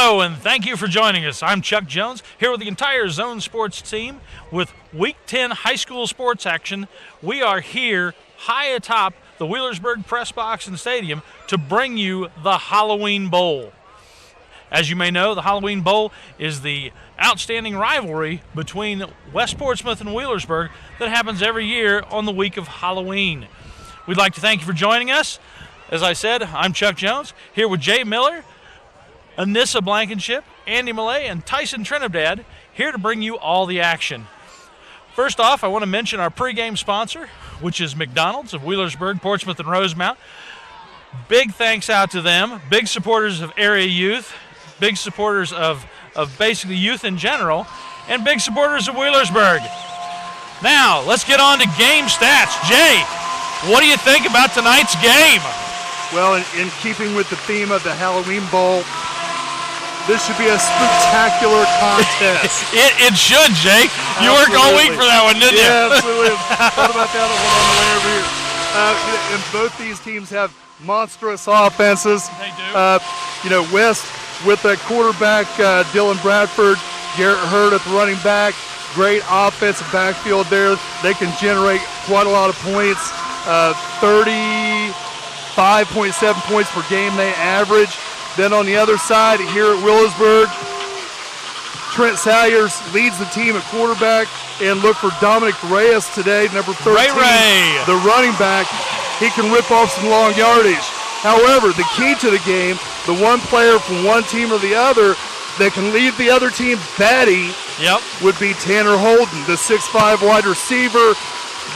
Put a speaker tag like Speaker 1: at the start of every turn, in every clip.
Speaker 1: Hello, and thank you for joining us. I'm Chuck Jones, here with the entire Zone Sports team with Week 10 high school sports action. We are here high atop the Wheelersburg Press Box and Stadium to bring you the Halloween Bowl. As you may know, the Halloween Bowl is the outstanding rivalry between West Portsmouth and Wheelersburg that happens every year on the week of Halloween. We'd like to thank you for joining us. As I said, I'm Chuck Jones, here with Jay Miller, Anissa Blankenship, Andy Millay, and Tyson Trinidad, here to bring you all the action. First off, I want to mention our pregame sponsor, which is McDonald's of Wheelersburg, Portsmouth, and Rosemount. Big thanks out to them. Big supporters of area youth, big supporters of basically youth in general, and big supporters of Wheelersburg. Now, let's get on to game stats. Jay, what do you think about tonight's game?
Speaker 2: Well, in keeping with the theme of the Halloween Bowl, this should be a spectacular contest.
Speaker 1: It should, Jay. You worked all week for that one, didn't you?
Speaker 2: Yeah, absolutely. Thought about that one on the way over here. And both these teams have monstrous offenses.
Speaker 1: They do.
Speaker 2: West with the quarterback, Dylan Bradford, Garrett Hurd at the running back. Great offensive backfield there. They can generate quite a lot of points. 35.7 points per game they average. Then on the other side, here at Wheelersburg, Trent Salyers leads the team at quarterback, and look for Dominic Reyes today, number 13,
Speaker 1: Ray.
Speaker 2: the running back. He can rip off some long yardage. However, the key to the game, the one player from one team or the other that can leave the other team batty would be Tanner Holden, the 6'5" wide receiver,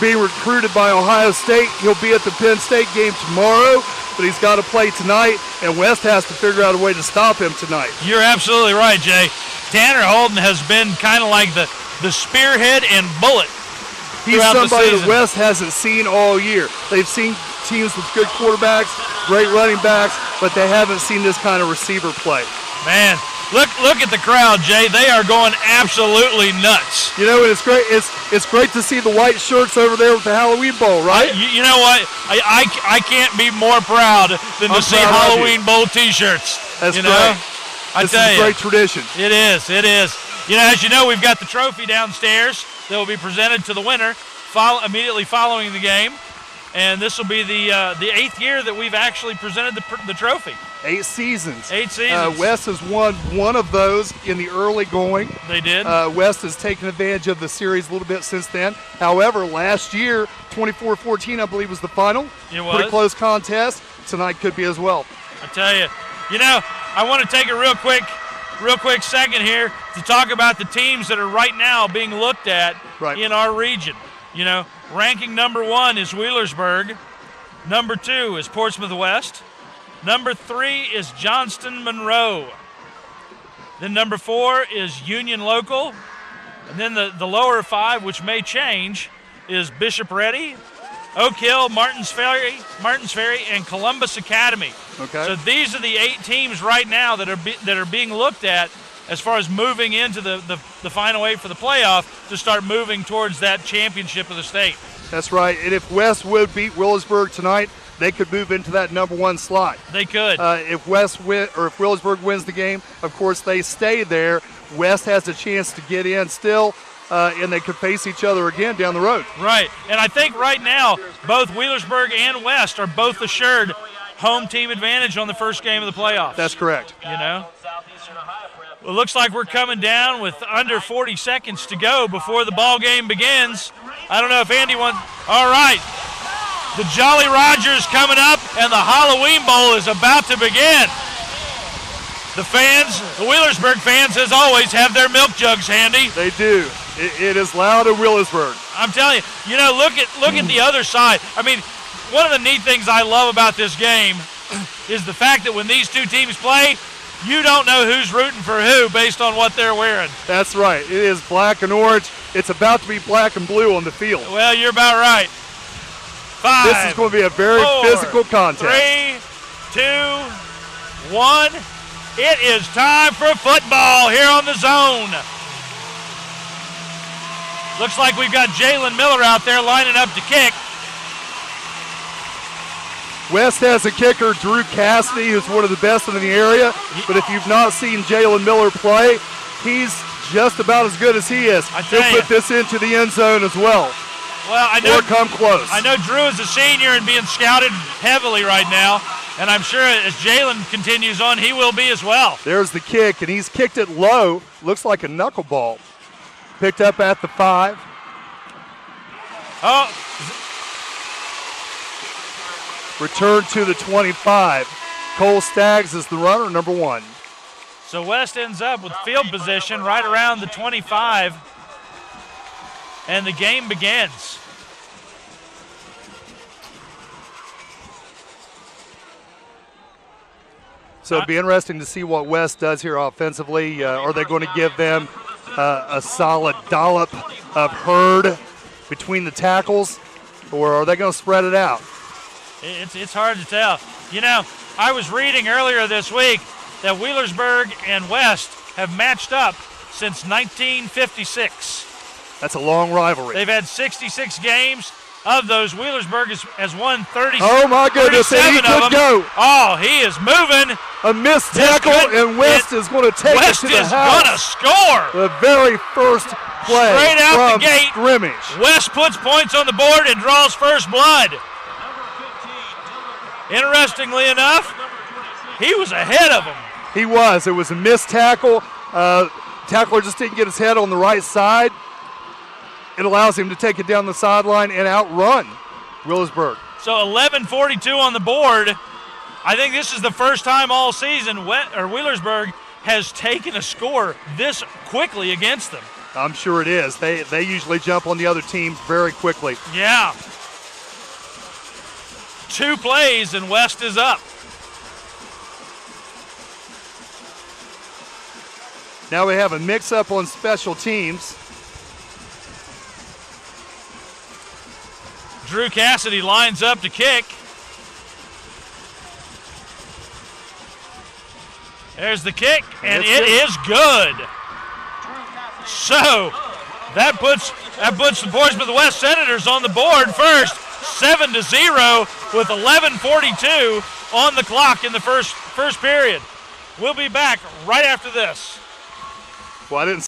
Speaker 2: being recruited by Ohio State. He'll be at the Penn State game tomorrow, but he's got to play tonight, and West has to figure out a way to stop him tonight.
Speaker 1: You're absolutely right, Jay. Tanner Holden has been kind of like the spearhead and bullet.
Speaker 2: He's somebody that West hasn't seen all year. They've seen teams with good quarterbacks, great running backs, but they haven't seen this kind of receiver play.
Speaker 1: Man, look at the crowd, Jay. They are going absolutely nuts.
Speaker 2: You know, it's great. It's great to see the white shirts over there with the Halloween Bowl, right?
Speaker 1: You know what? I can't be more proud than to see Halloween Bowl T-shirts.
Speaker 2: That's
Speaker 1: great.
Speaker 2: This is a great tradition.
Speaker 1: It is. As you know, we've got the trophy downstairs that will be presented to the winner immediately following the game. And this will be the 8th year that we've actually presented the trophy.
Speaker 2: 8 seasons.
Speaker 1: 8 seasons.
Speaker 2: West has won one of those in the early going.
Speaker 1: They did.
Speaker 2: West has taken advantage of the series a little bit since then. However, last year, 24-14, I believe, was the final.
Speaker 1: It was.
Speaker 2: Pretty close contest. Tonight could be as well.
Speaker 1: I tell you, I want to take a real quick second here to talk about the teams that are right now being looked at in our region. Ranking number 1 is Wheelersburg. Number 2 is Portsmouth West. Number 3 is Johnston Monroe. Then number 4 is Union Local. And then the lower 5, which may change, is Bishop Ready, Oak Hill, Martins Ferry, and Columbus Academy.
Speaker 2: Okay.
Speaker 1: So these are the 8 teams right now that are being looked at as far as moving into the final 8 for the playoff to start moving towards that championship of the state.
Speaker 2: That's right. And if West would beat Wheelersburg tonight, they could move into that number 1 slot.
Speaker 1: They could.
Speaker 2: If Wheelersburg wins the game, of course they stay there. West has a chance to get in still, and they could face each other again down the road.
Speaker 1: Right. And I think right now both Wheelersburg and West are both assured home team advantage on the first game of the playoffs.
Speaker 2: That's correct.
Speaker 1: Well, it looks like we're coming down with under 40 seconds to go before the ball game begins. I don't know if Andy wants. All right. The Jolly Rogers coming up, and the Halloween Bowl is about to begin. The Wheelersburg fans, as always, have their milk jugs handy.
Speaker 2: They do. It is loud in Wheelersburg.
Speaker 1: I'm telling you, look at the other side. I mean, one of the neat things I love about this game is the fact that when these two teams play, you don't know who's rooting for who based on what they're wearing.
Speaker 2: That's right. It is black and orange. It's about to be black and blue on the field.
Speaker 1: Well, you're about right. 5,
Speaker 2: this is going to be a very
Speaker 1: 4,
Speaker 2: physical contest.
Speaker 1: 3, 2, 1. It is time for football here on the Zone. Looks like we've got Jalen Miller out there lining up to kick.
Speaker 2: West has a kicker, Drew Cassidy, who's one of the best in the area. But if you've not seen Jalen Miller play, he's just about as good as he is. He'll put this into the end zone as well.
Speaker 1: Well, I know.
Speaker 2: Or come close.
Speaker 1: I know Drew is a senior and being scouted heavily right now, and I'm sure as Jalen continues on, he will be as well.
Speaker 2: There's the kick, and he's kicked it low. Looks like a knuckleball. Picked up at the 5.
Speaker 1: Oh.
Speaker 2: Return to the 25. Cole Staggs is the runner, number 1.
Speaker 1: So West ends up with field position right around the 25, and the game begins.
Speaker 2: So it'd be interesting to see what West does here offensively. Are they going to give them a solid dollop of herd between the tackles, or are they going to spread it out?
Speaker 1: It's hard to tell. You know, I was reading earlier this week that Wheelersburg and West have matched up since 1956.
Speaker 2: That's a long rivalry.
Speaker 1: They've had 66 games. Of those, Wheelersburg has won 30.
Speaker 2: Oh, my goodness, and he could go.
Speaker 1: Oh, he is moving.
Speaker 2: A missed tackle, and West is going to take it to the house.
Speaker 1: West is going to score.
Speaker 2: The very first play
Speaker 1: straight out
Speaker 2: from
Speaker 1: the gate.
Speaker 2: Scrimmage.
Speaker 1: West puts points on the board and draws first blood. Interestingly enough, he was ahead of him.
Speaker 2: He was. It was a missed tackle. Tackler just didn't get his head on the right side. It allows him to take it down the sideline and outrun Wheelersburg.
Speaker 1: So 11:42 on the board. I think this is the first time all season Wheelersburg has taken a score this quickly against them.
Speaker 2: I'm sure it is. They usually jump on the other team very quickly.
Speaker 1: Yeah. 2 plays and West is up.
Speaker 2: Now we have a mix-up on special teams.
Speaker 1: Drew Cassidy lines up to kick. There's the kick, and it is good. So that puts the Portsmouth West Senators on the board first, 7-0 with 11:42 on the clock in the first period. We'll be back right after this.
Speaker 2: Well, I didn't.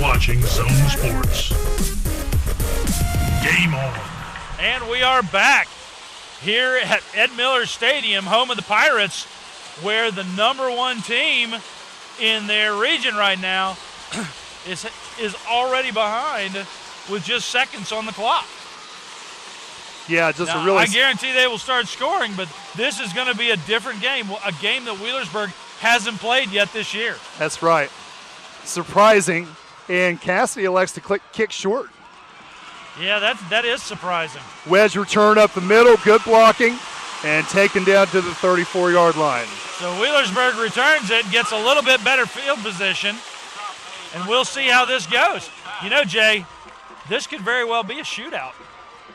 Speaker 3: Watching Zone Sports. Game on.
Speaker 1: And we are back here at Ed Miller Stadium, home of the Pirates, where the number 1 team in their region right now is already behind with just seconds on the clock.
Speaker 2: Yeah, just
Speaker 1: now,
Speaker 2: a really.
Speaker 1: I guarantee they will start scoring, but this is going to be a different game, a game that Wheelersburg hasn't played yet this year.
Speaker 2: That's right. Surprising. And Cassidy elects to kick short.
Speaker 1: Yeah, that is surprising.
Speaker 2: Wedge return up the middle, good blocking, and taken down to the 34-yard line.
Speaker 1: So Wheelersburg returns it, gets a little bit better field position, and we'll see how this goes. You know, Jay, this could very well be a shootout.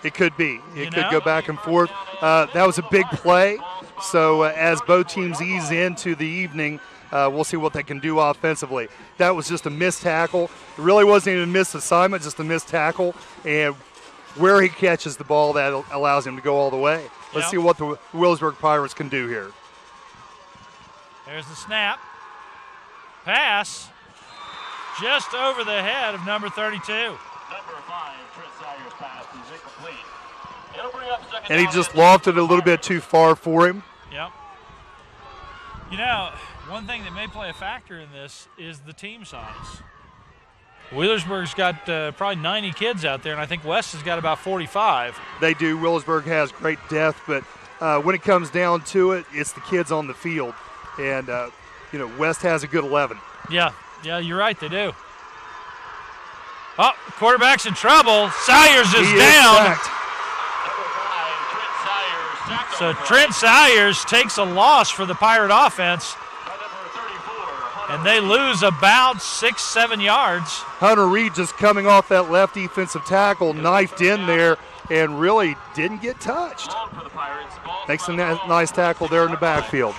Speaker 2: It could be. It could go back and forth. That was a big play. So as both teams ease into the evening, we'll see what they can do offensively. That was just a missed tackle. It really wasn't even a missed assignment, just a missed tackle. And where he catches the ball, that allows him to go all the way. Let's see what the Wheelersburg Pirates can do here.
Speaker 1: There's the snap. Pass just over the head of number 32.
Speaker 4: Number 5, Chris Sayer's pass is incomplete. It'll bring up second
Speaker 2: and he just lofted it a little bit too far for him.
Speaker 1: Yep. You know, one thing that may play a factor in this is the team size. Wheelersburg's got probably 90 kids out there, and I think West has got about 45.
Speaker 2: They do. Wheelersburg has great depth, but when it comes down to it, it's the kids on the field. And, West has a good 11.
Speaker 1: Yeah, you're right, they do. Oh, quarterback's in trouble. Sayers is down. So Trent Sayers takes a loss for the Pirate offense, and they lose about 6-7 yards.
Speaker 2: Hunter Reed just coming off that left defensive tackle, knifed in there, and really didn't get touched. Makes a nice tackle there in the backfield.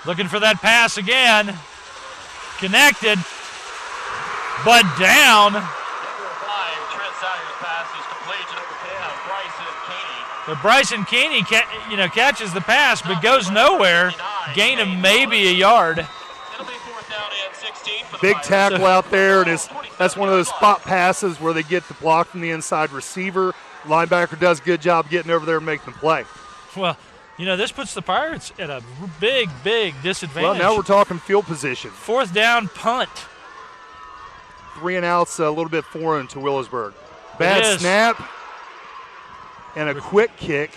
Speaker 1: Looking for that pass again. Connected, but down.
Speaker 4: Number 5, Trent Sayers' pass is complete to number 10,
Speaker 1: But
Speaker 4: Bryson Keeney.
Speaker 1: Bryson Keeney, catches the pass, but goes nowhere. Gain of maybe a yard.
Speaker 4: It'll be 4th down and 16 for the
Speaker 2: Big
Speaker 4: Pirates.
Speaker 2: tackle out there, and that's one of those spot passes where they get the block from the inside receiver. Linebacker does a good job getting over there and making the play.
Speaker 1: Well, this puts the Pirates at a big disadvantage.
Speaker 2: Well, now we're talking field position.
Speaker 1: 4th down punt.
Speaker 2: 3 and outs, a little bit foreign to Wheelersburg. Bad snap and a quick kick.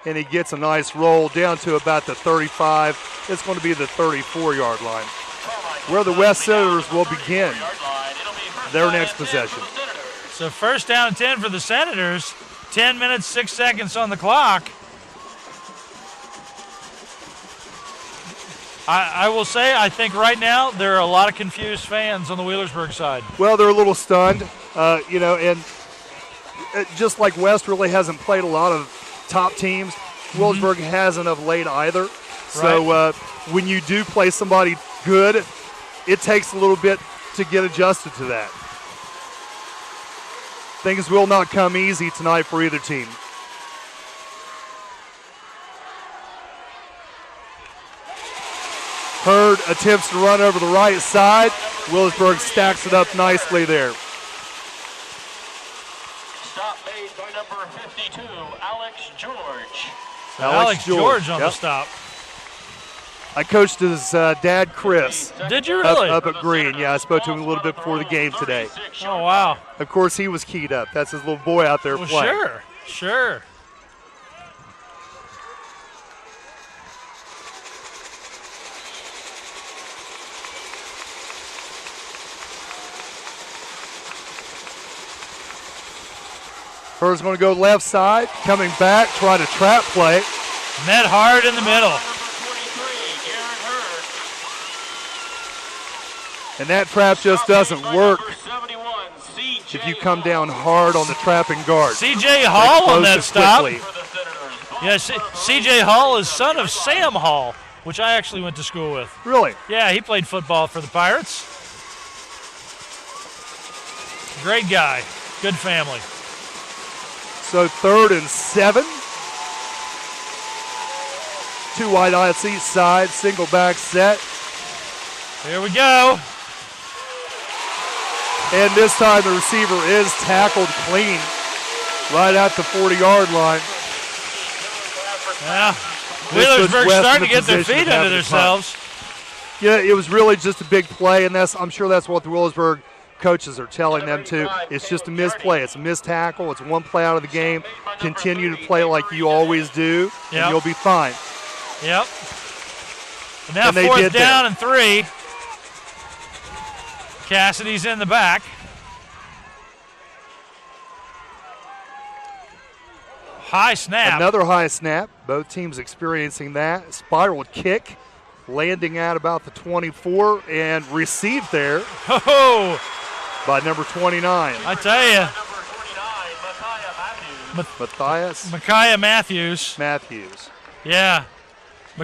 Speaker 2: And he gets a nice roll down to about the 35. It's going to be the 34-yard line, where the West Senators will begin their next possession.
Speaker 1: So 1st down and 10 for the Senators. 10 minutes, 6 seconds on the clock. I will say, I think right now there are a lot of confused fans on the Wheelersburg side.
Speaker 2: Well, they're a little stunned, and just like West really hasn't played a lot of top teams, Wheelersburg hasn't of late either. So when you do play somebody good, it takes a little bit to get adjusted to that. Things will not come easy tonight for either team. Hurd attempts to run over the right side. Wheelersburg stacks it up nicely there.
Speaker 4: Stop made by number 52, Alex George.
Speaker 1: Alex George on the stop.
Speaker 2: I coached his dad, Chris.
Speaker 1: Did you really?
Speaker 2: Up at Green. Yeah, I spoke to him a little bit before the game today.
Speaker 1: Oh, wow.
Speaker 2: Of course, he was keyed up. That's his little boy out there playing.
Speaker 1: Sure.
Speaker 2: Hurd's going to go left side, coming back, trying to trap play.
Speaker 1: Met hard in the middle.
Speaker 2: And that trap just doesn't work if you come down hard on the trapping guard.
Speaker 1: C.J. Hall on that stop.
Speaker 2: Quickly.
Speaker 1: Yes, C.J. Hall is son of Sam Hall, which I actually went to school with.
Speaker 2: Really?
Speaker 1: Yeah, he played football for the Pirates. Great guy. Good family.
Speaker 2: So 3rd and 7. 2 wide outs each side, single back set.
Speaker 1: Here we go.
Speaker 2: And this time the receiver is tackled clean right at the 40-yard line.
Speaker 1: Yeah, Wheelersburg starting to get their feet under themselves.
Speaker 2: Yeah, it was really just a big play, and I'm sure that's what the Wheelersburg coaches are telling them too. It's just a missed play. It's a missed tackle. It's one play out of the game. Continue to play like you always do, and you'll be fine.
Speaker 1: Yep. And now 4th down and 3. Cassidy's in the back. High snap.
Speaker 2: Another high snap. Both teams experiencing that. Spiraled kick, landing at about the 24 and received there by number 29.
Speaker 1: I tell you.
Speaker 2: Micaiah
Speaker 1: Matthews. Yeah.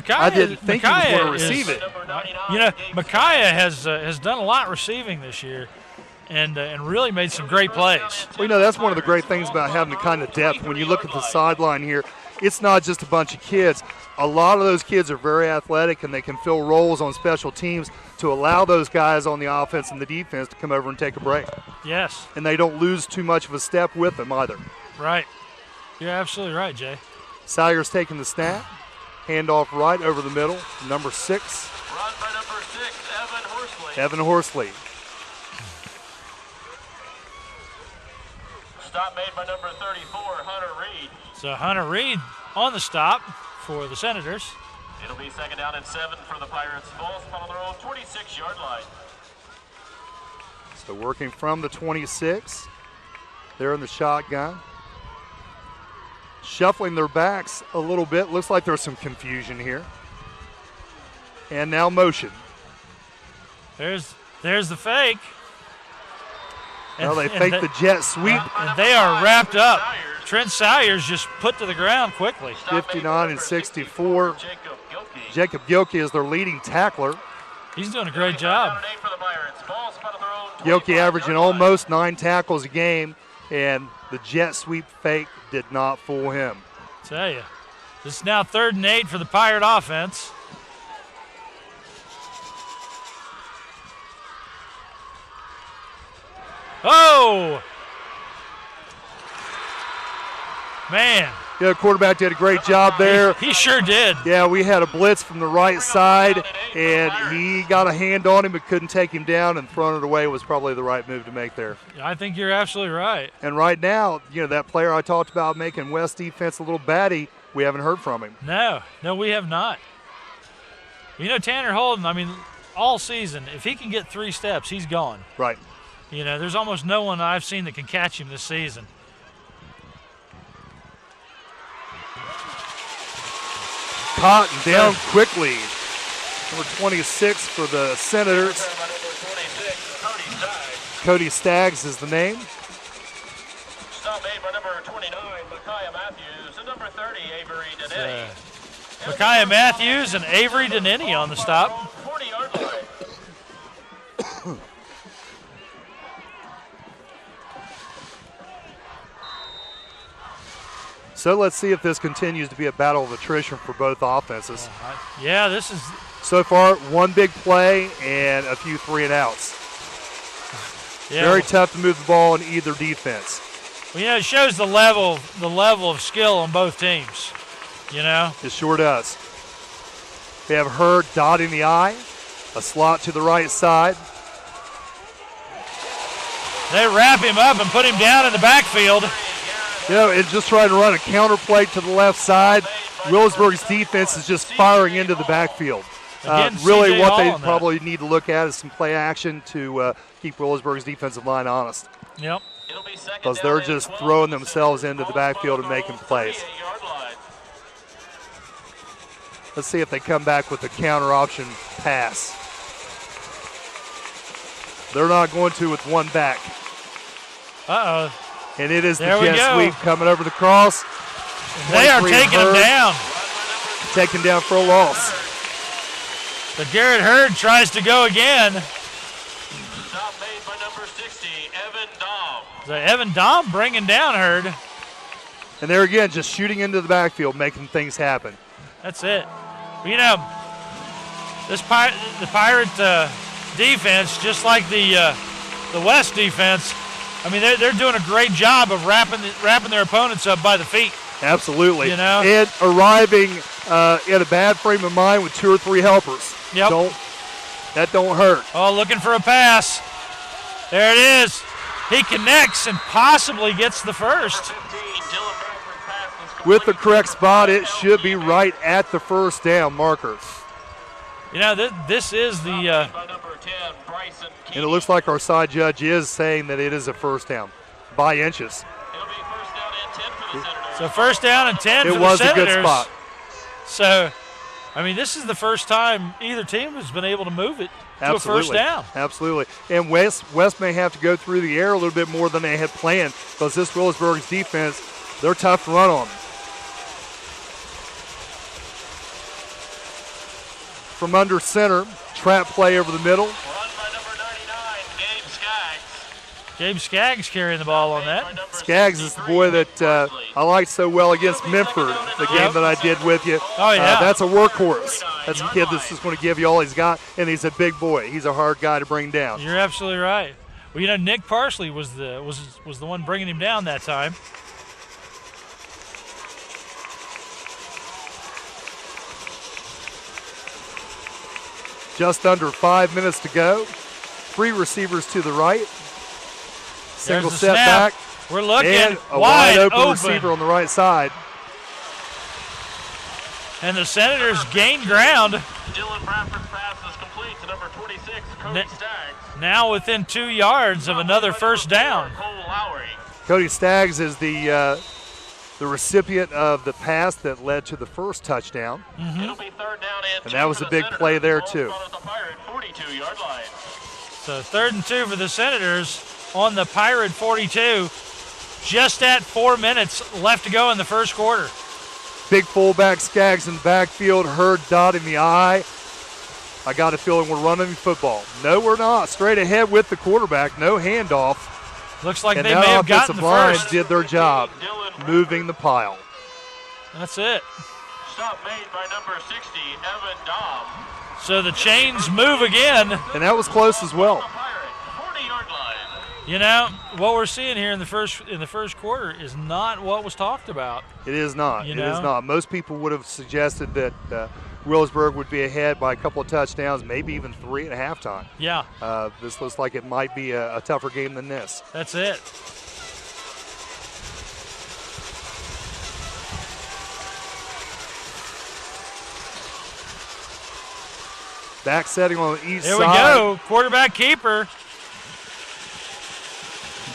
Speaker 2: I didn't think he was going to receive it.
Speaker 1: Micaiah has done a lot receiving this year and really made some great plays.
Speaker 2: Well, that's one of the great things about having the kind of depth. When you look at the sideline here, it's not just a bunch of kids. A lot of those kids are very athletic, and they can fill roles on special teams to allow those guys on the offense and the defense to come over and take a break.
Speaker 1: Yes.
Speaker 2: And they don't lose too much of a step with them either.
Speaker 1: Right. You're absolutely right, Jay.
Speaker 2: Salyer's taking the snap. Handoff right over the middle. Number 6.
Speaker 4: Run by number 6, Evan Horsley.
Speaker 2: Evan Horsley.
Speaker 4: Stop made by number 34, Hunter Reed.
Speaker 1: So Hunter Reed on the stop for the Senators.
Speaker 4: It'll be 2nd down and 7 for the Pirates. Ball spot on their own 26-yard line.
Speaker 2: So working from the 26. They're in the shotgun. Shuffling their backs a little bit. Looks like there's some confusion here. And now motion.
Speaker 1: There's the fake.
Speaker 2: Well, they faked the jet sweep.
Speaker 1: And they are wrapped up. Trent Salyers just put to the ground quickly.
Speaker 2: 59 and 64. Jacob Gilkey is their leading tackler.
Speaker 1: He's doing a great job.
Speaker 2: Gilkey averaging almost 9 tackles a game, and the jet sweep fake did not fool him.
Speaker 1: Tell you, this is now 3rd and 8 for the Pirate offense. Oh! Man.
Speaker 2: Yeah, the quarterback did a great job there.
Speaker 1: He sure did.
Speaker 2: Yeah, we had a blitz from the right side, and he got a hand on him but couldn't take him down, and throwing it away was probably the right move to make there.
Speaker 1: I think you're absolutely right.
Speaker 2: And right now, that player I talked about making West defense a little batty, we haven't heard from him.
Speaker 1: No, we have not. Tanner Holden, all season, if he can get 3 steps, he's gone.
Speaker 2: Right.
Speaker 1: There's almost no one I've seen that can catch him this season.
Speaker 2: Caught and down quickly. Number 26 for the Senators. Cody Staggs is the name.
Speaker 4: Stop made by number 29, Micaiah Matthews, and number 30, Avery Denetti.
Speaker 1: Micaiah Matthews and Avery Denetti on the stop.
Speaker 4: 40-yard line.
Speaker 2: So let's see if this continues to be a battle of attrition for both offenses.
Speaker 1: Yeah, this is.
Speaker 2: So far, one big play and a few 3-and-outs.
Speaker 1: Yeah,
Speaker 2: Very tough to move the ball in either defense.
Speaker 1: Well, it shows the level of skill on both teams.
Speaker 2: It sure does. We have Hurd dotting the I, a slot to the right side.
Speaker 1: They wrap him up and put him down in the backfield.
Speaker 2: It's just trying to run a counter play to the left side. Wheelersburg's defense is just firing into the backfield. Really what they probably need to look at is some play action to keep Wheelersburg's defensive line honest.
Speaker 1: Yep.
Speaker 2: Because they're just throwing themselves into the backfield and making plays. Let's see if they come back with a counter option pass. They're not going to with one back.
Speaker 1: Uh-oh.
Speaker 2: And it is the jet sweep coming over the cross.
Speaker 1: They are taking him down.
Speaker 2: Taken down for a loss.
Speaker 1: But Garrett Hurd tries to go again.
Speaker 4: Stop made by number 60, Evan Dahm.
Speaker 1: So Evan Dahm bringing down Hurd.
Speaker 2: And there again, just shooting into the backfield, making things happen.
Speaker 1: That's it. The Pirate defense, just like the West defense, they're doing a great job of wrapping their opponents up by the feet.
Speaker 2: Absolutely. And arriving in a bad frame of mind with 2 or 3 helpers.
Speaker 1: Yep.
Speaker 2: That don't hurt.
Speaker 1: Oh, looking for a pass. There it is. He connects and possibly gets the first.
Speaker 2: With the correct spot, it should be right at the first down marker.
Speaker 1: This is the...
Speaker 2: and it looks like our side judge is saying that it is a first down by inches.
Speaker 1: So 1st down and 10 for the Senators.
Speaker 2: It was a good spot.
Speaker 1: So, this is the first time either team has been able to move it to a first down.
Speaker 2: Absolutely. And West may have to go through the air a little bit more than they had planned because this Wheelersburg's defense, they're tough to run on. From under center, trap play over the middle.
Speaker 4: Run by number 99, Gabe Skaggs.
Speaker 1: Gabe Skaggs carrying the ball on that.
Speaker 2: Skaggs is the boy that I liked so well against Memphis, the game that I did with you.
Speaker 1: Oh, yeah.
Speaker 2: That's a workhorse. That's a kid that's just going to give you all he's got, and he's a big boy. He's a hard guy to bring down.
Speaker 1: You're absolutely right. Well, Nick Parsley was the one bringing him down that time.
Speaker 2: Just under 5 minutes to go. 3 receivers to the right. Single step back.
Speaker 1: We're looking
Speaker 2: And a
Speaker 1: wide open.
Speaker 2: receiver on the right side.
Speaker 1: And the Senators gain ground.
Speaker 4: Dylan Bradford's pass is complete to number 26, Cody Staggs.
Speaker 1: Now within 2 yards of another first down.
Speaker 4: Cole Lowry.
Speaker 2: Cody Staggs is the recipient of the pass that led to the first touchdown.
Speaker 4: It'll be third down
Speaker 2: And that was a big play there, too.
Speaker 4: On the Pirate 42-yard line.
Speaker 1: So 3rd and 2 for the Senators on the Pirate 42. Just at 4 minutes left to go in the first quarter.
Speaker 2: Big fullback Skaggs in the backfield, Hurd dotting the I. I got a feeling we're running football. No, we're not. Straight ahead with the quarterback, no handoff.
Speaker 1: Looks like
Speaker 2: And
Speaker 1: they
Speaker 2: that
Speaker 1: may have gotten
Speaker 2: offensive
Speaker 1: the
Speaker 2: line
Speaker 1: first.
Speaker 2: did their job, moving the pile.
Speaker 1: That's it.
Speaker 4: Stop made by number 60, Evan Dom.
Speaker 1: So the chains move again.
Speaker 2: And that was close as well.
Speaker 4: Pirate 40-yard line.
Speaker 1: You know, what we're seeing here in the first quarter is not what was talked about.
Speaker 2: It is not.
Speaker 1: You
Speaker 2: It
Speaker 1: know?
Speaker 2: is not. Most people would have suggested that Wheelersburg would be ahead by a couple of touchdowns, maybe even 3 at halftime.
Speaker 1: Yeah,
Speaker 2: This looks like it might be a tougher game than this.
Speaker 1: that's it.
Speaker 2: Back setting on the east
Speaker 1: Here
Speaker 2: side.
Speaker 1: we go. Quarterback keeper.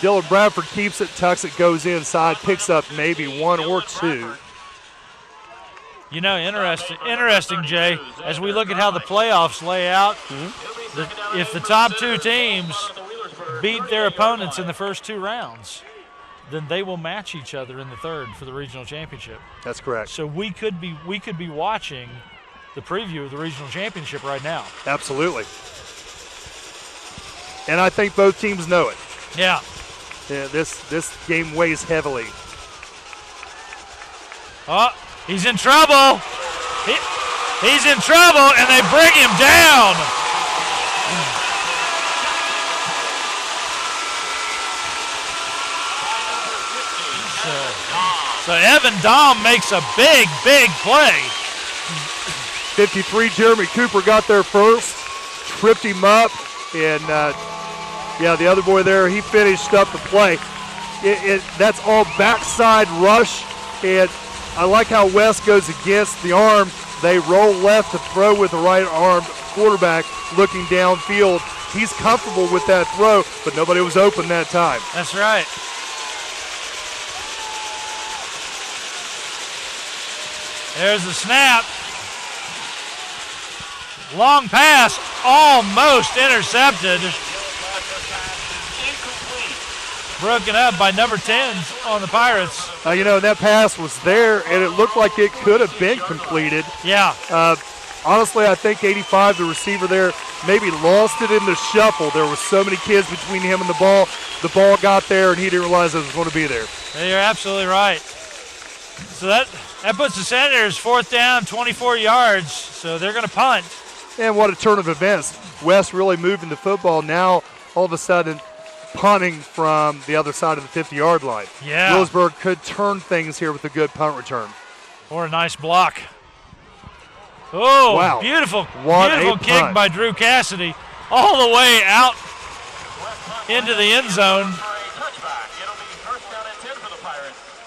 Speaker 2: Dylan Bradford keeps it, tucks it, goes inside, picks up maybe 1 or 2.
Speaker 1: You know, interesting, Jay, as we look at how the playoffs lay out, if the top 2 teams beat their opponents in the first 2 rounds, then they will match each other in the third for the regional championship.
Speaker 2: That's correct.
Speaker 1: So we could be watching the preview of the regional championship right now.
Speaker 2: Absolutely. And I think both teams know it.
Speaker 1: Yeah.
Speaker 2: Yeah, this game weighs heavily.
Speaker 1: Oh, he's in trouble. He's in trouble, and they bring him down. So Evan Dom makes a big play.
Speaker 2: 53, Jeremy Cooper got there first, tripped him up, and the other boy there, he finished up the play. That's all backside rush, and I like how West goes against the arm. They roll left to throw with the right arm. Quarterback looking downfield. He's comfortable with that throw, but nobody was open that time.
Speaker 1: That's right. There's the snap. Long pass, almost intercepted. Broken up by number 10s on the Pirates.
Speaker 2: That pass was there, and it looked like it could have been completed.
Speaker 1: Yeah.
Speaker 2: Honestly, I think 85, the receiver there, maybe lost it in the shuffle. There were so many kids between him and the ball. The ball got there, and he didn't realize it was going to be there.
Speaker 1: You're absolutely right. So that puts the Senators 4th down, 24 yards. So they're going to punt.
Speaker 2: And what a turn of events. West really moving the football. Now, all of a sudden, punting from the other side of the 50-yard line.
Speaker 1: Yeah.
Speaker 2: Wheelersburg could turn things here with a good punt return.
Speaker 1: Or a nice block. Oh,
Speaker 2: wow.
Speaker 1: Beautiful
Speaker 2: What
Speaker 1: kick
Speaker 2: punt.
Speaker 1: by Drew Cassidy all the way out into the end zone.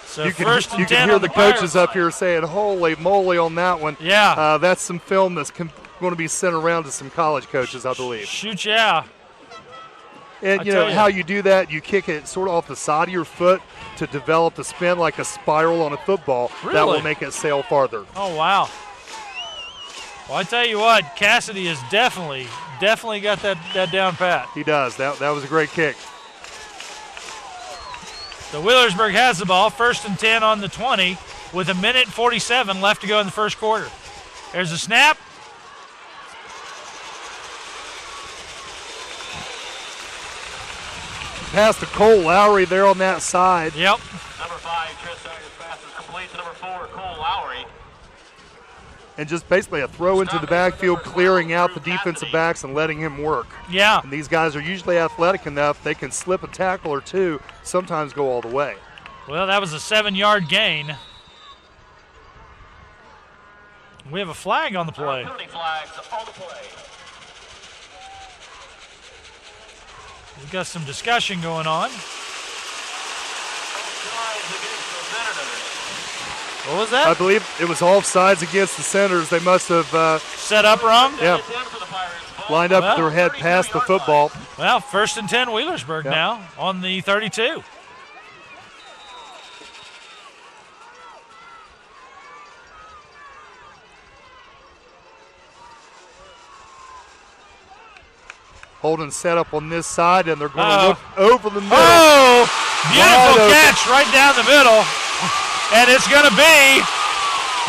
Speaker 1: So
Speaker 2: You
Speaker 1: first and 10
Speaker 2: can hear
Speaker 1: on
Speaker 2: the
Speaker 1: Pirates.
Speaker 2: coaches up here saying, holy moly on that one.
Speaker 1: Yeah.
Speaker 2: That's some film that's going to be sent around to some college coaches, I believe.
Speaker 1: Shoot, yeah.
Speaker 2: And, how you do that, you kick it sort of off the side of your foot to develop the spin like a spiral on a football. That
Speaker 1: Really?
Speaker 2: will make it sail farther.
Speaker 1: Oh, wow. Well, I tell you what, Cassidy has definitely got that down pat.
Speaker 2: He does. That was a great kick.
Speaker 1: So Wheelersburg has the ball, 1st and 10 on the 20, with 1:47 left to go in the first quarter. There's a snap.
Speaker 2: Pass to Cole Lowry there on that side.
Speaker 1: Yep.
Speaker 4: Number 5, Chris Saggers' pass is complete to number 4, Cole Lowry.
Speaker 2: And just basically a throw into the backfield, clearing out the defensive backs and letting him work.
Speaker 1: Yeah.
Speaker 2: And these guys are usually athletic enough, they can slip a tackle or two, sometimes go all the way.
Speaker 1: Well, that was a 7-yard gain. We have a flag on the play.
Speaker 4: Penalty flags on the play.
Speaker 1: We've got some discussion going on. What was that?
Speaker 2: I believe it was offsides against the Senators. They must have
Speaker 1: set up wrong?
Speaker 2: Yeah. Lined up with their head past the football.
Speaker 1: Well, 1st and 10 Wheelersburg now on the 32.
Speaker 2: Holden set up on this side, and they're going to look over the middle.
Speaker 1: Oh, beautiful catch right down the middle. And it's going to be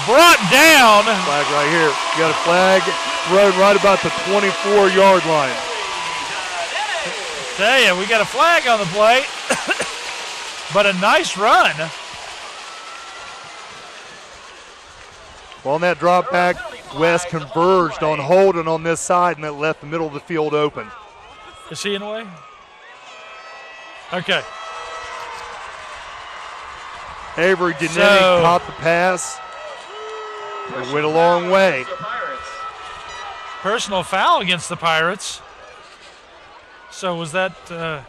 Speaker 1: brought down.
Speaker 2: Flag right here. You got a flag thrown right about the 24-yard line.
Speaker 1: Tell you, we got a flag on the play, but a nice run.
Speaker 2: Well, on that drop back, West converged on Holden on this side, and that left the middle of the field open.
Speaker 1: Is he in the way? Okay.
Speaker 2: Avery Denetti caught the pass. It went a long way.
Speaker 1: Personal foul against the Pirates. So was that, I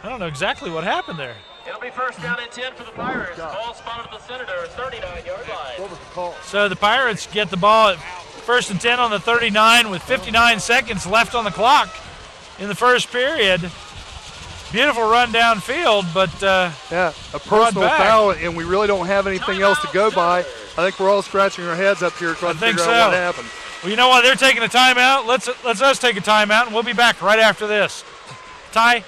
Speaker 1: don't know exactly what happened there.
Speaker 4: It'll be 1st down and 10 for the Pirates. Ball spotted at the Senators, 39-yard line.
Speaker 2: What was the call?
Speaker 1: So the Pirates get the ball at 1st and 10 on the 39 with 59 seconds left on the clock in the first period. Beautiful run downfield, but
Speaker 2: yeah, a personal foul, and we really don't have anything else to go by. I think we're all scratching our heads up here trying to figure out what happened.
Speaker 1: Well, you know what? They're taking a timeout. Let's us take a timeout, and we'll be back right after this. Ty?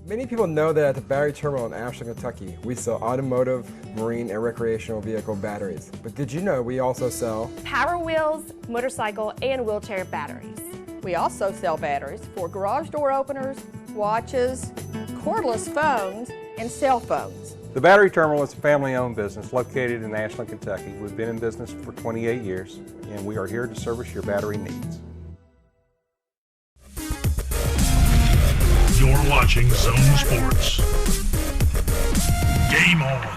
Speaker 5: Many people know that at the Battery Terminal in Ashland, Kentucky, we sell automotive, marine, and recreational vehicle batteries. But did you know we also sell
Speaker 6: Power Wheels, motorcycle, and wheelchair batteries?
Speaker 7: We also sell batteries for garage door openers, watches, cordless phones, and cell phones.
Speaker 8: The Battery Terminal is a family-owned business located in Ashland, Kentucky. We've been in business for 28 years, and we are here to service your battery needs.
Speaker 3: You're watching Zone Sports. Game on.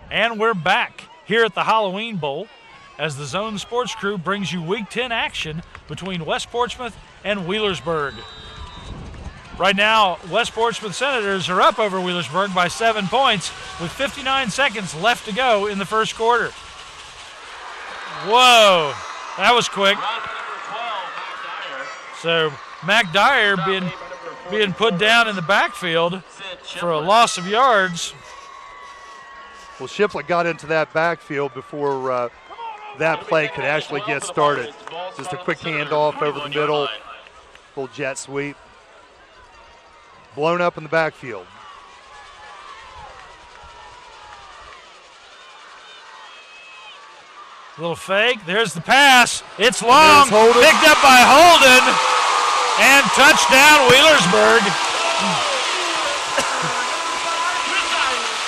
Speaker 1: And we're back here at the Halloween Bowl as the Zone Sports crew brings you Week 10 action between West Portsmouth and Wheelersburg. Right now, West Portsmouth Senators are up over Wheelersburg by 7 points with 59 seconds left to go in the first quarter. Whoa, that was quick. So Mac Dyer being put down in the backfield for a loss of yards.
Speaker 2: Well, Shipley got into that backfield before that play could actually get started. Just a quick handoff over the middle, full jet sweep. Blown up in the backfield.
Speaker 1: Little fake. There's the pass. It's long.
Speaker 2: Holden.
Speaker 1: Picked up by Holden. And touchdown, Wheelersburg.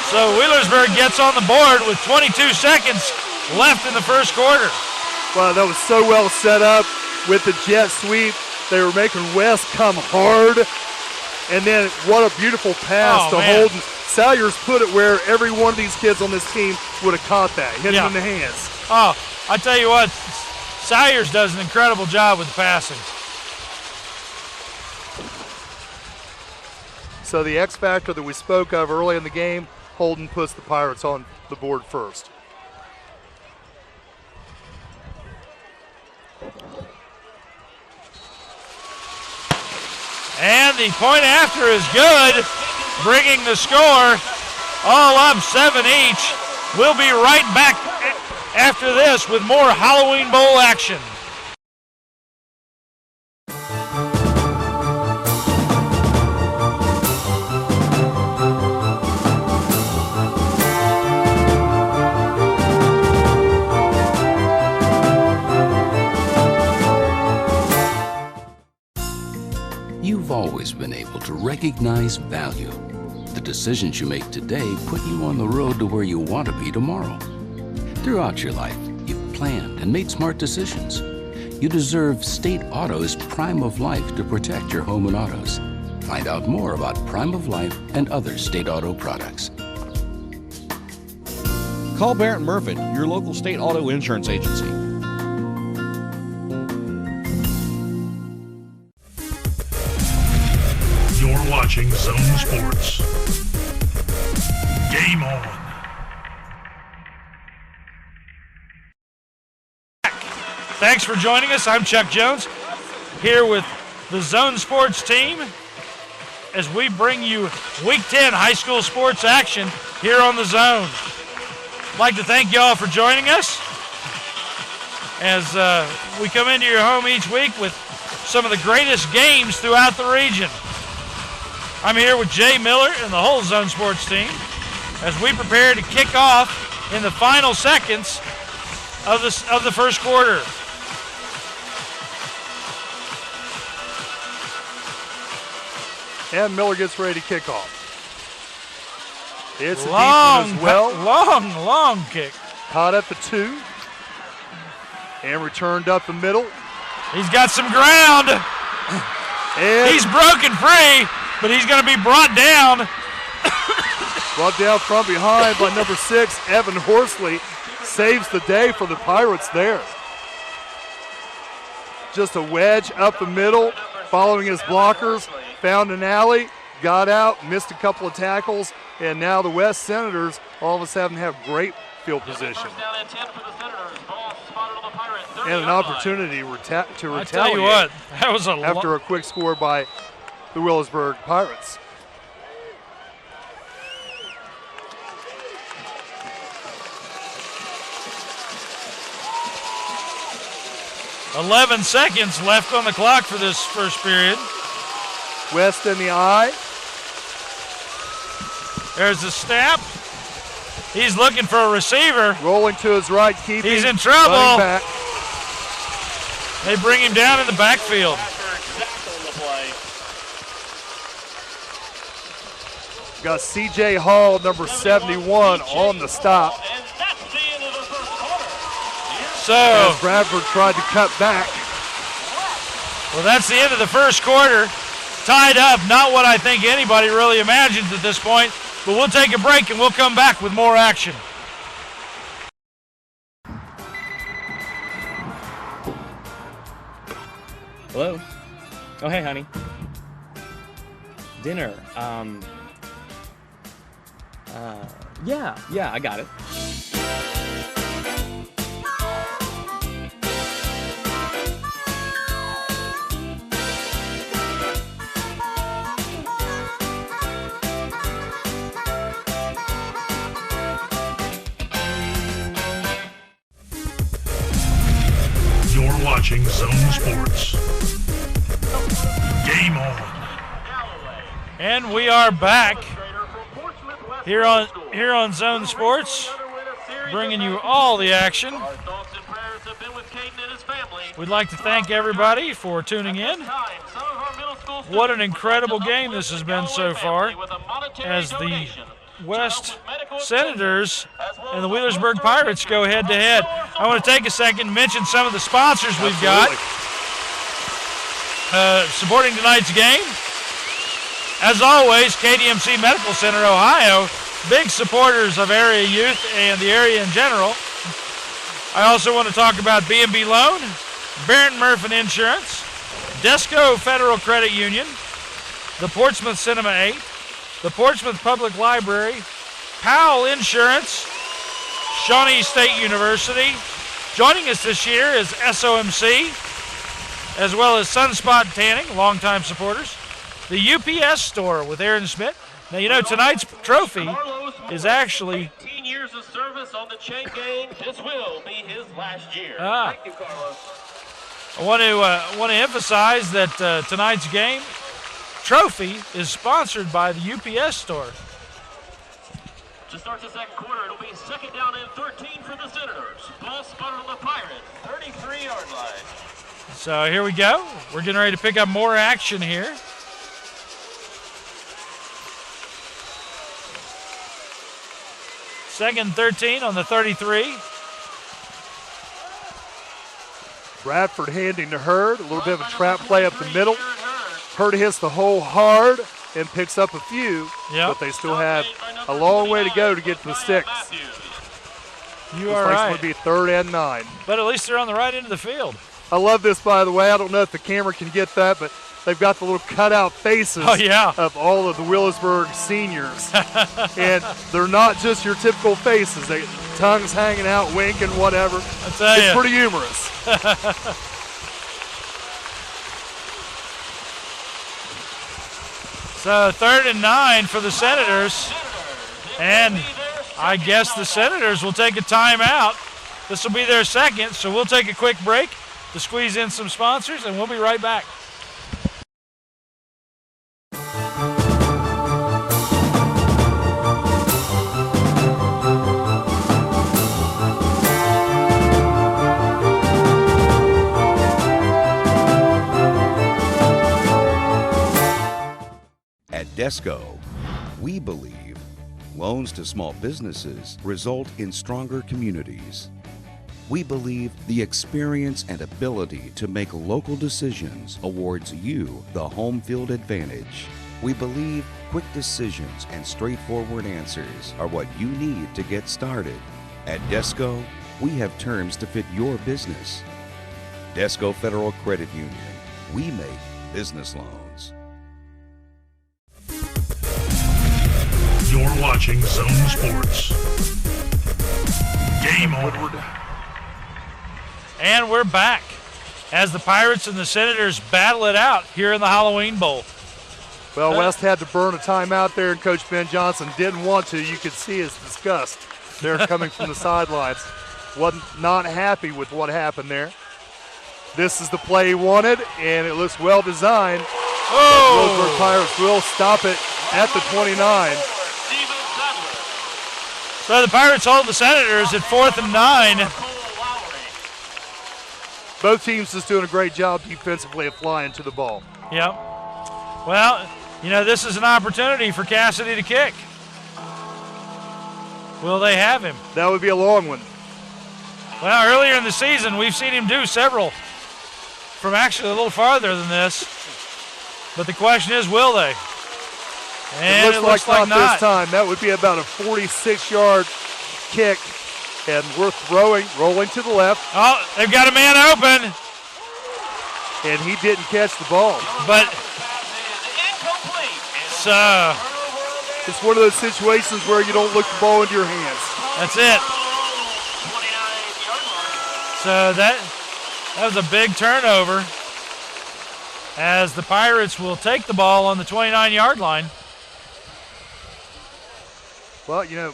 Speaker 1: So Wheelersburg gets on the board with 22 seconds left in the first quarter.
Speaker 2: Wow, that was so well set up with the jet sweep. They were making West come hard. And then what a beautiful pass to Holden. Salyers put it where every one of these kids on this team would have caught that, hit him in the hands.
Speaker 1: Oh, I tell you what, Salyers does an incredible job with the passing.
Speaker 2: So the X factor that we spoke of early in the game, Holden puts the Pirates on the board first.
Speaker 1: And the point after is good, bringing the score all up 7 each. We'll be right back after this with more Halloween Bowl action.
Speaker 9: You've always been able to recognize value. The decisions you make today put you on the road to where you want to be tomorrow. Throughout your life, you've planned and made smart decisions. You deserve State Auto's Prime of Life to protect your home and autos. Find out more about Prime of Life and other State Auto products.
Speaker 10: Call Barrett Murphy, your local State Auto Insurance Agency.
Speaker 3: You're watching Zone Sports. Game on.
Speaker 1: Thanks for joining us. I'm Chuck Jones, here with the Zone Sports team as we bring you Week 10 high school sports action here on the Zone. I'd like to thank y'all for joining us as we come into your home each week with some of the greatest games throughout the region. I'm here with Jay Miller and the whole Zone Sports team as we prepare to kick off in the final seconds of the first quarter.
Speaker 2: And Miller gets ready to kick off. It's a deep
Speaker 1: long,
Speaker 2: one as well.
Speaker 1: Long kick.
Speaker 2: Caught at the 2. And returned up the middle.
Speaker 1: He's got some ground.
Speaker 2: And
Speaker 1: he's broken free, but he's going to be brought down.
Speaker 2: Brought down from behind by number 6, Evan Horsley. Saves the day for the Pirates there. Just a wedge up the middle, following his blockers. Found an alley, got out, missed a couple of tackles, and now the West Senators all of a sudden have great field position. And an opportunity to retaliate.
Speaker 1: I tell you what, that was
Speaker 2: after a quick score by the Wheelersburg Pirates.
Speaker 1: $11 seconds left on the clock for this first period.
Speaker 2: West in the eye.
Speaker 1: There's a snap. He's looking for a receiver.
Speaker 2: Rolling to his right, keeping.
Speaker 1: He's in trouble.
Speaker 2: Back.
Speaker 1: They bring him down in the backfield.
Speaker 2: Got C.J. Hall, number 71, on the stop.
Speaker 1: So
Speaker 2: as Bradford tried to cut back.
Speaker 1: Well, that's the end of the first quarter. Tied up, not what I think anybody really imagines at this point, but we'll take a break and we'll come back with more action.
Speaker 10: Hello? Oh, hey, honey. Dinner. Yeah, I got it.
Speaker 3: You're watching Zone Sports. Game on.
Speaker 1: And we are back here on Zone Sports, bringing you all the action. We'd like to thank everybody for tuning in. What an incredible game this has been so far, as the West Senators and the Wheelersburg Pirates go head-to-head. I want to take a second and mention some of the sponsors we've got supporting tonight's game. As always, KDMC Medical Center, Ohio, big supporters of area youth and the area in general. I also want to talk about B&B Loan, Barron Murphy Insurance, Desco Federal Credit Union, the Portsmouth Cinema 8, the Portsmouth Public Library, Powell Insurance, Shawnee State University. Joining us this year is SOMC, as well as Sunspot Tanning, longtime supporters. The UPS store with Aaron Smith. Now, you know, tonight's trophy is actually
Speaker 4: 18 years of service on the chain gang. This will be his last year. Thank you, Carlos.
Speaker 1: I want to emphasize that tonight's game trophy is sponsored by the UPS store.
Speaker 4: To start the second quarter, it'll be second down and 13 for the Senators. Ball spotted on the Pirates, 33-yard line.
Speaker 1: So here we go. We're getting ready to pick up more action here. Second 13 on the 33.
Speaker 2: Bradford handing to Hurd. A little bit of a trap play up the middle. Hurd hits the hole hard and picks up a few, but they still have a long way to go to get to the sticks.
Speaker 1: You are right.
Speaker 2: It's going to be 3rd and 9.
Speaker 1: But at least they're on the right end of the field.
Speaker 2: I love this, by the way. I don't know if the camera can get that, but they've got the little cutout faces
Speaker 1: of
Speaker 2: all of the Wheelersburg seniors. And they're not just your typical faces. Tongues hanging out, winking, whatever. It's pretty humorous.
Speaker 1: So 3rd and 9 for the Senators. And I guess the Senators will take a timeout. This will be their second, so we'll take a quick break to squeeze in some sponsors, and we'll be right back.
Speaker 11: At Desco, we believe loans to small businesses result in stronger communities. We believe the experience and ability to make local decisions awards you the home field advantage. We believe quick decisions and straightforward answers are what you need to get started. At Desco, we have terms to fit your business. Desco Federal Credit Union. We make business loans.
Speaker 3: You're watching Zone Sports. Game over.
Speaker 1: And we're back as the Pirates and the Senators battle it out here in the Halloween Bowl.
Speaker 2: Well, West had to burn a timeout there, and Coach Ben Johnson didn't want to. You could see his disgust there coming from the sidelines. Wasn't not happy with what happened there. This is the play he wanted, and it looks well designed.
Speaker 1: Oh!
Speaker 2: Wheelersburg Pirates will stop it at the 29.
Speaker 1: So the Pirates hold the Senators at 4th and 9.
Speaker 2: Both teams just doing a great job defensively of flying to the ball.
Speaker 1: Yep. Well, you know, this is an opportunity for Cassidy to kick. Will they have him?
Speaker 2: That would be a long one.
Speaker 1: Well, earlier in the season, we've seen him do several from actually a little farther than this. But the question is, will they? And
Speaker 2: it looks like not this time. That would be about a 46-yard kick. And we're rolling to the left.
Speaker 1: Oh, they've got a man open.
Speaker 2: And he didn't catch the ball.
Speaker 1: But so
Speaker 2: it's one of those situations where you don't look the ball into your hands.
Speaker 1: That's it. So that was a big turnover as the Pirates will take the ball on the 29-yard line.
Speaker 2: Well, you know,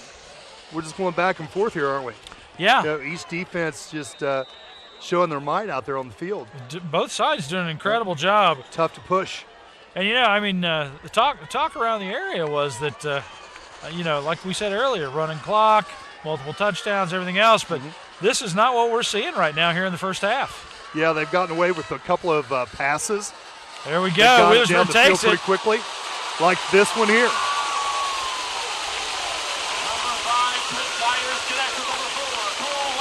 Speaker 2: we're just going back and forth here, aren't we?
Speaker 1: Yeah.
Speaker 2: You know, each defense just showing their might out there on the field.
Speaker 1: Both sides doing an incredible job.
Speaker 2: Tough to push.
Speaker 1: And, you know, I mean, the talk around the area was that, you know, like we said earlier, running clock, multiple touchdowns, everything else. But this is not what we're seeing right now here in the first half.
Speaker 2: Yeah, they've gotten away with a couple of passes.
Speaker 1: There we go. Wheelersburg takes it
Speaker 2: pretty quickly, like this one here.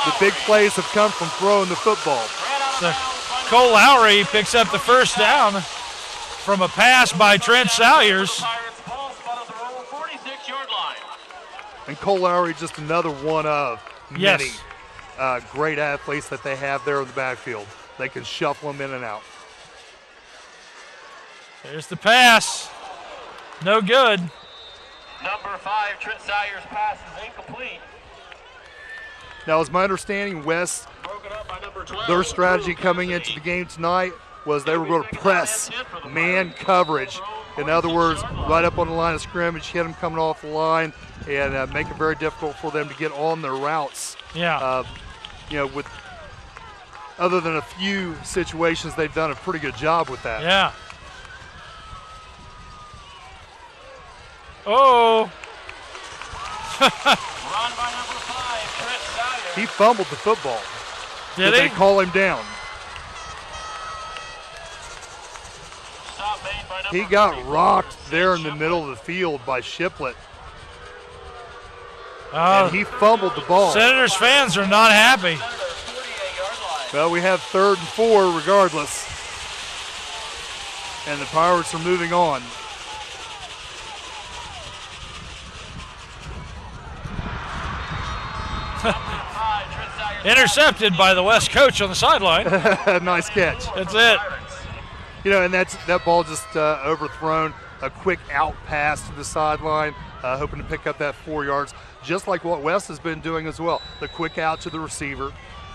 Speaker 2: The big plays have come from throwing the football.
Speaker 1: So Cole Lowry picks up the first down from a pass by Trent Salyers.
Speaker 2: And Cole Lowry just another one of many great athletes that they have there in the backfield. They can shuffle them in and out.
Speaker 1: There's the pass. No good.
Speaker 4: Number 5, Trent Salyers' pass is incomplete.
Speaker 2: Now, it's my understanding, West, their strategy coming into the game tonight was they were going to press man coverage. In other words, right up on the line of scrimmage, hit them coming off the line, and make it very difficult for them to get on their routes.
Speaker 1: Yeah.
Speaker 2: You know, with other than a few situations, they've done a pretty good job with that.
Speaker 1: Yeah. Oh.
Speaker 4: Run by number 5, Trent Salyers.
Speaker 2: He fumbled the football.
Speaker 1: Did he?
Speaker 2: They call him down? He got rocked there in the middle of the field by Shiplett. And he fumbled the ball.
Speaker 1: Senators fans are not happy.
Speaker 2: Well, we have 3rd and 4 regardless. And the Pirates are moving on.
Speaker 1: Intercepted by the West coach on the sideline.
Speaker 2: Nice catch.
Speaker 1: That's it.
Speaker 2: And that ball just overthrown. A quick out pass to the sideline, hoping to pick up that 4 yards, just like what West has been doing as well. The quick out to the receiver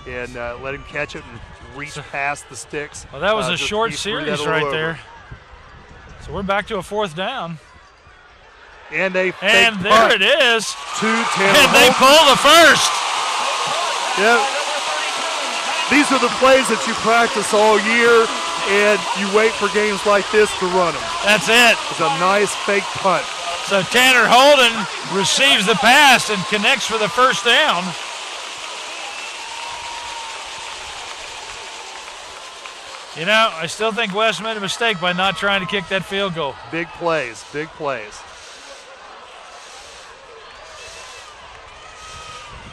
Speaker 2: and let him catch it and reach past the sticks.
Speaker 1: Well, that was a short series right there. So we're back to a 4th down.
Speaker 2: And there
Speaker 1: it is.
Speaker 2: 2-10.
Speaker 1: And they pull the first.
Speaker 2: Yeah. These are the plays that you practice all year, and you wait for games like this to run them.
Speaker 1: That's it.
Speaker 2: It's a nice fake punt.
Speaker 1: So Tanner Holden receives the pass and connects for the first down. I still think West made a mistake by not trying to kick that field goal.
Speaker 2: Big plays, big plays.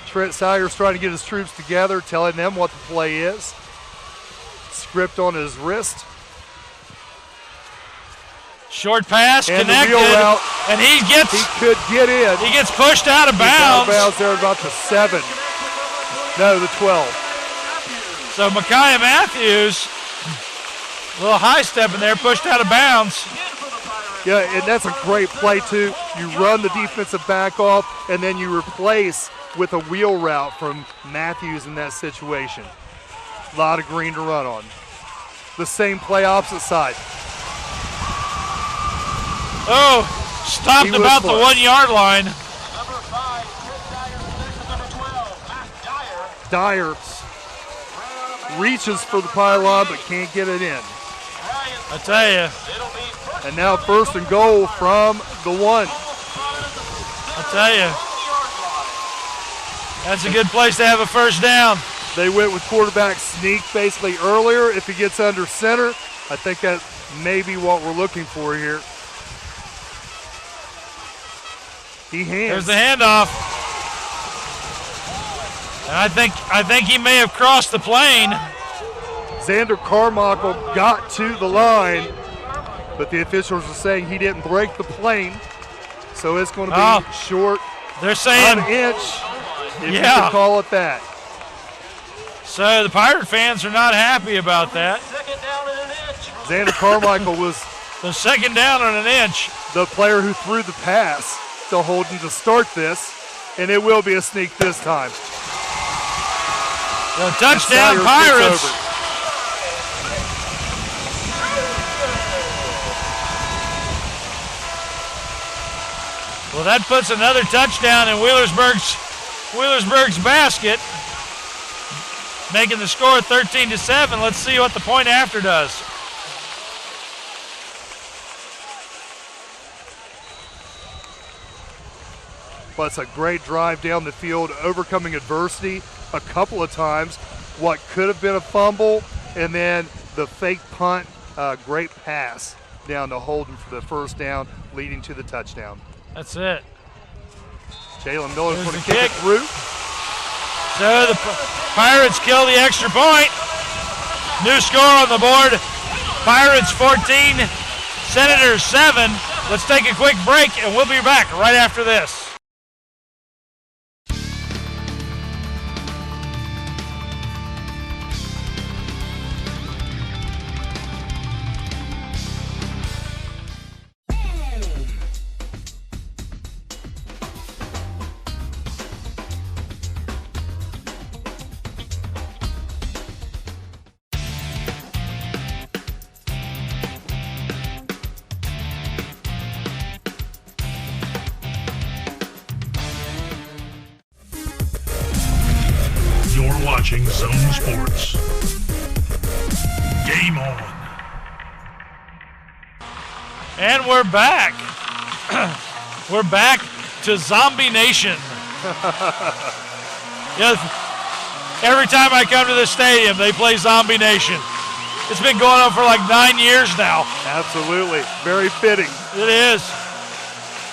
Speaker 2: Trent Salyer's trying to get his troops together, telling them what the play is. Script on his wrist.
Speaker 1: Short pass,
Speaker 2: and
Speaker 1: connected,
Speaker 2: the wheel route,
Speaker 1: and he
Speaker 2: could get in.
Speaker 1: He gets pushed out of bounds.
Speaker 2: Out of bounds there about the 7. No, the 12.
Speaker 1: So Micaiah Matthews, a little high step in there, pushed out of bounds.
Speaker 2: Yeah, and that's a great play too. You run the defensive back off, and then you replace with a wheel route from Matthews in that situation. A lot of green to run on. The same play opposite side.
Speaker 1: Oh, stopped about the 1 yard line.
Speaker 4: Number 5, number 12, Matt
Speaker 2: Dyer reaches for the pylon but can't get it in.
Speaker 1: I tell you.
Speaker 2: And now 1st and goal from the 1.
Speaker 1: I tell you. That's a good place to have a first down.
Speaker 2: They went with quarterback sneak basically earlier. If he gets under center, I think that may be what we're looking for here. He hands.
Speaker 1: There's the handoff. And I think he may have crossed the plane.
Speaker 2: Xander Carmichael got to the line, but the officials are saying he didn't break the plane, so it's going to be short.
Speaker 1: They're saying
Speaker 2: an inch, if you can call it that.
Speaker 1: So the Pirate fans are not happy about that.
Speaker 2: Xander Carmichael was
Speaker 1: the 2nd down on an inch.
Speaker 2: The player who threw the pass to Holden to start this, and it will be a sneak this time.
Speaker 1: The touchdown Pirates. Well, that puts another touchdown in Wheelersburg's basket, making the score 13-7. Let's see what the point after does.
Speaker 2: But it's a great drive down the field, overcoming adversity a couple of times. What could have been a fumble, and then the fake punt, great pass down to Holden for the first down, leading to the touchdown.
Speaker 1: That's it.
Speaker 2: Jalen Miller's going to kick it through.
Speaker 1: So the Pirates kill the extra point. New score on the board. Pirates 14, Senators 7. Let's take a quick break, and we'll be back right after this.
Speaker 3: Watching Zone Sports. Game on.
Speaker 1: And we're back. We're back to Zombie Nation. Yes, every time I come to this stadium, they play Zombie Nation. It's been going on for like 9 years now.
Speaker 2: Absolutely. Very fitting.
Speaker 1: It is.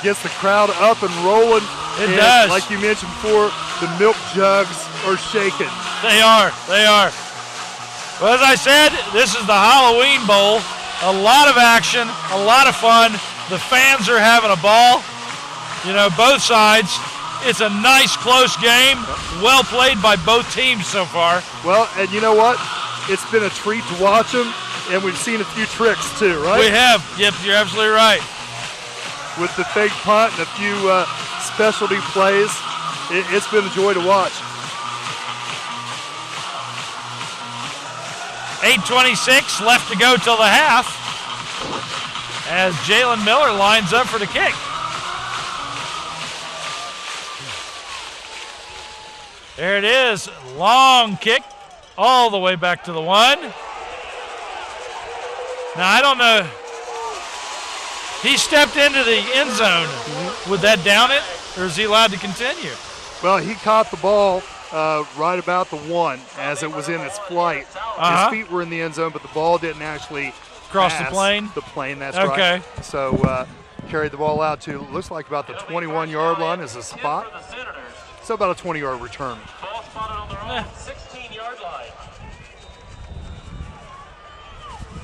Speaker 2: Gets the crowd up and rolling.
Speaker 1: It does.
Speaker 2: Like you mentioned before, the milk jugs are shaking.
Speaker 1: They are. Well, as I said, this is the Halloween Bowl. A lot of action, a lot of fun. The fans are having a ball. Both sides. It's a nice, close game. Well played by both teams so far.
Speaker 2: Well, and you know what? It's been a treat to watch them. And we've seen a few tricks too, right?
Speaker 1: We have. Yep, you're absolutely right.
Speaker 2: With the fake punt and a few specialty plays, it's been a joy to watch.
Speaker 1: 8:26 left to go till the half as Jalen Miller lines up for the kick. There it is, long kick all the way back to the 1. Now, I don't know. He stepped into the end zone. Would that down it, or is he allowed to continue?
Speaker 2: Well, he caught the ball right about the 1 as it was in its flight. His feet were in the end zone, but the ball didn't actually
Speaker 1: cross the
Speaker 2: pass
Speaker 1: plane?
Speaker 2: The plane, that's
Speaker 1: okay.
Speaker 2: right. So carried the ball out to, looks like about the 21-yard line is a spot. So about a 20-yard return.
Speaker 4: Ball spotted on their own 16-yard line.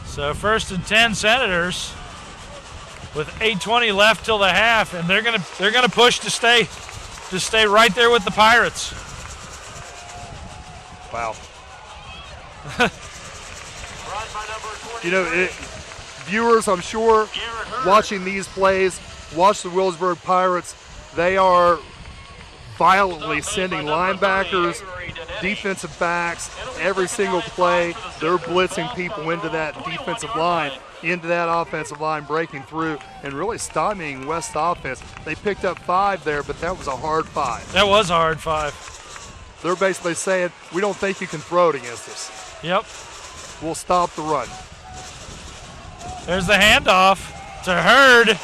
Speaker 1: So 1st and 10 Senators with 8:20 left till the half, and they're gonna push to stay right there with the Pirates.
Speaker 2: Wow. You know, viewers, I'm sure, watching these plays, watch the Wheelersburg Pirates. They are violently sending linebackers, defensive backs, every single play. They're blitzing people into that defensive line, into that offensive line, breaking through and really stymieing West's offense. They picked up 5 there, but that was a hard 5.
Speaker 1: That was a hard 5.
Speaker 2: They're basically saying, we don't think you can throw it against us.
Speaker 1: Yep.
Speaker 2: We'll stop the run.
Speaker 1: There's the handoff to Hurd.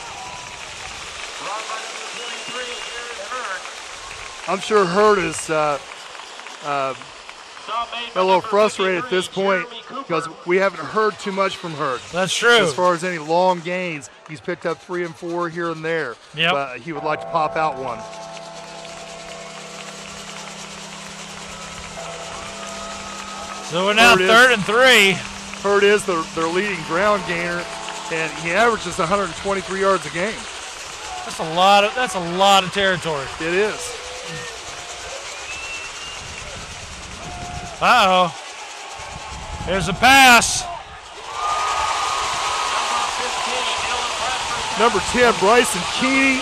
Speaker 2: I'm sure Hurd is a little frustrated at this point because we haven't heard too much from Hurd.
Speaker 1: That's true.
Speaker 2: As far as any long gains, he's picked up 3 and 4 here and there.
Speaker 1: Yep.
Speaker 2: But he would like to pop out one.
Speaker 1: So we're now 3rd and 3.
Speaker 2: Hurd is their leading ground gainer, and he averages 123 yards a game.
Speaker 1: That's a lot of territory.
Speaker 2: It is.
Speaker 1: Uh-oh. There's a pass.
Speaker 2: Number 10, Bryson Keeney.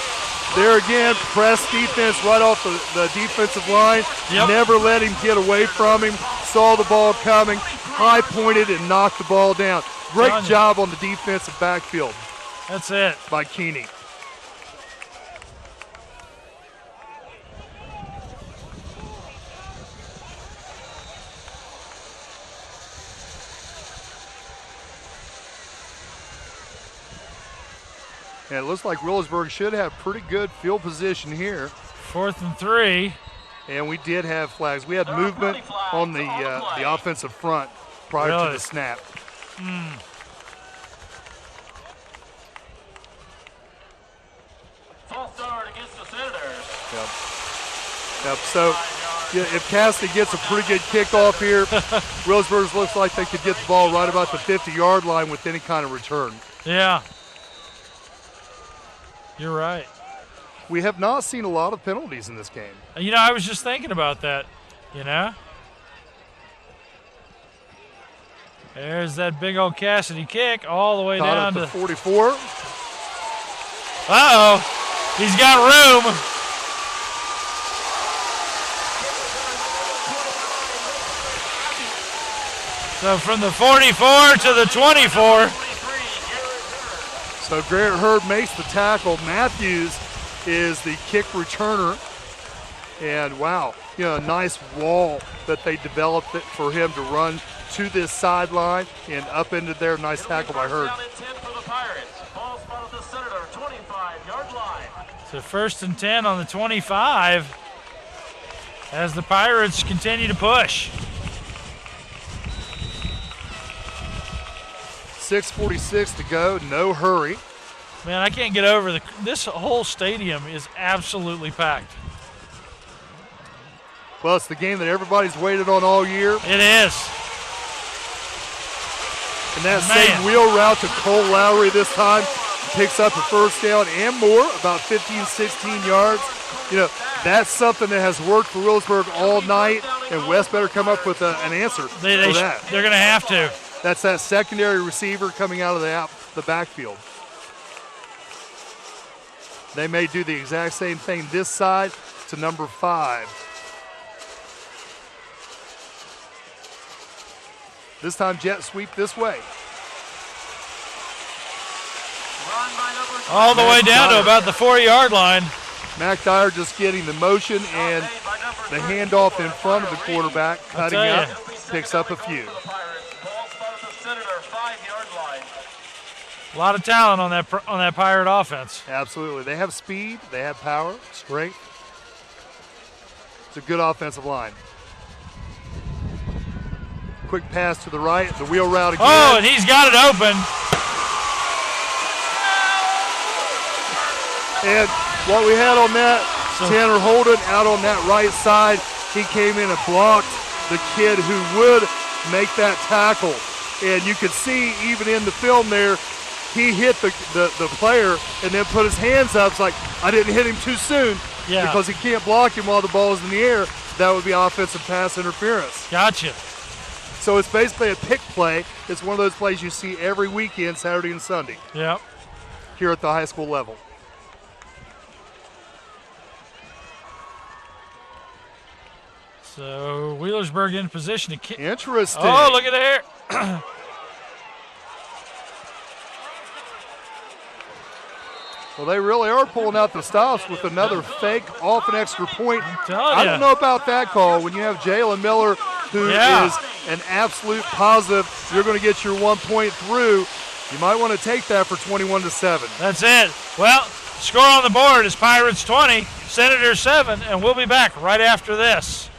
Speaker 2: There again, press defense right off the defensive line.
Speaker 1: Yep.
Speaker 2: Never let him get away from him. Saw the ball coming, high pointed and knocked the ball down. Great job on the defensive backfield.
Speaker 1: That's it.
Speaker 2: By Keeney. And it looks like Wheelersburg should have pretty good field position here.
Speaker 1: 4th and 3.
Speaker 2: And we did have flags. We had movement on the offensive front prior to the snap.
Speaker 4: False start against the Senators.
Speaker 2: Yep. So if Cassidy gets a pretty good kickoff here, Wheelersburg looks like they could get the ball right about the 50-yard line with any kind of return.
Speaker 1: Yeah. You're right.
Speaker 2: We have not seen a lot of penalties in this game.
Speaker 1: You know, I was just thinking about that, you know. There's that big old Cassidy kick all the way down to
Speaker 2: 44.
Speaker 1: Uh-oh. He's got room. So from the 44 to the 24.
Speaker 2: So Garrett Hurd makes the tackle. Matthews is the kick returner. And wow, you know, a nice wall that they developed for him to run to this sideline and up into there. Nice tackle by Hurd.
Speaker 1: So 1st and 10 on the 25 as the Pirates continue to push.
Speaker 2: 6:46 to go, no hurry.
Speaker 1: Man, I can't get over this whole stadium is absolutely packed.
Speaker 2: Well, it's the game that everybody's waited on all year.
Speaker 1: It is.
Speaker 2: And that same wheel route to Cole Lowry this time picks up a first down and more, about 15, 16 yards. You know, that's something that has worked for Wheelersburg all night, and West better come up with an answer for that.
Speaker 1: They're going to have to.
Speaker 2: That's that secondary receiver coming out of the backfield. They may do the exact same thing this side to number 5. This time jet sweep this way.
Speaker 1: All the way down to about the 4-yard line.
Speaker 2: Mac Dyer just getting the motion and the handoff in front of the quarterback, cutting up, picks up a few.
Speaker 1: A lot of talent on that Pirate offense.
Speaker 2: Absolutely. They have speed, they have power, strength. It's a good offensive line. Quick pass to the right, the wheel route again.
Speaker 1: Oh, and he's got it open.
Speaker 2: And what we had on that, Tanner Holden out on that right side, he came in and blocked the kid who would make that tackle. And you could see even in the film there, he hit the player and then put his hands up. It's like, I didn't hit him too soon because he can't block him while the ball is in the air. That would be offensive pass interference.
Speaker 1: Gotcha.
Speaker 2: So it's basically a pick play. It's one of those plays you see every weekend, Saturday and Sunday.
Speaker 1: Yep.
Speaker 2: Here at the high school level.
Speaker 1: So Wheelersburg in position to kick.
Speaker 2: Interesting.
Speaker 1: Oh, look at there.
Speaker 2: Well, they really are pulling out the stops with another fake off an extra point. I don't know about that call. When you have Jalen Miller, who is an absolute positive, you're going to get your 1 point through. You might want to take that for 21-7.
Speaker 1: That's it. Well, score on the board is Pirates 20, Senators 7, and we'll be back right after this.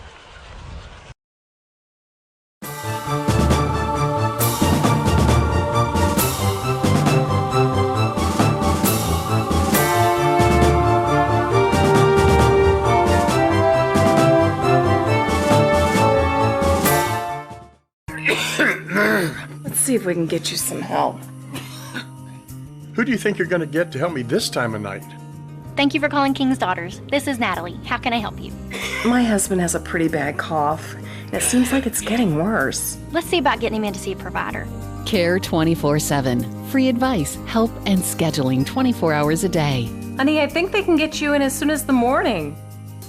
Speaker 12: Let's see if we can get you some help.
Speaker 13: Who do you think you're going to get to help me this time of night?
Speaker 14: Thank you for calling King's Daughters. This is Natalie. How can I help you?
Speaker 12: My husband has a pretty bad cough, and it seems like it's getting worse.
Speaker 14: Let's see about getting him in to see a provider.
Speaker 15: Care 24/7. Free advice, help, and scheduling 24 hours a day.
Speaker 12: Honey, I think they can get you in as soon as the morning.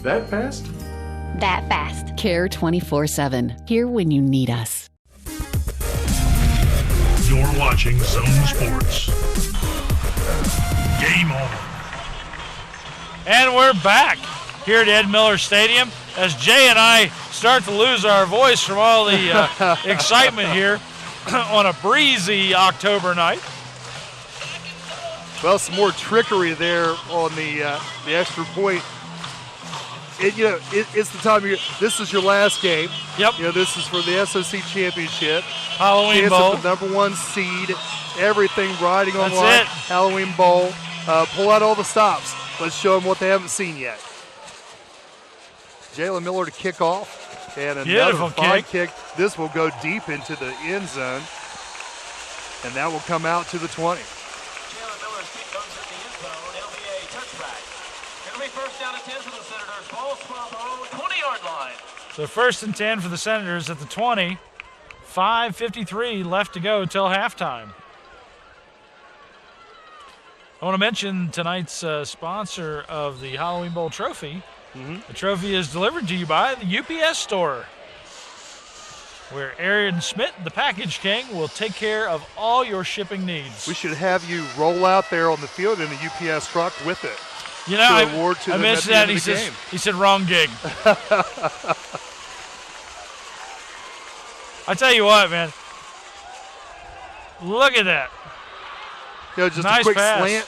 Speaker 13: That fast?
Speaker 14: That fast.
Speaker 15: Care 24/7. Here when you need us.
Speaker 3: You're watching Zone Sports. Game on.
Speaker 1: And we're back here at Ed Miller Stadium as Jay and I start to lose our voice from all the excitement here on a breezy October night.
Speaker 2: Well, some more trickery there on the extra point. It's the time this is your last game.
Speaker 1: Yep.
Speaker 2: This is for the SOC championship.
Speaker 1: Halloween Bowl.
Speaker 2: The number 1 seed. Everything riding on
Speaker 1: That's
Speaker 2: line.
Speaker 1: it.
Speaker 2: Halloween Bowl. Pull out all the stops. Let's show them what they haven't seen yet. Jalen Miller to kick off. And another fine kick. This will go deep into the end zone. And that will come out to the 20.
Speaker 4: Jalen Miller's kick comes in the end zone. It'll be a touchback. It'll be first down and 10 for the Senators. Ball from the 20-yard line.
Speaker 1: So 1st and 10 for the Senators at the 20. 5:53 left to go till halftime. I want to mention tonight's sponsor of the Halloween Bowl trophy. The trophy is delivered to you by the UPS store, where Aaron Smith, the Package King, will take care of all your shipping needs.
Speaker 2: We should have you roll out there on the field in a UPS truck with it.
Speaker 1: I mentioned that. He said wrong gig. I tell you what, man. Look at that.
Speaker 2: Just
Speaker 1: nice
Speaker 2: a quick
Speaker 1: pass.
Speaker 2: slant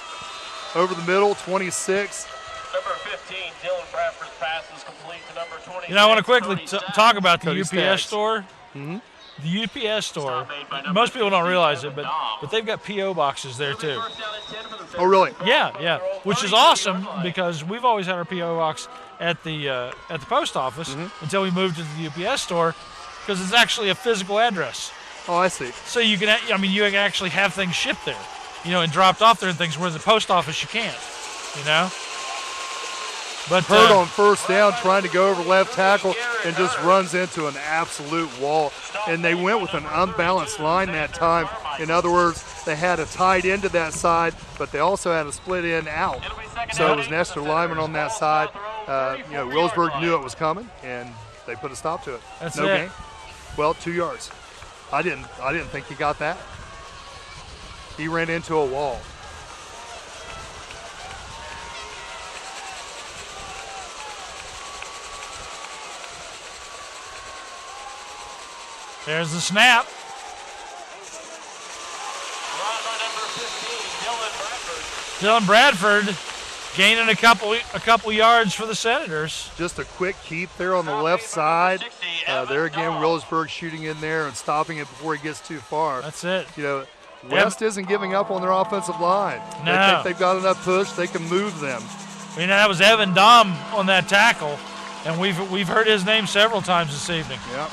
Speaker 2: over the middle, 26.
Speaker 4: Number 15, Dylan Bradford's pass is complete to number 20.
Speaker 1: I want to quickly talk about the UPS
Speaker 2: Staggs.
Speaker 1: store. The UPS store, most people don't realize it, but they've got P.O. boxes there too.
Speaker 2: Oh, really?
Speaker 1: Yeah, which is awesome because we've always had our P.O. box at the post office until we moved to the UPS store because it's actually a physical address.
Speaker 2: Oh, I see.
Speaker 1: So you can actually have things shipped there, and dropped off there and things, where the post office you can't, But
Speaker 2: Hurt on first down trying to go over left tackle and just runs into an absolute wall. And they went with an unbalanced line that time. In other words, they had a tight end to that side, but they also had a split end out. So it was an extra lineman on that side. Wheelersburg knew it was coming, and they put a stop to it.
Speaker 1: That's
Speaker 2: no
Speaker 1: it.
Speaker 2: gain. Well, 2 yards. I didn't think he got that. He ran into a wall.
Speaker 1: There's the snap. Dylan Bradford gaining a couple yards for the Senators.
Speaker 2: Just a quick keep there on the left side. There again, Wheelersburg shooting in there and stopping it before he gets too far.
Speaker 1: That's it.
Speaker 2: West isn't giving up on their offensive line.
Speaker 1: No.
Speaker 2: They think they've got enough push. They can move them.
Speaker 1: That was Evan Dom on that tackle, and we've heard his name several times this evening.
Speaker 2: Yeah.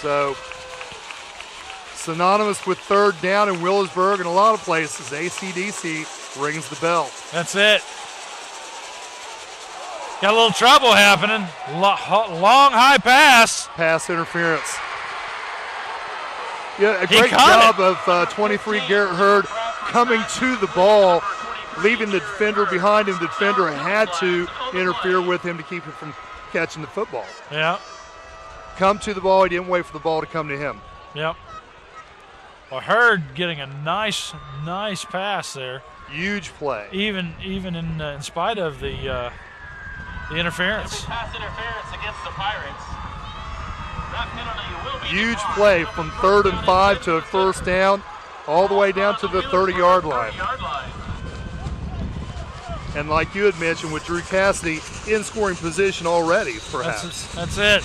Speaker 2: So, synonymous with third down in Wheelersburg and a lot of places. AC/DC rings the bell.
Speaker 1: That's it. Got a little trouble happening. Long high pass.
Speaker 2: Pass interference. Yeah, a great job of 23 Garrett Hurd coming to the ball, leaving the defender behind him. The defender had to interfere with him to keep him from catching the football.
Speaker 1: Yeah.
Speaker 2: Come to the ball. He didn't wait for the ball to come to him.
Speaker 1: Yep. Well, Hurd getting a nice pass there.
Speaker 2: Huge play.
Speaker 1: Even in spite of the interference.
Speaker 4: Pass interference against the Pirates. That penalty will be
Speaker 2: Huge play from 3rd and 5 to a first down, all the way down to the 30-yard line. And like you had mentioned with Drew Cassidy in scoring position already, perhaps.
Speaker 1: That's it.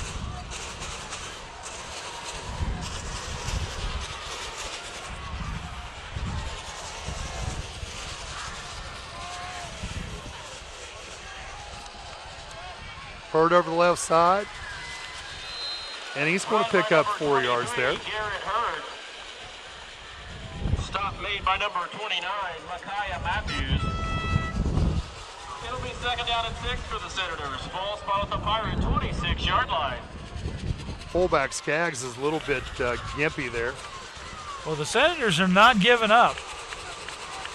Speaker 2: Hurd over the left side. And he's going to pick up 4 yards there.
Speaker 4: Stop made by number 29, Micaiah Matthews. It'll be 2nd down and 6 for the Senators. Ball spot at the Pirate 26-yard line.
Speaker 2: Fullback Skaggs is a little bit gimpy there.
Speaker 1: Well, the Senators are not giving up,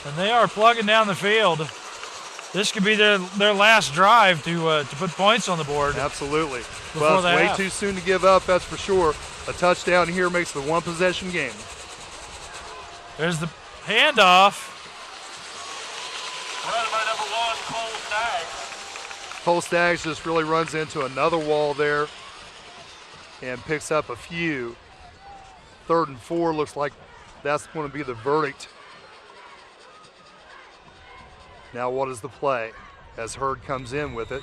Speaker 1: and they are plugging down the field. This could be their last drive to put points on the board.
Speaker 2: Absolutely. Well, it's way too soon to give up, that's for sure. A touchdown here makes it a one-possession game.
Speaker 1: There's the handoff.
Speaker 4: Run by number 1, Cole Staggs.
Speaker 2: Cole Staggs just really runs into another wall there and picks up a few. 3rd and 4 looks like that's going to be the verdict. Now what is the play as Hurd comes in with it?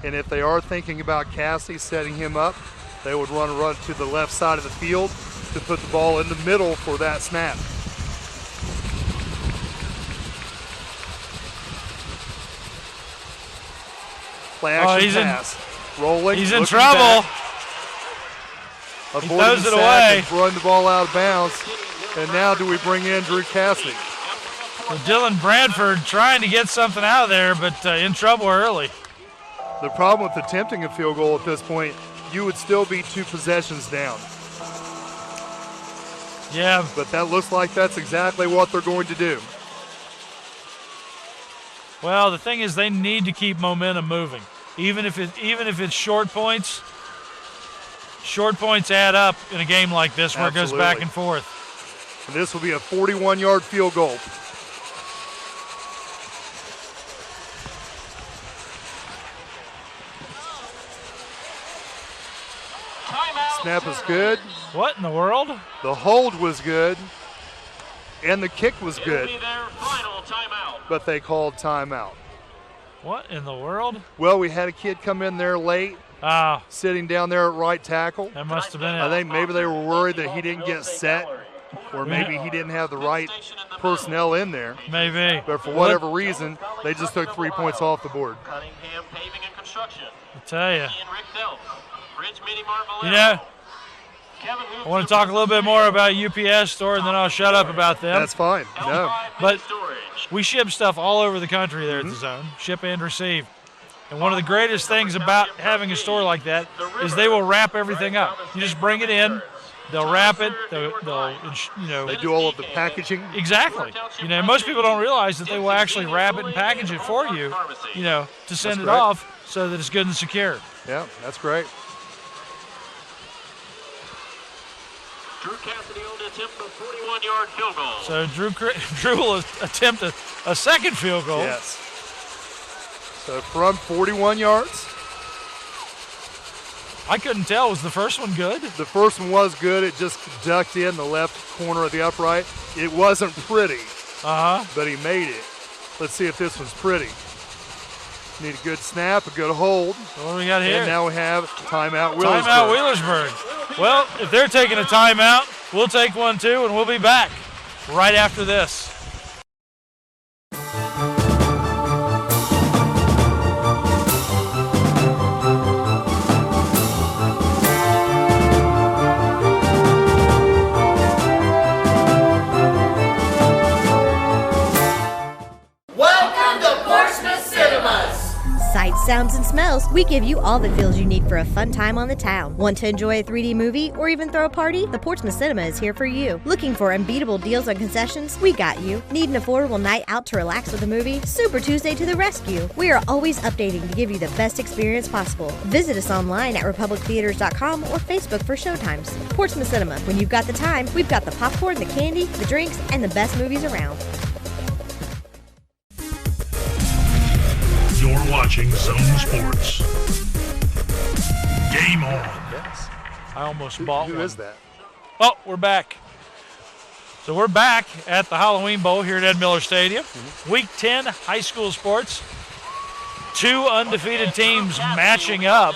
Speaker 2: And if they are thinking about Cassie setting him up, they would run to the left side of the field to put the ball in the middle for that snap. Play action pass. Rolling.
Speaker 1: He's in trouble.
Speaker 2: He
Speaker 1: throws it away.
Speaker 2: Throwing the ball out of bounds. And now do we bring in Drew Cassidy?
Speaker 1: Well, Dylan Bradford trying to get something out of there, but in trouble early.
Speaker 2: The problem with attempting a field goal at this point, you would still be 2 possessions down.
Speaker 1: Yeah.
Speaker 2: But that looks like that's exactly what they're going to do.
Speaker 1: Well, the thing is they need to keep momentum moving. Even if it's short points add up in a game like this where
Speaker 2: Absolutely.
Speaker 1: It goes back and forth.
Speaker 2: And this will be a 41-yard field goal. Snap is good.
Speaker 1: What in the world?
Speaker 2: The hold was good. And the kick was good. But they called timeout.
Speaker 1: What in the world?
Speaker 2: Well, we had a kid come in there late. Sitting down there at right tackle.
Speaker 1: That must have been it.
Speaker 2: I think maybe they were worried that he didn't get set, or maybe he didn't have the right personnel in there.
Speaker 1: Maybe.
Speaker 2: But for whatever reason, they just took 3 points off the board.
Speaker 4: Cunningham Paving and Construction.
Speaker 1: I tell you.
Speaker 4: Ian Rick Delp. Rich Mini Mart
Speaker 1: You know,
Speaker 4: Kevin
Speaker 1: I want to talk a little bit more about UPS store, and then I'll shut up about them.
Speaker 2: That's fine. No.
Speaker 1: But we ship stuff all over the country there at the Zone, ship and receive. And one of the greatest things about having a store like that is they will wrap everything up. You just bring it in, they'll wrap it, they'll
Speaker 2: They do all of the packaging.
Speaker 1: Exactly. Most people don't realize that they will actually wrap it and package it for you, to send it off so that it's good and secure.
Speaker 2: Yeah, that's great.
Speaker 4: Drew Cassidy will attempt a 41-yard field goal.
Speaker 1: So Drew will attempt a second field goal.
Speaker 2: Yes. So from 41 yards.
Speaker 1: I couldn't tell. Was the first one good?
Speaker 2: The first one was good. It just ducked in the left corner of the upright. It wasn't pretty, but he made it. Let's see if this one's pretty. Need a good snap, a good hold.
Speaker 1: What do we got here?
Speaker 2: And now we have timeout Wheelersburg.
Speaker 1: Timeout Wheelersburg. Well, if they're taking a timeout, we'll take one too, and we'll be back right after this.
Speaker 16: Sights, sounds, and smells, we give you all the feels you need for a fun time on the town. Want to enjoy a 3D movie or even throw a party? The Portsmouth Cinema is here for you. Looking for unbeatable deals on concessions? We got you. Need an affordable night out to relax with a movie? Super Tuesday to the rescue. We are always updating to give you the best experience possible. Visit us online at republictheaters.com or Facebook for showtimes. Portsmouth Cinema. When you've got the time, we've got the popcorn, the candy, the drinks, and the best movies around.
Speaker 3: You're watching Zone Sports. Game on.
Speaker 2: Yes.
Speaker 1: I almost bought one.
Speaker 2: Who is that?
Speaker 1: Oh, we're back. So we're back at the Halloween Bowl here at Ed Miller Stadium. Week 10 high school sports. Two undefeated teams matching up.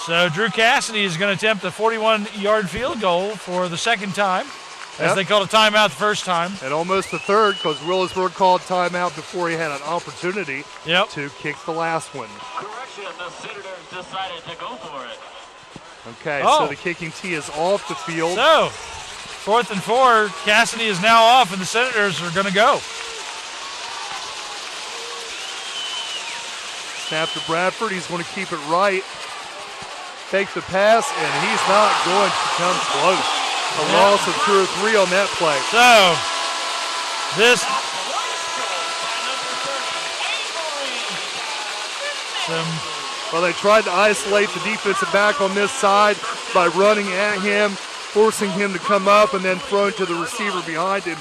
Speaker 1: So Drew Cassidy is going to attempt a 41-yard field goal for the second time, as they called a timeout the first time.
Speaker 2: And almost the third, because Wheelersburg called timeout before he had an opportunity to kick the last one.
Speaker 4: Correction, the Senators decided to go for it.
Speaker 2: Okay, so the kicking tee is off the field.
Speaker 1: So, 4th and 4, Cassidy is now off, and the Senators are going to go.
Speaker 2: Snap to Bradford, he's going to keep it right. Take the pass, and he's not going to come close. A loss of 2 or 3 on that play.
Speaker 1: So,
Speaker 2: well, they tried to isolate the defensive back on this side by running at him, forcing him to come up, and then throwing to the receiver behind him.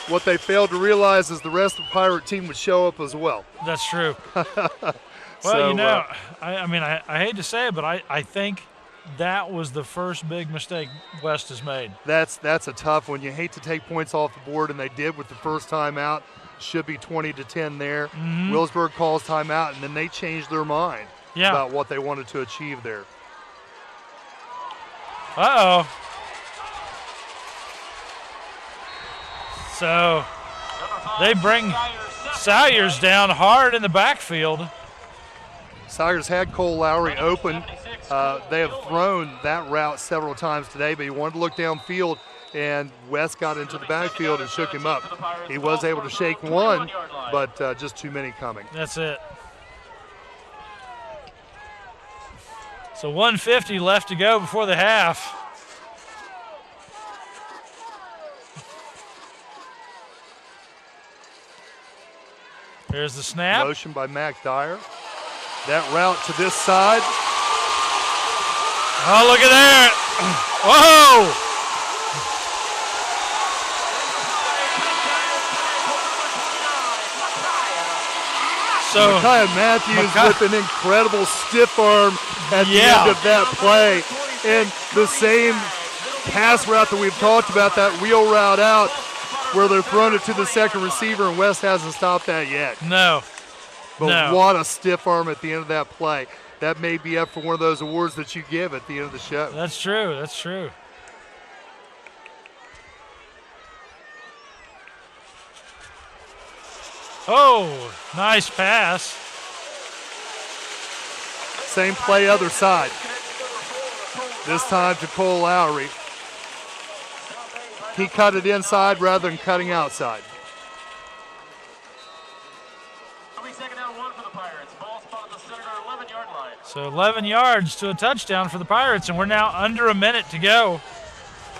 Speaker 2: What they failed to realize is the rest of the Pirate team would show up as well.
Speaker 1: That's true. I hate to say it, but I think that was the first big mistake West has made.
Speaker 2: That's a tough one. You hate to take points off the board, and they did with the first timeout. Should be 20-10 there. Wheelersburg calls timeout, and then they changed their mind about what they wanted to achieve there.
Speaker 1: Uh-oh. So they bring Salyers down hard in the backfield.
Speaker 2: Salyers had Cole Lowry open. They have thrown that route several times today, but he wanted to look downfield, and West got into the backfield and shook him up. He was able to shake one, but just too many coming.
Speaker 1: That's it. So 1:50 left to go before the half. There's the snap.
Speaker 2: Motion by Mac Dyer. That route to this side.
Speaker 1: Oh, look at that. Whoa. So
Speaker 2: Micaiah Matthews with an incredible stiff arm at the end of that play. And the same pass route that we've talked about, that wheel route out, where they're throwing it to the second receiver, and West hasn't stopped that yet.
Speaker 1: No.
Speaker 2: But what a stiff arm at the end of that play. That may be up for one of those awards that you give at the end of the show.
Speaker 1: That's true. That's true. Oh, nice pass.
Speaker 2: Same play, other side. This time to Cole Lowry. He cut it inside rather than cutting outside.
Speaker 1: So 11 yards to a touchdown for the Pirates, and we're now under a minute to go.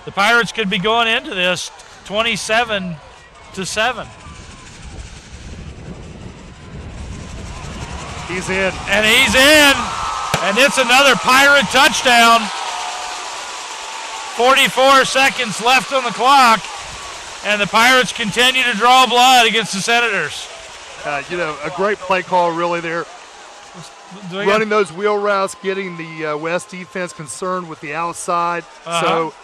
Speaker 1: The Pirates could be going into this 27-7.
Speaker 2: He's in.
Speaker 1: And he's in. And it's another Pirate touchdown. 44 seconds left on the clock. And the Pirates continue to draw blood against the Senators.
Speaker 2: A great play call really there. Running those wheel routes, getting the West defense concerned with the outside. So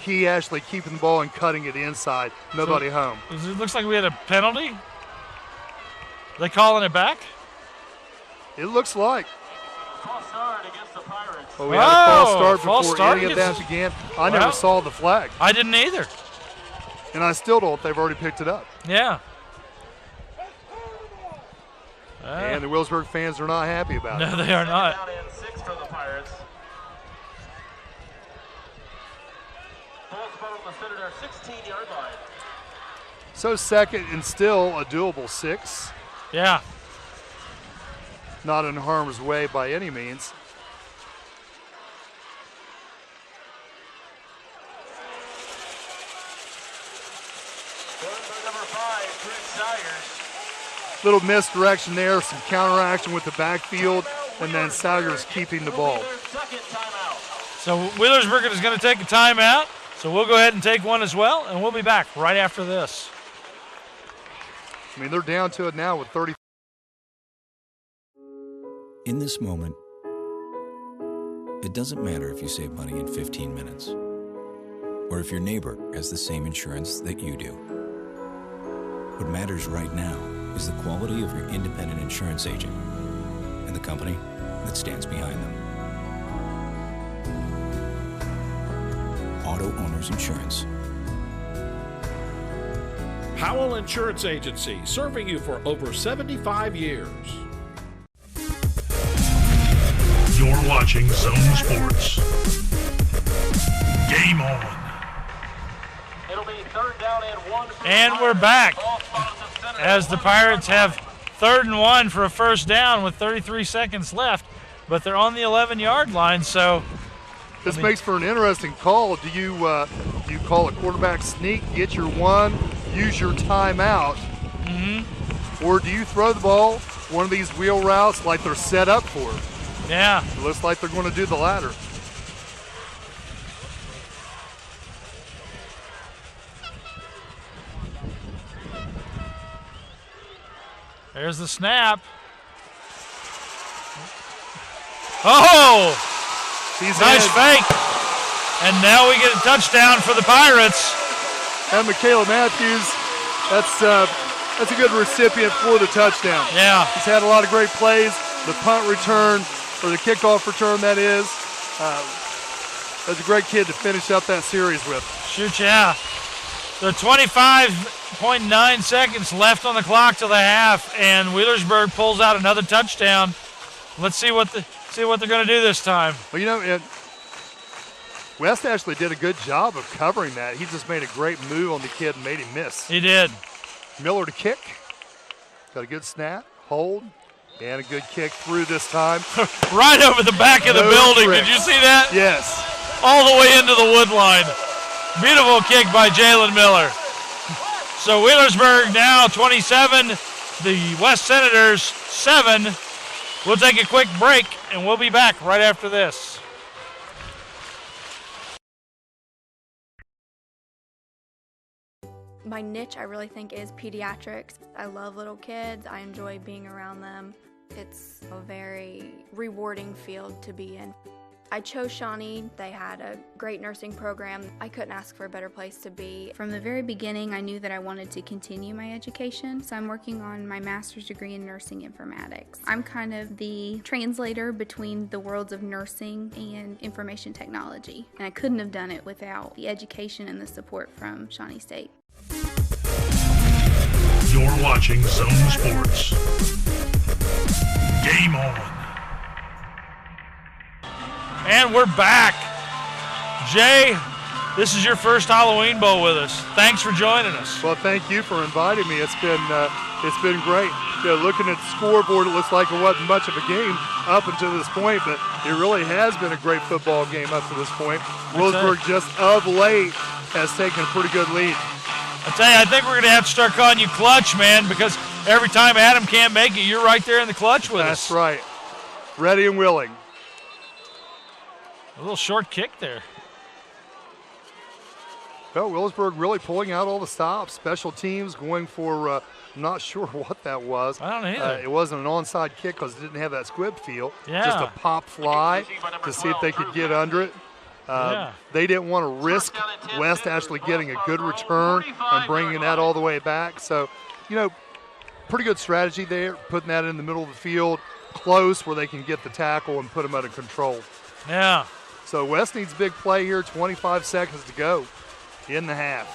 Speaker 2: he actually keeping the ball and cutting it inside. Nobody home.
Speaker 1: It looks like we had a penalty. They calling it back?
Speaker 2: It looks like.
Speaker 4: False start against the Pirates.
Speaker 2: Well, we had a false start before any of that began. I never saw the flag.
Speaker 1: I didn't either.
Speaker 2: And I still don't. They've already picked it up.
Speaker 1: Yeah.
Speaker 2: And the Wheelersburg fans are not happy about it.
Speaker 1: No, they are not.
Speaker 4: Down and 6 for the Pirates. Ball spot on the Senator 16-yard line.
Speaker 2: So second and still a doable 6.
Speaker 1: Yeah.
Speaker 2: Not in harm's way by any means.
Speaker 4: Number 5, Bruce Sayers.
Speaker 2: Little misdirection there, some counteraction with the backfield, and then Saggers keeping the ball.
Speaker 1: So Wheelersburg is going to take a timeout, so we'll go ahead and take one as well, and we'll be back right after this.
Speaker 2: I mean, they're down to it now with 30.
Speaker 17: In this moment, it doesn't matter if you save money in 15 minutes, or if your neighbor has the same insurance that you do. What matters right now is the quality of your independent insurance agent and the company that stands behind them. Auto Owners Insurance.
Speaker 18: Howell Insurance Agency, serving you for over 75 years.
Speaker 3: You're watching Zone Sports. Game on.
Speaker 4: It'll be 3rd down and 1.
Speaker 1: And we're back as the Pirates have 3rd and 1 for a first down with 33 seconds left, but they're on the 11-yard line, so.
Speaker 2: This makes for an interesting call. Do you call a quarterback sneak, get your one, use your timeout, or do you throw the ball one of these wheel routes like they're set up for?
Speaker 1: Yeah.
Speaker 2: It looks like they're going to do the latter.
Speaker 1: There's the snap. Oh! Nice fake. And now we get a touchdown for the Pirates.
Speaker 2: And Michaela Matthews, that's a good recipient for the touchdown.
Speaker 1: Yeah.
Speaker 2: He's had a lot of great plays. The punt return, or the kickoff return, that is. That's a great kid to finish up that series with.
Speaker 1: Shoot, yeah. The 25.9 seconds left on the clock to the half, and Wheelersburg pulls out another touchdown. Let's see what they're going to do this time.
Speaker 2: Well, West actually did a good job of covering that. He just made a great move on the kid and made him miss.
Speaker 1: He did.
Speaker 2: Miller to kick. Got a good snap, hold, and a good kick through this time.
Speaker 1: Right over the back of the building. Did you see that?
Speaker 2: Yes.
Speaker 1: All the way into the wood line. Beautiful kick by Jalen Miller. So Wheelersburg now 27, the West Senators 7. We'll take a quick break, and we'll be back right after this.
Speaker 19: My niche, I really think, is pediatrics. I love little kids. I enjoy being around them. It's a very rewarding field to be in. I chose Shawnee. They had a great nursing program. I couldn't ask for a better place to be. From the very beginning, I knew that I wanted to continue my education, so I'm working on my master's degree in nursing informatics. I'm kind of the translator between the worlds of nursing and information technology, and I couldn't have done it without the education and the support from Shawnee State.
Speaker 3: You're watching Zone Sports. Game on.
Speaker 1: And we're back. Jay, this is your first Halloween Bowl with us. Thanks for joining us.
Speaker 2: Well, thank you for inviting me. It's been great. Looking at the scoreboard, it looks like it wasn't much of a game up until this point, but it really has been a great football game up to this point. Wheelersburg just of late has taken a pretty good lead.
Speaker 1: I tell you, I think we're going to have to start calling you Clutch, man, because every time Adam can't make it, you're right there in the clutch with us.
Speaker 2: That's right. Ready and willing.
Speaker 1: A little short kick there.
Speaker 2: Well, Wheelersburg really pulling out all the stops. Special teams going for, I'm not sure what that was.
Speaker 1: I don't either.
Speaker 2: It wasn't an onside kick because it didn't have that squib feel.
Speaker 1: Yeah.
Speaker 2: Just a pop fly to see if they could get under it. They didn't want to risk West actually getting a good return and bringing that all the way back. So, pretty good strategy there, putting that in the middle of the field, close where they can get the tackle and put them under control.
Speaker 1: Yeah.
Speaker 2: So West needs a big play here, 25 seconds to go in the half.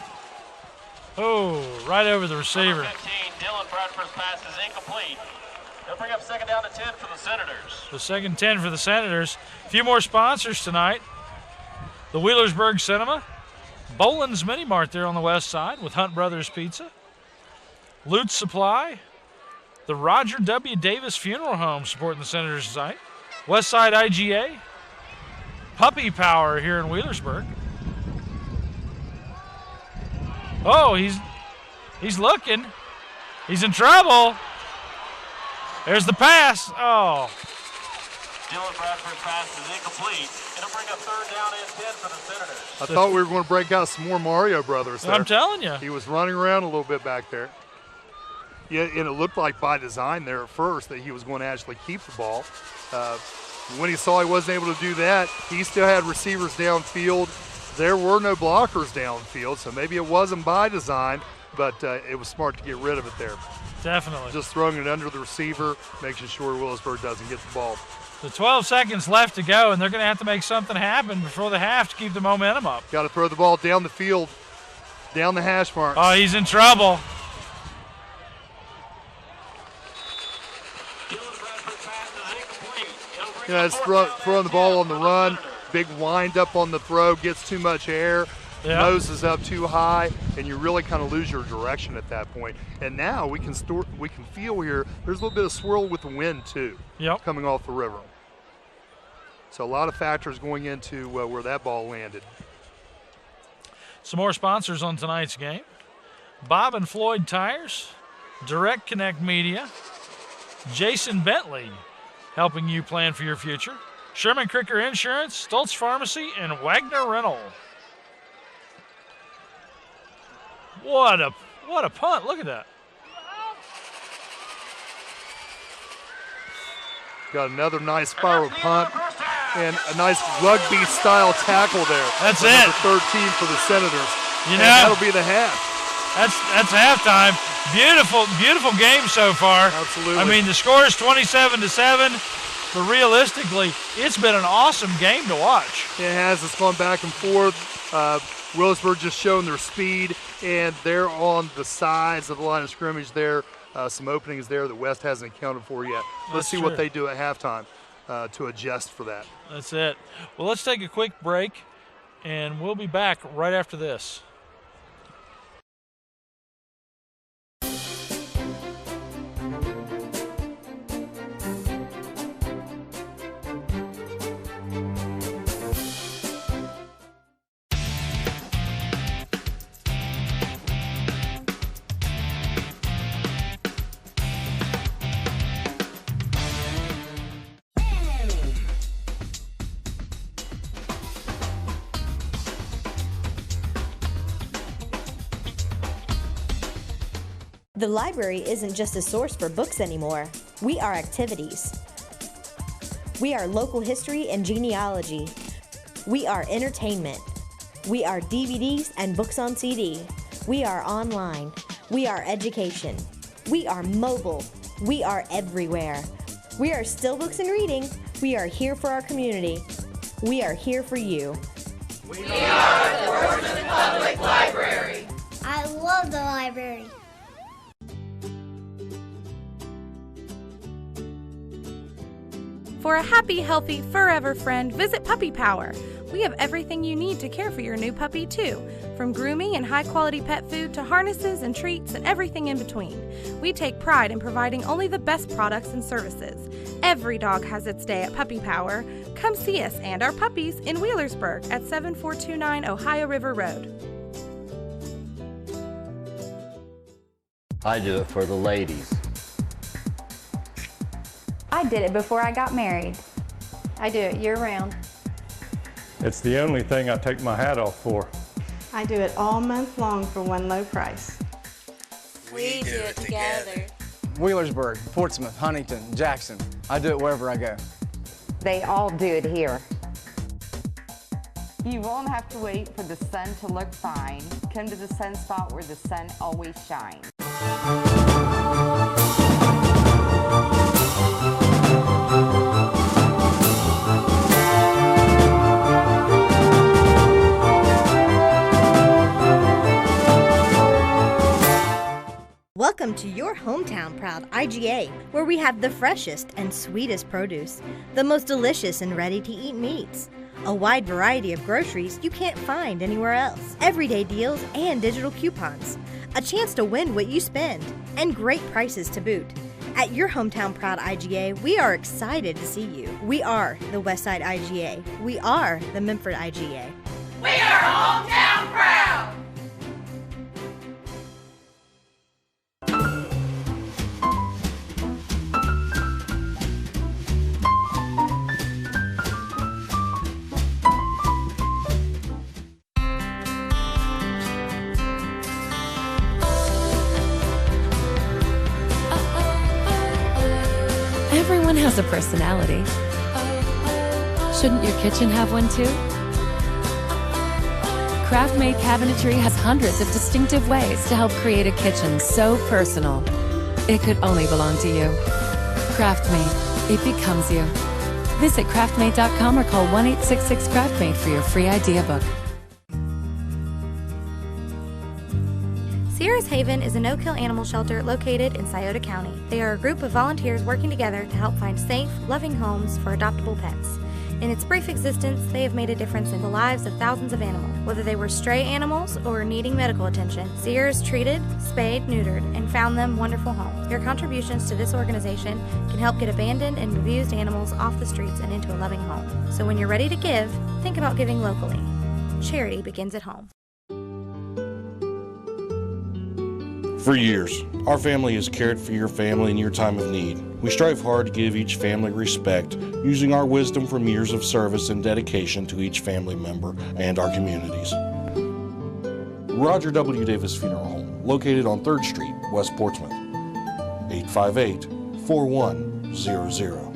Speaker 1: Oh, right over the receiver.
Speaker 4: 15, Dylan Bradford's pass is incomplete. They'll bring up second down to 10 for the Senators.
Speaker 1: The second 10 for the Senators. A few more sponsors tonight. The Wheelersburg Cinema, Boland's Mini Mart there on the west side with Hunt Brothers Pizza, Lutz Supply, the Roger W. Davis Funeral Home supporting the Senators site, West Side IGA, Puppy Power here in Wheelersburg. Oh, he's looking. He's in trouble. There's the pass. Oh.
Speaker 4: Dylan Bradford's pass is incomplete. It'll bring up third down and 10 for the Senators.
Speaker 2: I thought we were going to break out some more Mario Brothers there.
Speaker 1: I'm telling you.
Speaker 2: He was running around a little bit back there. Yeah, and it looked like by design there at first that he was going to actually keep the ball. When he saw he wasn't able to do that, he still had receivers downfield. There were no blockers downfield, so maybe it wasn't by design, but it was smart to get rid of it there.
Speaker 1: Definitely.
Speaker 2: Just throwing it under the receiver, making sure Wheelersburg doesn't get the ball.
Speaker 1: So 12 seconds left to go, and they're going to have to make something happen before the half to keep the momentum up.
Speaker 2: Got to throw the ball down the field, down the hash mark.
Speaker 1: Oh, he's in trouble.
Speaker 2: It's throwing the ball on the run, big wind up on the throw, gets too much air, nose is up too high, and you really kind of lose your direction at that point. And now we can feel here, there's a little bit of swirl with the wind too, coming off the river. So a lot of factors going into where that ball landed.
Speaker 1: Some more sponsors on tonight's game. Bob and Floyd Tires, Direct Connect Media, Jason Bentley, helping you plan for your future, Sherman Cricker Insurance, Stoltz Pharmacy, and Wagner Rental. What a punt. Look at that.
Speaker 2: Got another nice spiral punt and a nice rugby-style tackle there.
Speaker 1: That's it.
Speaker 2: Number 13 for the Senators. And that'll be the half.
Speaker 1: That's halftime. Beautiful game so far.
Speaker 2: Absolutely.
Speaker 1: I mean, the score is 27-7, but realistically, it's been an awesome game to watch.
Speaker 2: It has. It's gone back and forth. Wheelersburg just showing their speed, and they're on the sides of the line of scrimmage there. Some openings there that West hasn't accounted for yet. Let's see what they do at halftime to adjust for that.
Speaker 1: That's it. Well, let's take a quick break, and we'll be back right after this.
Speaker 16: The library isn't just a source for books anymore. We are activities. We are local history and genealogy. We are entertainment. We are DVDs and books on CD. We are online. We are education. We are mobile. We are everywhere. We are still books and reading. We are here for our community. We are here for you.
Speaker 20: We are the Portsmouth Public Library.
Speaker 21: I love the library.
Speaker 5: For a happy, healthy, forever friend, visit Puppy Power. We have everything you need to care for your new puppy, too. From grooming and high-quality pet food to harnesses and treats and everything in between. We take pride in providing only the best products and services. Every dog has its day at Puppy Power. Come see us and our puppies in Wheelersburg at 7429 Ohio River Road.
Speaker 22: I do it for the ladies.
Speaker 23: I did it before I got married. I do it year-round.
Speaker 24: It's the only thing I take my hat off for.
Speaker 25: I do it all month long for one low price.
Speaker 23: We do it together.
Speaker 26: Wheelersburg, Portsmouth, Huntington, Jackson. I do it wherever I go.
Speaker 27: They all do it here.
Speaker 28: You won't have to wait for the sun to look fine. Come to the sun spot where the sun always shines.
Speaker 16: Welcome to your hometown proud IGA, where we have the freshest and sweetest produce, the most delicious and ready-to-eat meats, a wide variety of groceries you can't find anywhere else, everyday deals and digital coupons, a chance to win what you spend, and great prices to boot. At your hometown proud IGA, we are excited to see you. We are the Westside IGA. We are the Memphis IGA.
Speaker 20: We are hometown proud!
Speaker 15: Everyone has a personality. Shouldn't your kitchen have one too? Craft-made cabinetry has hundreds of distinctive ways to help create a kitchen so personal. It could only belong to you. Craft-made, it becomes you. Visit craftmade.com or call 1-866-CRAFTMADE for your free idea book.
Speaker 5: Sierra's Haven is a no-kill animal shelter located in Scioto County. They are a group of volunteers working together to help find safe, loving homes for adoptable pets. In its brief existence, they have made a difference in the lives of thousands of animals. Whether they were stray animals or needing medical attention, Sierra's treated, spayed, neutered, and found them wonderful homes. Your contributions to this organization can help get abandoned and abused animals off the streets and into a loving home. So when you're ready to give, think about giving locally. Charity begins at home.
Speaker 29: For years, our family has cared for your family in your time of need. We strive hard to give each family respect, using our wisdom from years of service and dedication to each family member and our communities. Roger W. Davis Funeral Home, located on 3rd Street, West Portsmouth, 858-4100.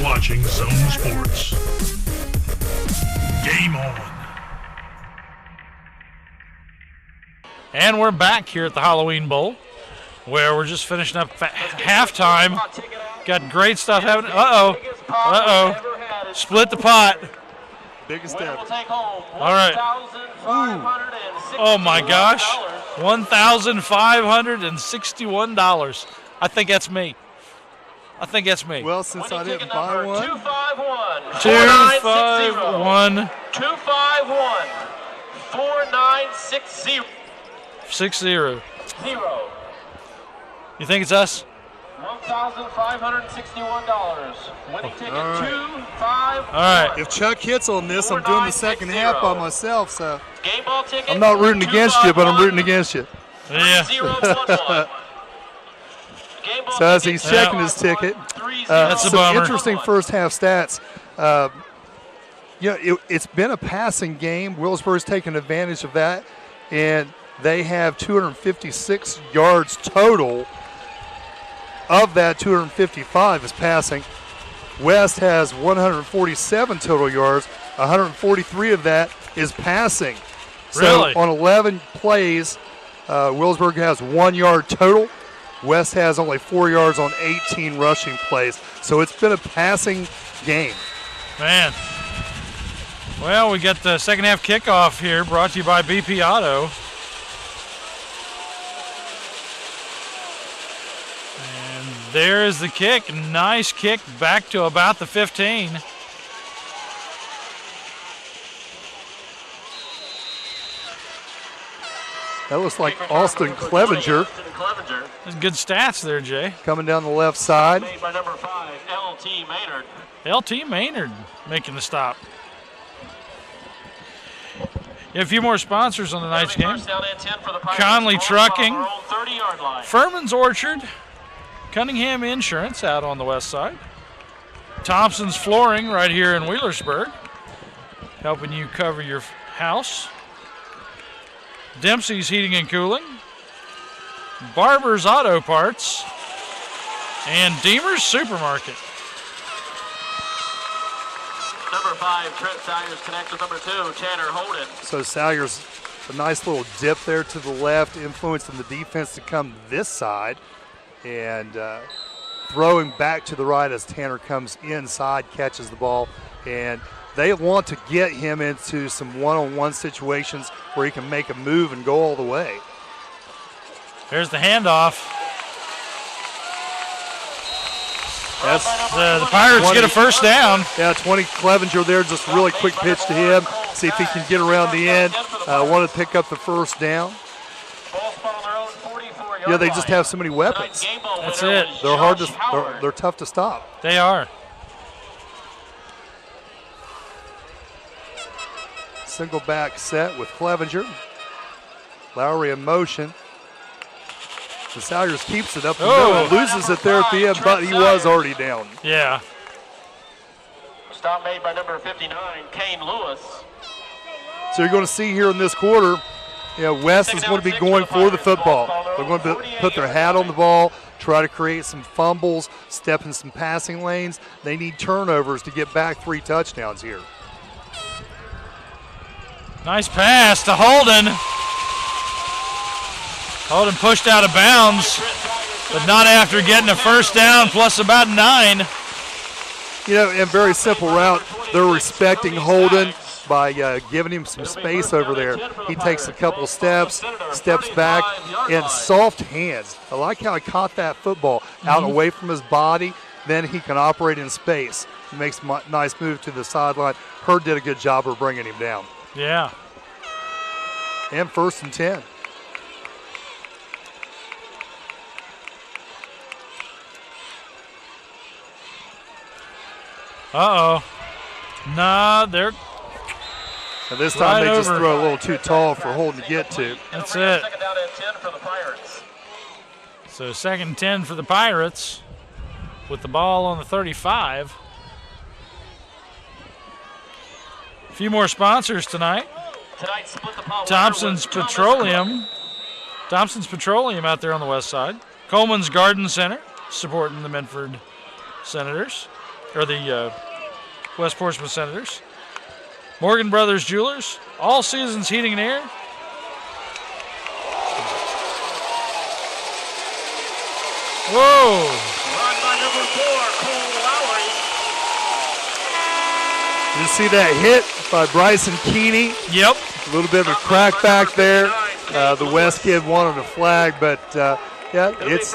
Speaker 3: Watching Zone Sports. Game on.
Speaker 1: And we're back here at the Halloween Bowl, where we're just finishing up halftime. Got great stuff happening. Split the pot.
Speaker 2: Biggest ever.
Speaker 1: All right. Oh my gosh. $1,561. I think that's me.
Speaker 2: Well, since I didn't buy one.
Speaker 1: 251.
Speaker 4: 251. 4960.
Speaker 1: 60. You think it's us?
Speaker 4: $1,561. Winning ticket 251.
Speaker 1: All right.
Speaker 2: If Chuck hits on this, I'm doing the second half by myself, so
Speaker 4: Game ball ticket.
Speaker 2: I'm not rooting against you, but I'm rooting against you.
Speaker 1: Yeah.
Speaker 2: So as he's checking his ticket,
Speaker 1: that's a bummer.
Speaker 2: Interesting first half stats. It's been a passing game. Wheelersburg's taken advantage of that, and they have 256 yards total. Of that, 255 is passing. West has 147 total yards. 143 of that is passing.
Speaker 1: Really?
Speaker 2: So on 11 plays, Wheelersburg has 1 yard total. West has only 4 yards on 18 rushing plays. So it's been a passing game.
Speaker 1: Man. Well, we got the second half kickoff here brought to you by BP Auto. And there is the kick. Nice kick back to about the 15.
Speaker 2: That looks like Austin Clevenger.
Speaker 1: That's good stats there, Jay.
Speaker 2: Coming down the left side.
Speaker 4: Made by number 5, L.T. Maynard.
Speaker 1: L.T. Maynard making the stop. A few more sponsors on tonight's game. Conley Trucking, Furman's Orchard, Cunningham Insurance out on the west side, Thompson's Flooring right here in Wheelersburg, helping you cover your house, Dempsey's Heating and Cooling, Barber's Auto Parts, and Deemer's Supermarket.
Speaker 4: Number 5, Trent Salyers connects with number 2, Tanner Holden.
Speaker 2: So Salyers, a nice little dip there to the left, influencing the defense to come this side, and throwing back to the right as Tanner comes inside, catches the ball, and they want to get him into some one-on-one situations where he can make a move and go all the way.
Speaker 1: There's the handoff.
Speaker 2: That's
Speaker 1: the Pirates
Speaker 2: 20,
Speaker 1: get a first down.
Speaker 2: Yeah, 20 Clevenger there, just a really quick pitch to him. See if he can get around the end. Want to pick up the first down. Yeah, they just have so many weapons.
Speaker 1: That's it.
Speaker 2: They're hard to. They're tough to stop.
Speaker 1: They are.
Speaker 2: Single back set with Clevenger. Lowry in motion. The Salyers keeps it up the middle, loses it there at the end, but he was already down.
Speaker 1: Yeah.
Speaker 4: Stop made by number 59, Kane Lewis.
Speaker 2: So you're going to see here in this quarter, West is going to be going for the football. They're going to put their hat on the ball, try to create some fumbles, step in some passing lanes. They need turnovers to get back 3 touchdowns here.
Speaker 1: Nice pass to Holden. Holden pushed out of bounds, but not after getting a first down plus about 9.
Speaker 2: In very simple route, they're respecting Holden by giving him some space over there. He takes a couple steps back, and soft hands. I like how he caught that football out away from his body. Then he can operate in space. He makes a nice move to the sideline. Hurd did a good job of bringing him down.
Speaker 1: Yeah.
Speaker 2: And 1st and 10.
Speaker 1: Uh-oh. Nah, they're
Speaker 2: And this time they just throw a little too tall for Holden to get to.
Speaker 1: That's it.
Speaker 4: Second down and 10 for the Pirates.
Speaker 1: So 2nd and 10 for the Pirates with the ball on the 35. A few more sponsors tonight. Thompson's Petroleum. Thompson's Petroleum out there on the west side. Coleman's Garden Center supporting the Medford Senators, or the West Portsmouth Senators. Morgan Brothers Jewelers, All Seasons Heating and Air. Whoa!
Speaker 4: Run by number 4, Cole Lowry.
Speaker 2: You see that hit by Bryson Keeney?
Speaker 1: Yep.
Speaker 2: A little bit of a crack back there. The West kid wanted a flag, but yeah, it's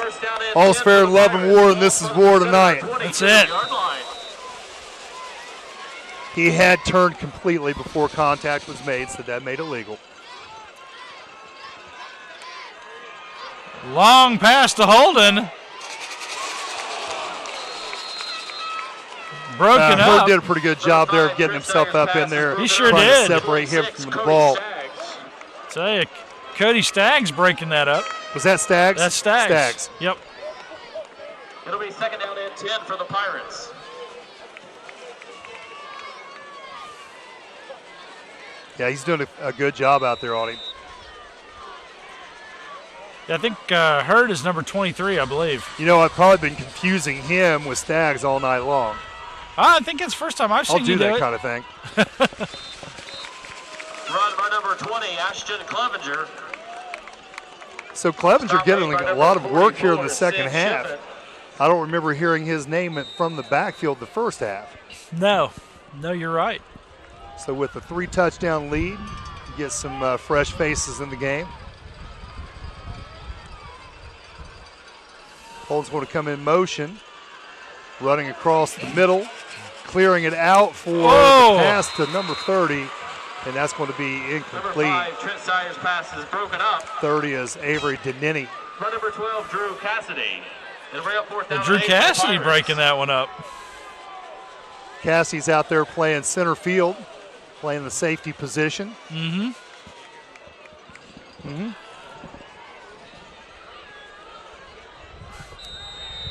Speaker 2: all's fair in love and war, and this is war tonight.
Speaker 1: That's it.
Speaker 2: He had turned completely before contact was made, so that made it legal.
Speaker 1: Long pass to Holden. Broken up.
Speaker 2: Hurd did a pretty good job there of getting himself up in there.
Speaker 1: He sure
Speaker 2: trying
Speaker 1: did.
Speaker 2: to separate him from the ball.
Speaker 1: Tell you, Cody Staggs breaking that up.
Speaker 2: Was that Staggs?
Speaker 1: That's Staggs.
Speaker 2: Staggs.
Speaker 1: Yep.
Speaker 4: It'll be 2nd down and 10 for the Pirates.
Speaker 2: Yeah, he's doing a good job out there on him.
Speaker 1: Yeah, I think Hurd is number 23, I believe.
Speaker 2: I've probably been confusing him with Staggs all night long.
Speaker 1: I think it's the first time I've seen you do
Speaker 2: that
Speaker 1: it.
Speaker 2: kind of thing.
Speaker 4: Run by number 20, Ashton Clevenger.
Speaker 2: So Clevenger getting a lot of work here in the second half. I don't remember hearing his name from the backfield the first half.
Speaker 1: No, you're right.
Speaker 2: So with the 3-touchdown lead, you get some fresh faces in the game. Holden's going to come in motion, running across the middle, clearing it out for the pass to number 30, and that's going to be incomplete.
Speaker 4: Number 5, Trent Sayers' pass is broken up.
Speaker 2: 30 is Avery Denini.
Speaker 4: Run number 12, Drew Cassidy.
Speaker 1: Drew Cassidy breaking that one up.
Speaker 2: Cassidy's out there playing center field, playing the safety position.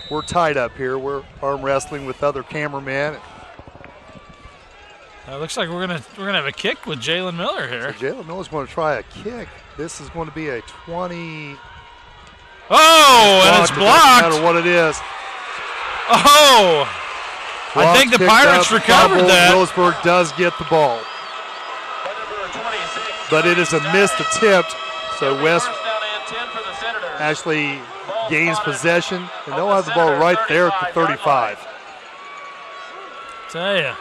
Speaker 2: We're tied up here. We're arm wrestling with other cameramen.
Speaker 1: Looks like we're gonna have a kick with Jalen Miller here.
Speaker 2: So Jalen Miller's going to try a kick. This is going to be a 20.
Speaker 1: And it's blocked.
Speaker 2: No matter what it is.
Speaker 1: I think the Pirates recovered that.
Speaker 2: Wheelersburg does get the ball. But it is a missed attempt. So West actually gains possession, and they'll have the ball right there at the 35.
Speaker 1: Tell ya.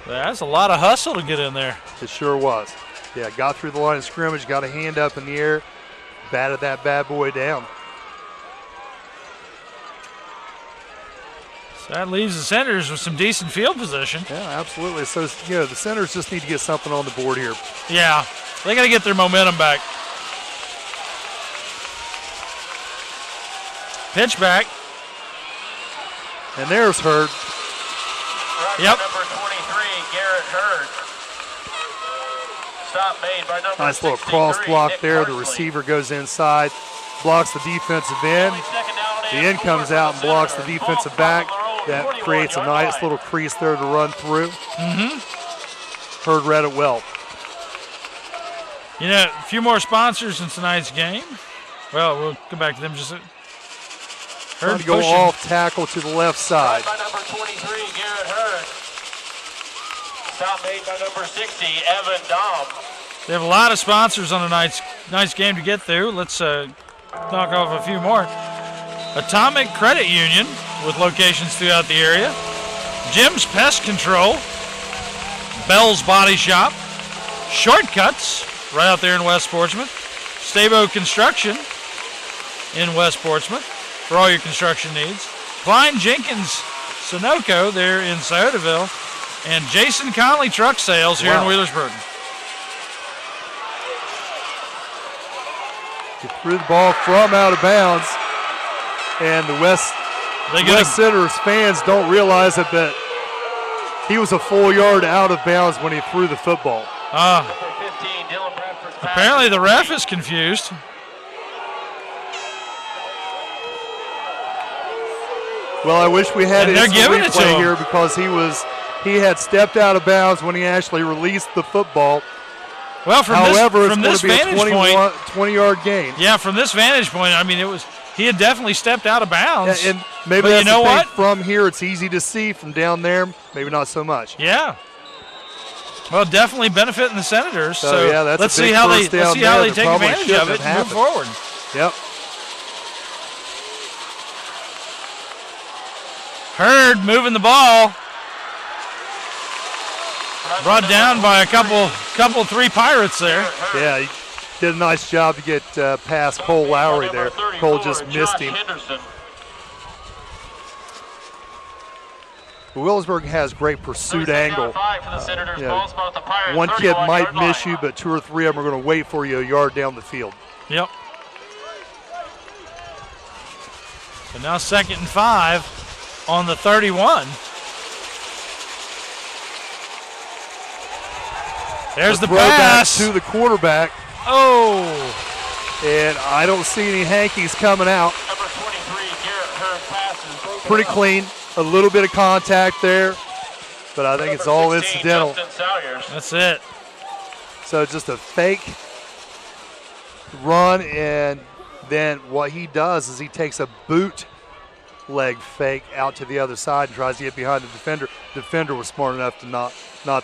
Speaker 1: That's a lot of hustle to get in there.
Speaker 2: It sure was. Yeah, got through the line of scrimmage, got a hand up in the air, batted that bad boy down.
Speaker 1: So that leaves the Senators with some decent field position.
Speaker 2: Yeah, absolutely. So, the Senators just need to get something on the board here.
Speaker 1: Yeah, they got to get their momentum back. Pitch back.
Speaker 2: And there's Hurd.
Speaker 1: Yep.
Speaker 4: Number 23, Garrett Hurd. Stop made by number
Speaker 2: nice little cross block there. The receiver goes inside, blocks the defensive end. The end comes out and blocks the defensive back. That creates a nice little crease there to run through. Hurd read it well.
Speaker 1: A few more sponsors in tonight's game. Well, we'll come back to them just a
Speaker 2: Trying to go off tackle to the left side.
Speaker 4: By number 23, Garrett Hurd. Stop made by number 60, Evan Dom.
Speaker 1: They have a lot of sponsors on tonight's game to get through. Let's knock off a few more. Atomic Credit Union with locations throughout the area. Jim's Pest Control. Bell's Body Shop. Shortcuts right out there in West Portsmouth. Stabo Construction in West Portsmouth for all your construction needs. Klein Jenkins Sunoco there in Sciotaville. And Jason Conley Truck Sales here in Wheelersburg.
Speaker 2: He threw the ball from out of bounds. And the West Senators fans don't realize it, but he was a full yard out of bounds when he threw the football.
Speaker 1: Apparently the ref is confused.
Speaker 2: Well, I wish we had his replay here because he had stepped out of bounds when he actually released the football.
Speaker 1: Well, from this vantage point,
Speaker 2: 20-yard gain.
Speaker 1: Yeah, from this vantage point, I mean, he had definitely stepped out of bounds.
Speaker 2: Yeah, and maybe that's the thing. From here, it's easy to see. From down there, maybe not so much.
Speaker 1: Yeah. Well, definitely benefiting the Senators. So
Speaker 2: yeah, that's
Speaker 1: let's see how they take advantage of it and move forward.
Speaker 2: Yep.
Speaker 1: Hurd moving the ball. Brought down by a couple 3 Pirates there.
Speaker 2: Yeah, he did a nice job to get past Cole Lowry there. Cole just missed him. Wheelersburg has great pursuit angle. One kid might miss you, but 2 or 3 of them are going to wait for you a yard down the field.
Speaker 1: Yep. So now 2nd and 5 on the 31. There's the pass
Speaker 2: to the quarterback. And I don't see any hankies coming out.
Speaker 4: Number 23, Garrett Hurd passes.
Speaker 2: Pretty clean. A little bit of contact there, but I think it's all incidental.
Speaker 1: That's it.
Speaker 2: So just a fake run, and then what he does is he takes a boot leg fake out to the other side and tries to get behind the defender. Defender was smart enough to not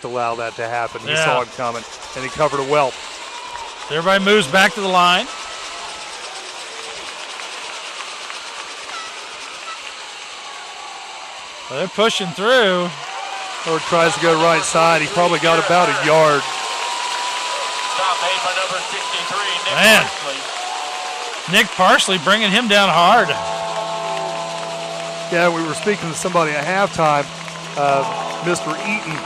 Speaker 2: to allow that to happen. He saw him coming, and he covered it well.
Speaker 1: So everybody moves back to the line. Well, they're pushing through.
Speaker 2: Or tries to go right side. He probably got about a yard.
Speaker 4: Stop made by number 63, Nick
Speaker 1: Man.
Speaker 4: Parsley.
Speaker 1: Nick Parsley bringing him down hard.
Speaker 2: Yeah, we were speaking to somebody at halftime, Mr. Eaton,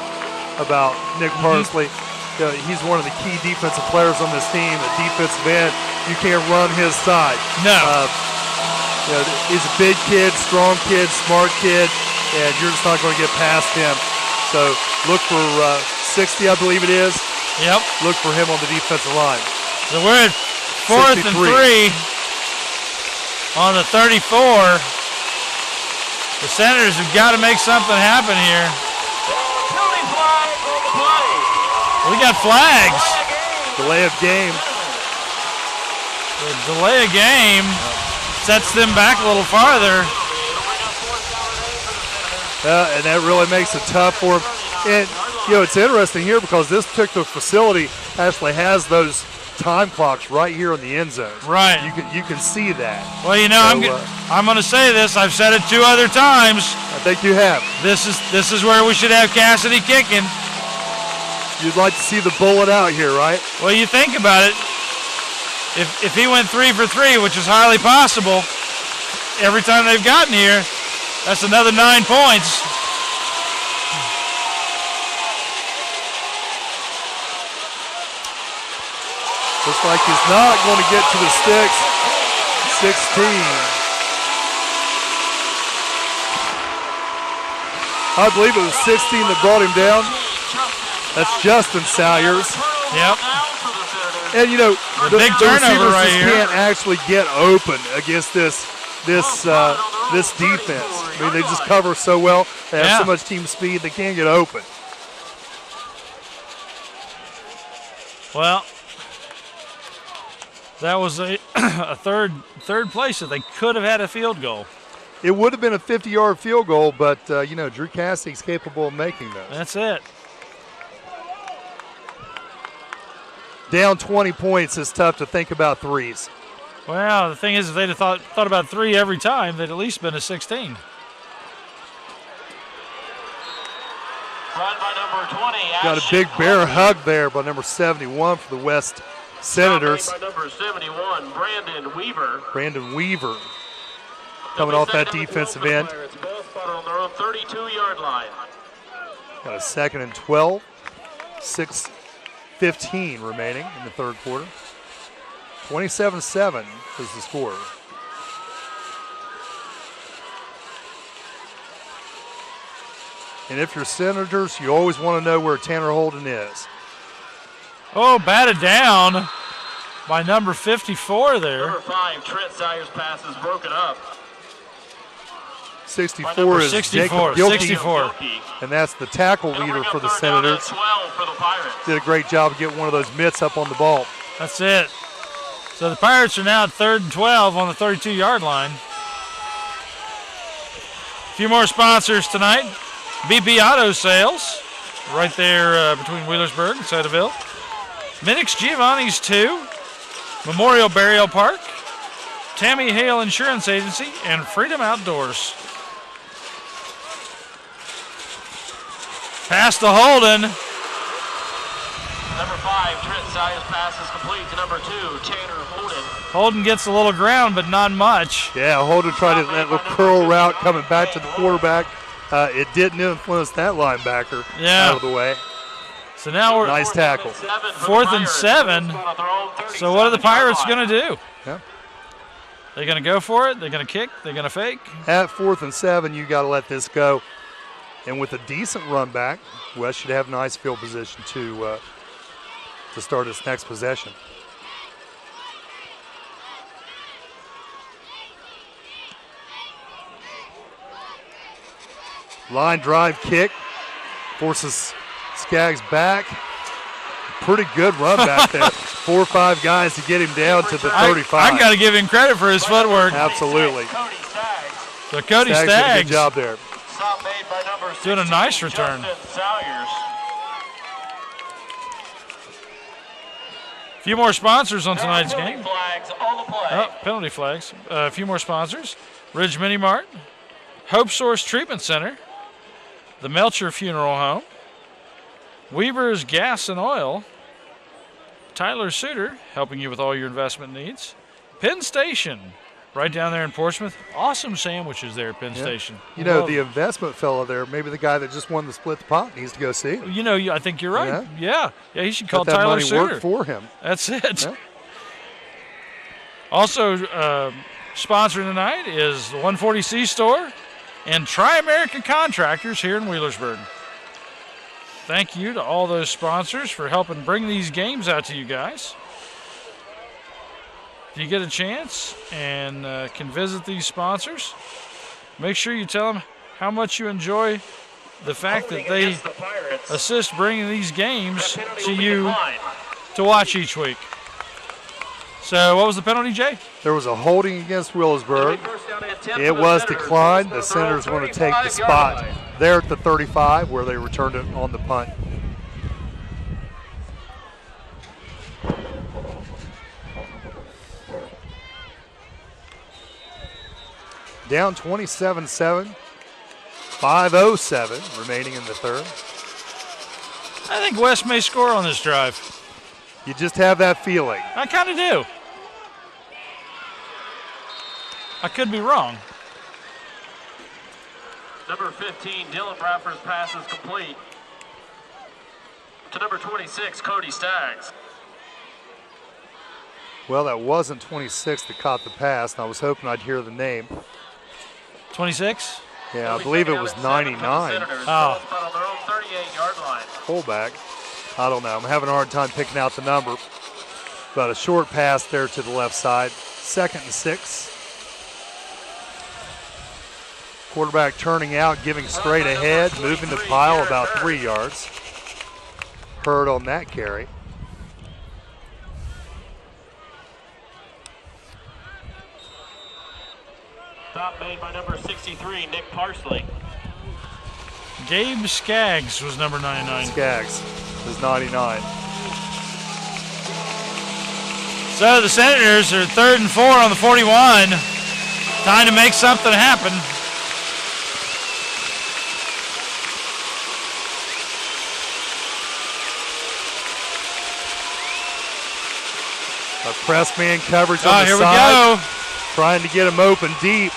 Speaker 2: about Nick Parsley. He's one of the key defensive players on this team. A defensive end, you can't run his side.
Speaker 1: No.
Speaker 2: He's a big kid, strong kid, smart kid, and you're just not going to get past him. So look for 60, I believe it is.
Speaker 1: Yep.
Speaker 2: Look for him on the defensive line.
Speaker 1: So we're at 4th and 3 on the 34. The Senators have got to make something happen here. We got flags.
Speaker 2: Delay of game.
Speaker 1: The delay of game sets them back a little farther.
Speaker 2: And that really makes it tough for them. And, it's interesting here because this particular facility actually has those time clocks right here in the end zone.
Speaker 1: Right.
Speaker 2: You can see that.
Speaker 1: Well, I'm going to say this. I've said it 2 other times.
Speaker 2: I think you have.
Speaker 1: This is where we should have Cassidy kicking.
Speaker 2: You'd like to see the bullet out here, right?
Speaker 1: Well, you think about it. If he went 3 for 3, which is highly possible, every time they've gotten here, that's another 9 points.
Speaker 2: Looks like he's not going to get to the sticks. 16. I believe it was 16 that brought him down. That's Justin Salyers.
Speaker 1: Yep.
Speaker 2: And
Speaker 1: the big turnover right here.
Speaker 2: Can't actually get open against this defense. I mean, they just cover so well. They have so much team speed, they can't get open.
Speaker 1: Well, that was a third place that they could have had a field goal.
Speaker 2: It would have been a 50-yard field goal, but Drew Cassidy's capable of making those.
Speaker 1: That's it.
Speaker 2: Down 20 points is tough to think about threes.
Speaker 1: Well, the thing is, if they'd have thought about 3 every time, they'd at least been a 16.
Speaker 4: Run by number 20.
Speaker 2: Got a big bear hug there by number 71 for the West Senators.
Speaker 4: By number 71, Brandon Weaver.
Speaker 2: Brandon Weaver coming off that defensive end.
Speaker 4: It's ball spot on their own 32-yard line.
Speaker 2: Got a 2nd and 12. 6:15 remaining in the third quarter. 27-7 is the score. And if you're Senators, you always want to know where Tanner Holden is.
Speaker 1: Oh, batted down by number 54 there.
Speaker 4: Number 5, Trent Salyers' pass is broken up.
Speaker 2: 64 is
Speaker 1: 64,
Speaker 2: Jacob Gilkey,
Speaker 1: 64.
Speaker 2: and that's the tackle leader for the Senators.
Speaker 4: 12 for the Pirates.
Speaker 2: Did a great job of getting one of those mitts up on the ball.
Speaker 1: That's it. So the Pirates are now at 3rd and 12 on the 32-yard line. A few more sponsors tonight. BP Auto Sales, right there between Wheelersburg and Sotaville. Minix Giovanni's 2, Memorial Burial Park, Tammy Hale Insurance Agency, and Freedom Outdoors. Pass to Holden.
Speaker 4: Number 5, Trent Salyers' pass is complete to number 2, Tanner Holden.
Speaker 1: Holden gets a little ground, but not much.
Speaker 2: Yeah, Holden tried that little curl route coming back to the quarterback. It didn't influence that linebacker out of the way.
Speaker 1: So now we're
Speaker 2: nice tackle.
Speaker 1: 4th and 7. So what are the Pirates going to do?
Speaker 2: Yeah.
Speaker 1: They're going to go for it. They're going to kick. They're going to fake.
Speaker 2: At 4th and 7, you got to let this go. And with a decent run back, West should have nice field position to start its next possession. Line drive kick forces Skaggs back. Pretty good run back there. 4 or 5 guys to get him down to the 35.
Speaker 1: I got to give him credit for his footwork.
Speaker 2: Absolutely.
Speaker 1: So Cody
Speaker 2: Skaggs did a
Speaker 1: Staggs
Speaker 2: good job there.
Speaker 4: Stop made by number 16,
Speaker 1: doing a nice return.
Speaker 4: Justin Salyers.
Speaker 1: A few more sponsors on tonight's game.
Speaker 4: Flags on the play.
Speaker 1: Oh, penalty flags. A few more sponsors. Ridge Mini Mart, Hope Source Treatment Center, the Melcher Funeral Home, Weber's Gas and Oil, Tyler Suter, helping you with all your investment needs, Penn Station, right down there in Portsmouth. Awesome sandwiches there at Penn Station.
Speaker 2: You know, the investment fellow there, maybe the guy that just won the split the pot, needs to go see him.
Speaker 1: You know, I think you're right. Yeah, he should call
Speaker 2: Let that
Speaker 1: Tyler
Speaker 2: money
Speaker 1: Suter.
Speaker 2: work for him.
Speaker 1: That's it.
Speaker 2: Yeah.
Speaker 1: Also, sponsoring tonight is the 140C store and Tri-American Contractors here in Wheelersburg. Thank you to all those sponsors for helping bring these games out to you guys. If you get a chance and can visit these sponsors, make sure you tell them how much you enjoy the fact that they assist bringing these games to you to watch each week. So what was the penalty, Jay?
Speaker 2: There was a holding against Wheelersburg. It was declined. The Senators want to take the spot there at the 35 where they returned it on the punt. Down 27-7, 5:07 remaining in the third.
Speaker 1: I think West may score on this drive.
Speaker 2: You just have that feeling.
Speaker 1: I kind of do. I could be wrong.
Speaker 4: Number 15, Dylan Bradford's pass is complete. To number 26, Cody Staggs.
Speaker 2: Well, that wasn't 26 that caught the pass, and I was hoping I'd hear the name.
Speaker 1: 26?
Speaker 2: Yeah, I believe it was 99.
Speaker 1: Oh.
Speaker 4: On their own 38-yard line.
Speaker 2: Fullback. I don't know. I'm having a hard time picking out the number. But a short pass there to the left side. 2nd and 6. Quarterback turning out, giving straight ahead, moving the pile about 3 yards. Hurd on that carry.
Speaker 4: Stop made by number 63, Nick Parsley.
Speaker 1: Gabe Skaggs was number 99.
Speaker 2: Skaggs was 99.
Speaker 1: So the Senators are 3rd and 4 on the 41. Time to make something happen.
Speaker 2: A press man coverage on the
Speaker 1: here
Speaker 2: side.
Speaker 1: we go.
Speaker 2: Trying to get him open deep.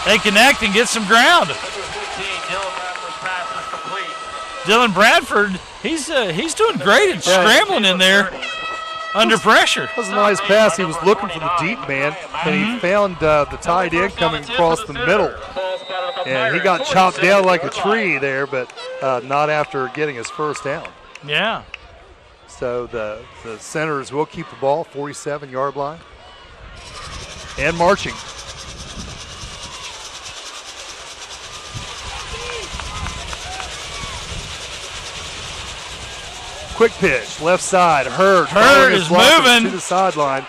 Speaker 1: They connect and get some ground. Dylan Bradford, he's doing great at scrambling in there under pressure.
Speaker 2: That was a nice pass. He was looking for the deep man, and he found the tight end coming across the middle. And he got chopped down like a tree there, but not after getting his first down.
Speaker 1: Yeah.
Speaker 2: So the Senators will keep the ball, 47-yard line. And marching. Quick pitch, left side, Hurd.
Speaker 1: Hurd is moving
Speaker 2: to the sideline.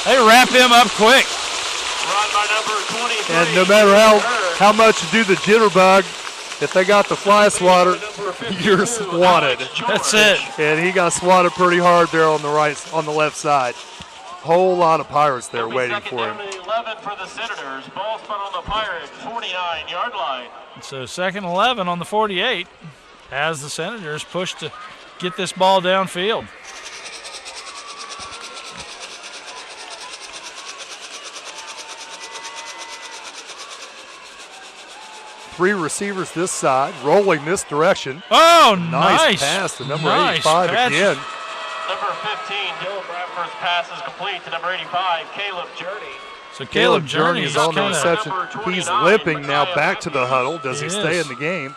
Speaker 1: They wrap him up quick.
Speaker 4: Run by number 23.
Speaker 2: And no matter how much you do the jitterbug, if they got the fly swatter, you're swatted.
Speaker 1: That's it.
Speaker 2: And he got swatted pretty hard there on the left side. Whole lot of Pirates there waiting for him.
Speaker 4: 11 for the Senators. Ball spun on the Pirates, 49-yard line.
Speaker 1: So 2nd and 11 on the 48 as the Senators push to get this ball downfield.
Speaker 2: Three receivers this side, rolling this direction.
Speaker 1: Oh,
Speaker 2: nice pass to number 85 again.
Speaker 4: Number 15, Dylan Bradford's pass is complete to number 85, Caleb Journey.
Speaker 1: So Caleb Journey
Speaker 2: is on the reception. He's limping now back to the huddle. Does he stay in the game?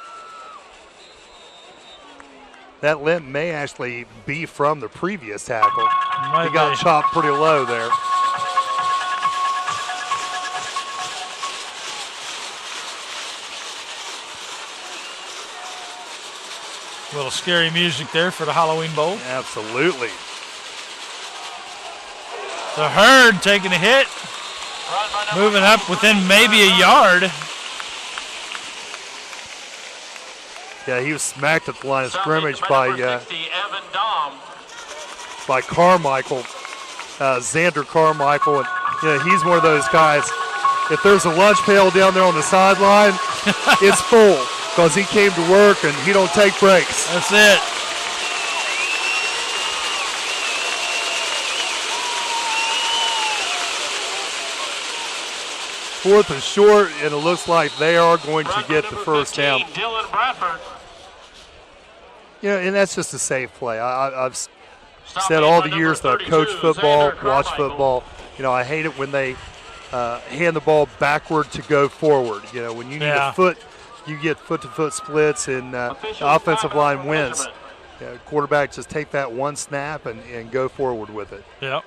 Speaker 2: That limp may actually be from the previous tackle. He got chopped pretty low there.
Speaker 1: A little scary music there for the Halloween Bowl.
Speaker 2: Absolutely.
Speaker 1: The Hurd taking a hit, moving up within maybe a yard.
Speaker 2: Yeah, he was smacked at the line of scrimmage
Speaker 4: by Evan Dom.
Speaker 2: by Carmichael, Xander Carmichael. And he's one of those guys. If there's a lunch pail down there on the sideline, it's full because he came to work and he don't take breaks.
Speaker 1: That's it.
Speaker 2: Fourth and short, and it looks like they are going to get the first down.
Speaker 4: Dylan Bradford.
Speaker 2: And that's just a safe play. I've said all the years that I've coached football, watched football, I hate it when they hand the ball backward to go forward. When you need a foot, you get foot-to-foot splits, and the offensive line wins. Quarterback just take that one snap and go forward with it.
Speaker 1: Yep.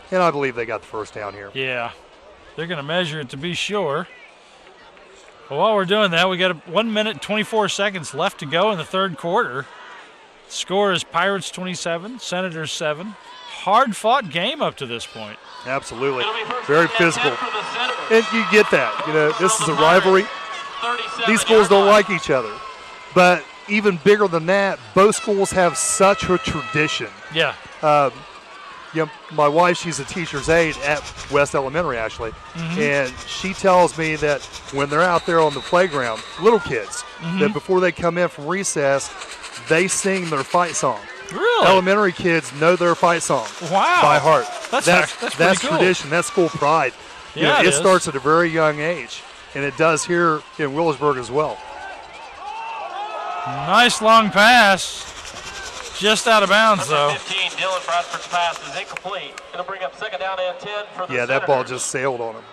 Speaker 2: And I believe they got the first down here.
Speaker 1: Yeah. They're going to measure it to be sure. Well, while we're doing that, we got 1 minute and 24 seconds left to go in the third quarter. Score is Pirates 27, Senators 7. Hard-fought game up to this point.
Speaker 2: Absolutely. Very physical. And you get that. This is a rivalry. These schools don't like each other. But even bigger than that, both schools have such a tradition.
Speaker 1: Yeah.
Speaker 2: My wife, she's a teacher's aide at West Elementary, actually, and she tells me that when they're out there on the playground, little kids, that before they come in from recess, they sing their fight song.
Speaker 1: Really?
Speaker 2: Elementary kids know their fight song by heart. That's
Speaker 1: cool.
Speaker 2: tradition. That's school pride.
Speaker 1: Yeah,
Speaker 2: it starts at a very young age, and it does here in Wheelersburg as well.
Speaker 1: Nice long pass. Just out of bounds, though.
Speaker 4: 15, Dylan Bradford's pass is incomplete. It'll bring up second down and 10 for the
Speaker 2: that
Speaker 4: Senators.
Speaker 2: ball just sailed on him.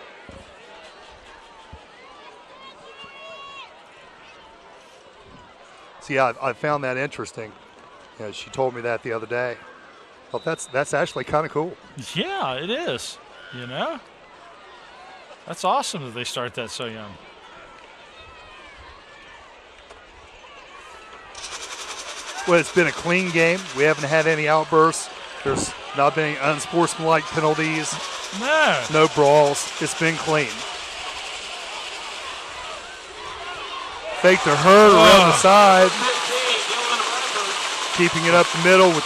Speaker 2: See, I found that interesting. She told me that the other day. Well, that's actually kind of cool.
Speaker 1: Yeah, it is. That's awesome that they start that so young.
Speaker 2: Well, it's been a clean game. We haven't had any outbursts. There's not been any unsportsmanlike penalties. No brawls. It's been clean. Fake to Hurd around the side. Keeping it up the middle with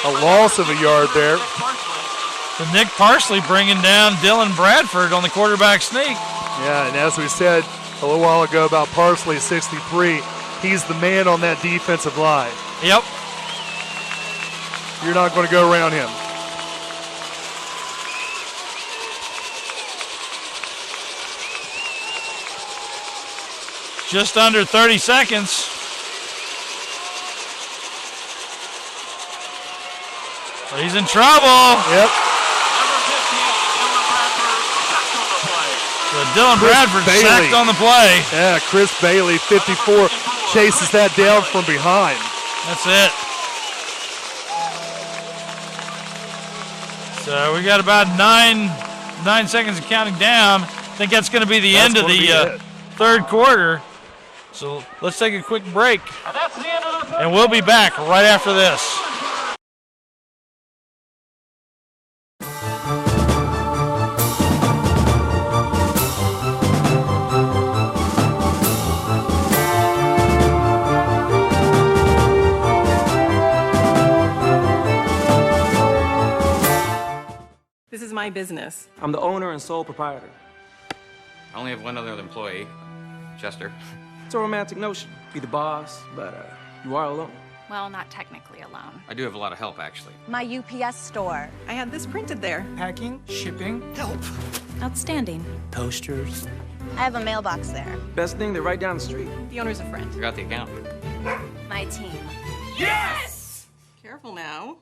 Speaker 2: a loss of a yard there.
Speaker 1: And Nick Parsley bringing down Dylan Bradford on the quarterback sneak.
Speaker 2: Yeah, and as we said a little while ago about Parsley, 63, he's the man on that defensive line.
Speaker 1: Yep.
Speaker 2: You're not going to go around him.
Speaker 1: Just under 30 seconds. He's in trouble.
Speaker 2: Yep.
Speaker 1: So Dylan Bradford sacked on the play.
Speaker 2: Yeah, Chris Bailey, 54, chases that down from behind.
Speaker 1: That's it. So we got about nine seconds of counting down. I think that's going to be the end of the third quarter. So let's take a quick break. And we'll be back right after this.
Speaker 6: This is my business.
Speaker 7: I'm the owner and sole proprietor.
Speaker 8: I only have one other employee, Chester.
Speaker 7: It's a romantic notion. Be the boss, but you are alone.
Speaker 14: Well, not technically alone.
Speaker 8: I do have a lot of help, actually.
Speaker 9: My UPS store.
Speaker 6: I had this printed there.
Speaker 7: Packing, shipping, help.
Speaker 14: Outstanding.
Speaker 7: Toasters.
Speaker 9: I have a mailbox there.
Speaker 7: Best thing, they're right down the street.
Speaker 6: The owner's a friend.
Speaker 8: I got the account.
Speaker 9: My team.
Speaker 6: Yes! Careful now.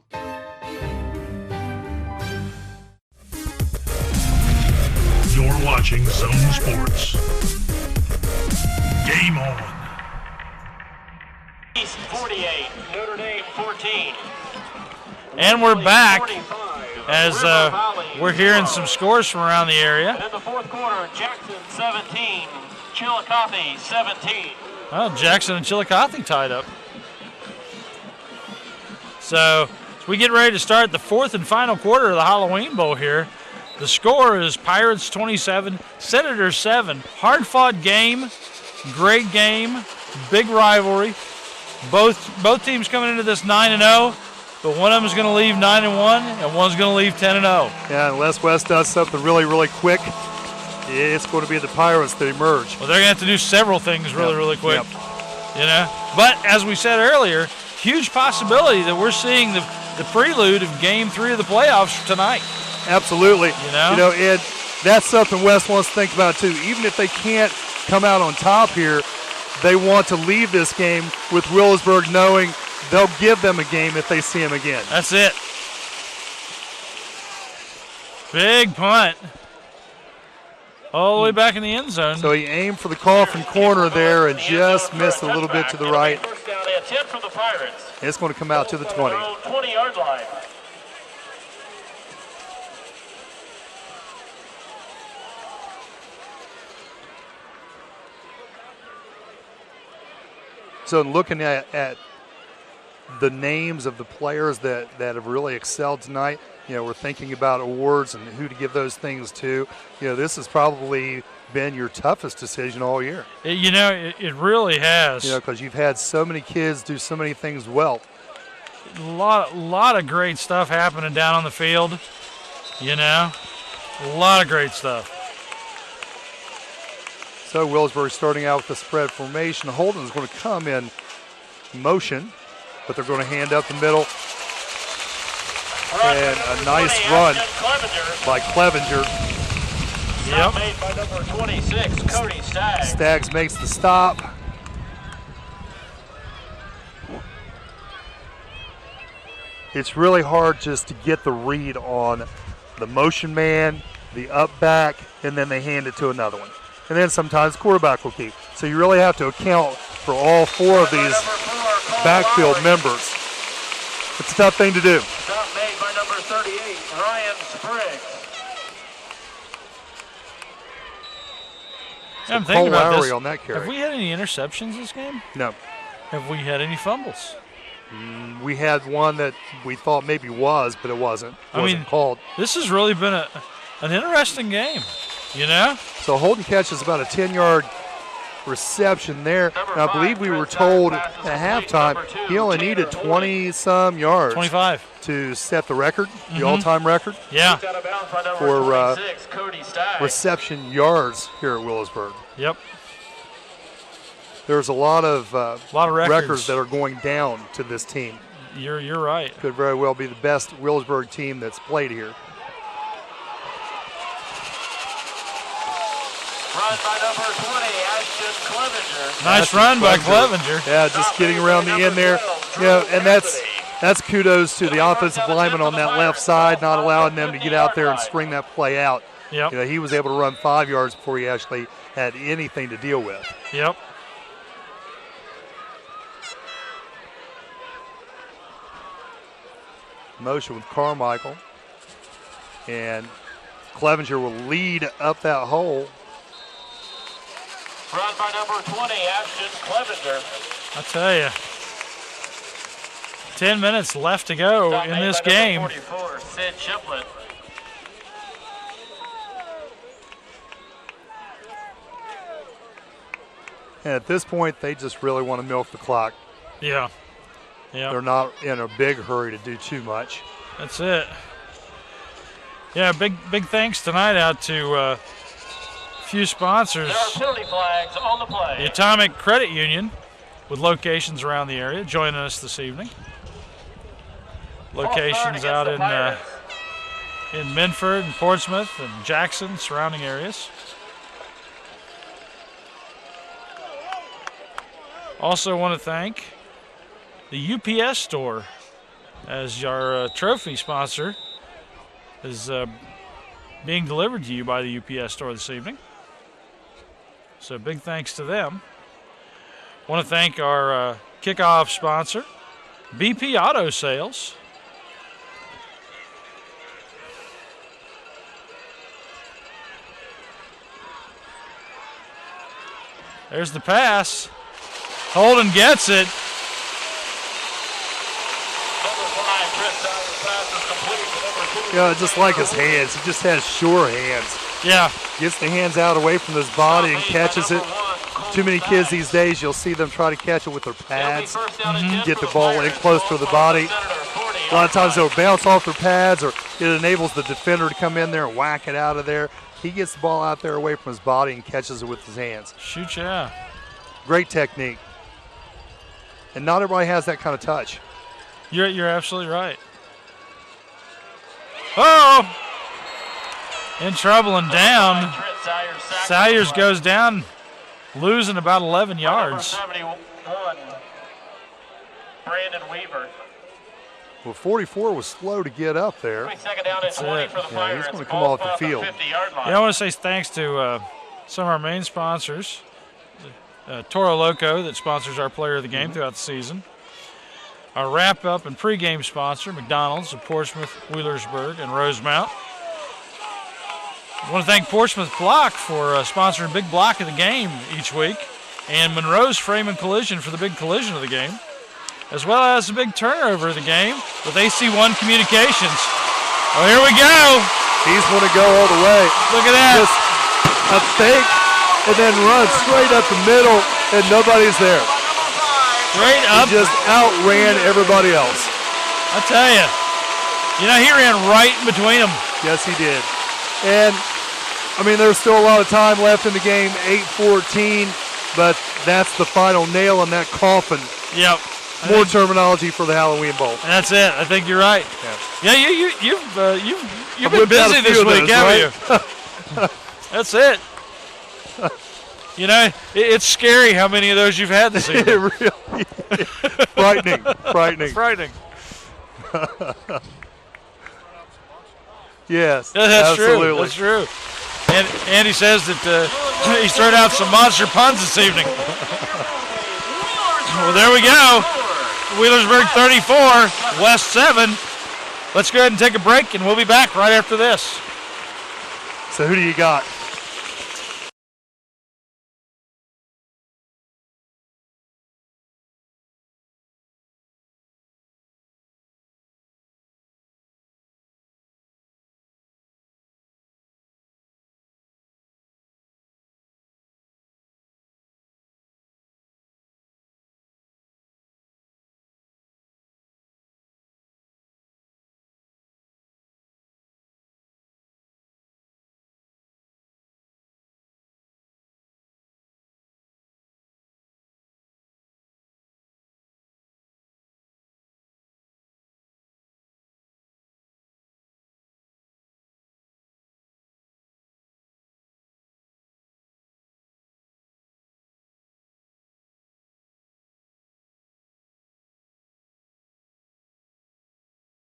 Speaker 3: You're watching Zone Sports. Game on.
Speaker 4: East 48, Notre Dame 14.
Speaker 1: And we're back as we're hearing some scores from around the area.
Speaker 4: In the fourth quarter, Jackson 17, Chillicothe 17.
Speaker 1: Well, Jackson and Chillicothe tied up. So as we get ready to start the fourth and final quarter of the Halloween Bowl here, the score is Pirates 27, Senators 7. Hard-fought game, great game. Big rivalry. Both teams coming into this 9-0, but one of them is going to leave 9-1, and one's going to leave 10-0.
Speaker 2: Yeah, unless West does something really, really quick, it's going to be the Pirates that emerge.
Speaker 1: Well, they're going to have to do several things really quick. But as we said earlier, huge possibility that we're seeing the prelude of Game 3 of the playoffs tonight.
Speaker 2: Absolutely. And that's something West wants to think about too. Even if they can't come out on top here, they want to leave this game with Wheelersburg knowing they'll give them a game if they see them again.
Speaker 1: That's it. Big punt. All the way back in the end zone.
Speaker 2: So he aimed for the coffin corner there and just missed a little bit to the right.
Speaker 4: First down and 10 for the Pirates.
Speaker 2: It's going to come out to the 20.
Speaker 4: 20-yard line.
Speaker 2: So looking at the names of the players that have really excelled tonight, we're thinking about awards and who to give those things to. This has probably been your toughest decision all year.
Speaker 1: It really has.
Speaker 2: Because you've had so many kids do so many things well.
Speaker 1: A lot of great stuff happening down on the field. A lot of great stuff.
Speaker 2: So Wheelersburg starting out with the spread formation. Holden's going to come in motion, but they're going to hand up the middle. And a nice run by Clevenger.
Speaker 4: Yep. Made by number 26, Cody Staggs.
Speaker 2: Staggs makes the stop. It's really hard just to get the read on the motion man, the up back, and then they hand it to another one. And then sometimes quarterback will keep. So you really have to account for all four of these backfield members. It's a tough thing to do.
Speaker 4: Stop made by number 38, Ryan Spriggs.
Speaker 1: I'm thinking about this.
Speaker 2: On that carry.
Speaker 1: Have we had any interceptions this game?
Speaker 2: No.
Speaker 1: Have we had any fumbles?
Speaker 2: We had one that we thought maybe was, but it wasn't. It wasn't called.
Speaker 1: This has really been an interesting game,
Speaker 2: So Holden catches about a 10-yard reception there. And I believe we were told at halftime he only needed 20-some yards.
Speaker 1: 25.
Speaker 2: To set the record, the all-time record.
Speaker 1: Yeah.
Speaker 2: For reception yards here at Wheelersburg.
Speaker 1: Yep.
Speaker 2: There's a lot of
Speaker 1: records
Speaker 2: that are going down to this team.
Speaker 1: You're right.
Speaker 2: Could very well be the best Wheelersburg team that's played here.
Speaker 4: Run by number 20, Ashton Clevenger.
Speaker 1: Nice run by Clevenger.
Speaker 2: Yeah, just getting around the end there. And that's kudos to the offensive lineman on that left side, not allowing them to get out there and string that play out.
Speaker 1: Yep.
Speaker 2: He was able to run 5 yards before he actually had anything to deal with.
Speaker 1: Yep.
Speaker 2: Motion with Carmichael. And Clevenger will lead up that hole.
Speaker 4: Run by number 20, Ashton Clevenger.
Speaker 1: I tell you, 10 minutes left to go in this game.
Speaker 4: 44, Sid Chiplett.
Speaker 2: And at this point, they just really want to milk the clock.
Speaker 1: Yeah. Yeah.
Speaker 2: They're not in a big hurry to do too much.
Speaker 1: That's it. Yeah, big thanks tonight out to a few sponsors.
Speaker 4: There are penalty flags on the play.
Speaker 1: The Atomic Credit Union, with locations around the area, joining us this evening. Locations out in Minford and Portsmouth and Jackson, surrounding areas. Also want to thank the UPS store as our trophy sponsor is being delivered to you by the UPS store this evening. So big thanks to them. Want to thank our kickoff sponsor, BP Auto Sales. There's the pass. Holden gets it.
Speaker 2: Just like his hands. He just has sure hands.
Speaker 1: Yeah.
Speaker 2: Gets the hands out away from his body and catches it Too many kids these days, you'll see them try to catch it with their pads, get the ball in close to the body. A lot of times they'll bounce off their pads, or it enables the defender to come in there and whack it out of there. He gets the ball out there away from his body and catches it with his hands.
Speaker 1: Shoot, yeah.
Speaker 2: Great technique. And not everybody has that kind of touch.
Speaker 1: You're absolutely right. Oh! In trouble and down. Salyers goes down, losing about 11 yards.
Speaker 4: 71, Brandon Weaver.
Speaker 2: Well, 44 was slow to get up there.
Speaker 4: Second down and 20 for the Pirates.
Speaker 2: He's going to come off the field.
Speaker 1: Yeah, I want to say thanks to some of our main sponsors. Toro Loco, that sponsors our player of the game throughout the season. Our wrap-up and pregame sponsor, McDonald's of Portsmouth, Wheelersburg, and Rosemount. I want to thank Portsmouth Block for sponsoring Big Block of the game each week, and Monroe's Frame and Collision for the big collision of the game, as well as the big turnover of the game with AC1 Communications. Oh, here we go.
Speaker 2: He's going to go all the way.
Speaker 1: Look at that.
Speaker 2: Just a fake and then run straight up the middle, and nobody's there.
Speaker 1: Straight up.
Speaker 2: He just outran everybody else.
Speaker 1: I tell you. You know, he ran right in between them.
Speaker 2: Yes, he did. And, I mean, there's still a lot of time left in the game, 8:14, but that's the final nail in that coffin.
Speaker 1: Yep.
Speaker 2: More terminology for the Halloween Bowl.
Speaker 1: That's it. I think you're right.
Speaker 2: Yeah,
Speaker 1: you've been busy this week, haven't you? That's it. You know, it's scary how many of those you've had this evening.
Speaker 2: It really is. Frightening.
Speaker 1: It's frightening.
Speaker 2: Yes,
Speaker 1: yeah, that's
Speaker 2: absolutely.
Speaker 1: True. That's true. And Andy says that he's thrown out some monster puns this evening. Well, there we go. Wheelersburg 34, West 7. Let's go ahead and take a break, and we'll be back right after this.
Speaker 2: So who do you got?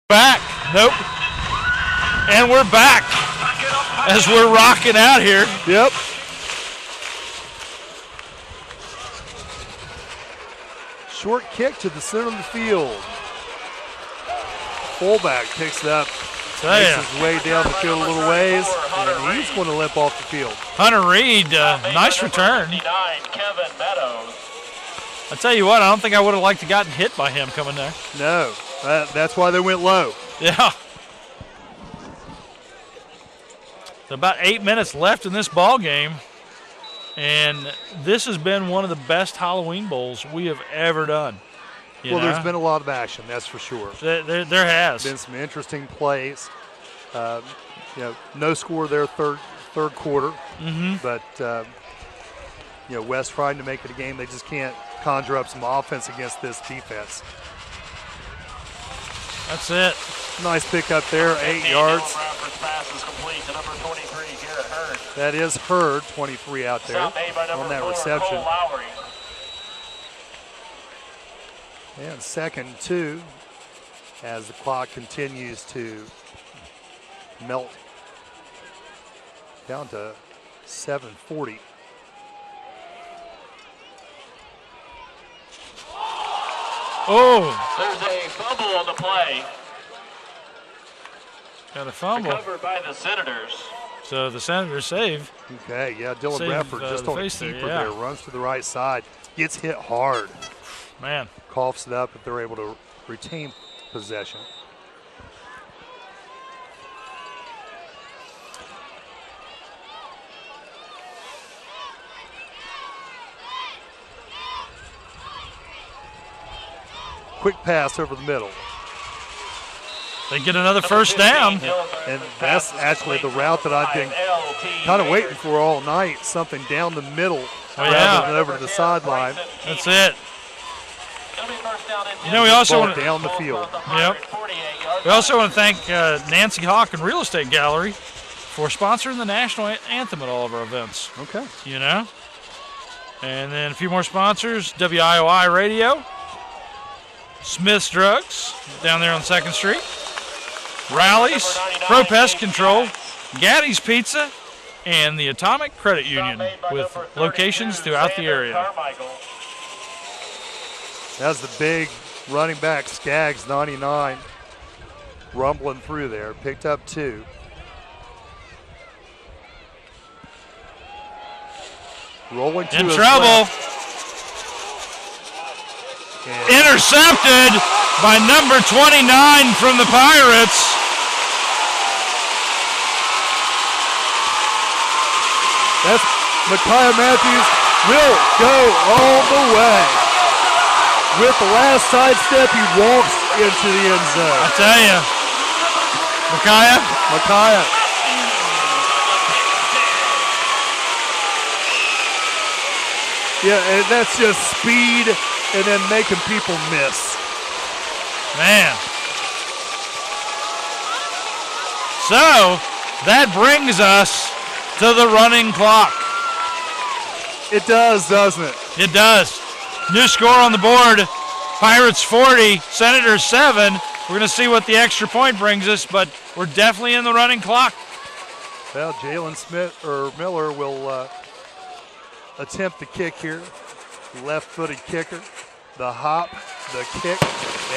Speaker 1: Back. Nope. And we're back as we're rocking out here.
Speaker 2: Yep. Short kick to the center of the field. Fullback picks it up, makes his way down the field a little ways, and he's going to limp off the field.
Speaker 1: Hunter Reed, nice return.
Speaker 4: Kevin Meadows.
Speaker 1: I tell you what, I don't think I would have liked to gotten hit by him coming there.
Speaker 2: No, that's why they went low.
Speaker 1: Yeah. So about 8 minutes left in this ball game, and this has been one of the best Halloween Bowls we have ever done.
Speaker 2: There's been a lot of action, that's for sure.
Speaker 1: There has
Speaker 2: been some interesting plays. No score there third quarter, but West trying to make it a game. They just can't conjure up some offense against this defense.
Speaker 1: That's it.
Speaker 2: Nice pick up there, 8 yards.
Speaker 4: Pass is complete to number 23, Garrett Hurd.
Speaker 2: That is Hurd, 23 out there on that reception. And 2nd and 2 as the clock continues to melt down to 7:40.
Speaker 1: Oh!
Speaker 4: There's a fumble on the play.
Speaker 1: Got a fumble.
Speaker 4: Recovered by the Senators.
Speaker 1: So the Senators save.
Speaker 2: Okay, yeah, Dylan Bradford just on a keeper there, runs to the right side, gets hit hard.
Speaker 1: Man.
Speaker 2: Coughs it up if they're able to retain possession. quick pass over the middle.
Speaker 1: They get another first down.
Speaker 2: And that's actually the route that I've been kind of waiting for all night, something down the middle rather than over to the sideline.
Speaker 1: That's it. You know, we also want to
Speaker 2: down the field.
Speaker 1: Yep. We also want to thank Nancy Hawk and Real Estate Gallery for sponsoring the national anthem at all of our events.
Speaker 2: Okay.
Speaker 1: You know? And then a few more sponsors, WIOI Radio, Smith's Drugs down there on 2nd Street, Rallies, Pro Pest Control, Gaddy's Pizza, and the Atomic Credit Union with locations throughout the area.
Speaker 2: That's the big running back, Skaggs, 99, rumbling through there. Picked up 2. Rolling to
Speaker 1: in trouble. Intercepted by number 29 from the Pirates.
Speaker 2: That's Micaiah Matthews will go all the way. With the last sidestep, he walks into the end zone.
Speaker 1: I tell you, Micaiah.
Speaker 2: Yeah, and that's just speed and then making people miss.
Speaker 1: Man. So, that brings us to the running clock.
Speaker 2: It does, doesn't it?
Speaker 1: It does. New score on the board, Pirates 40, Senators 7. We're going to see what the extra point brings us, but we're definitely in the running clock.
Speaker 2: Well, Jalen Miller will attempt the kick here. Left-footed kicker, the hop, the kick,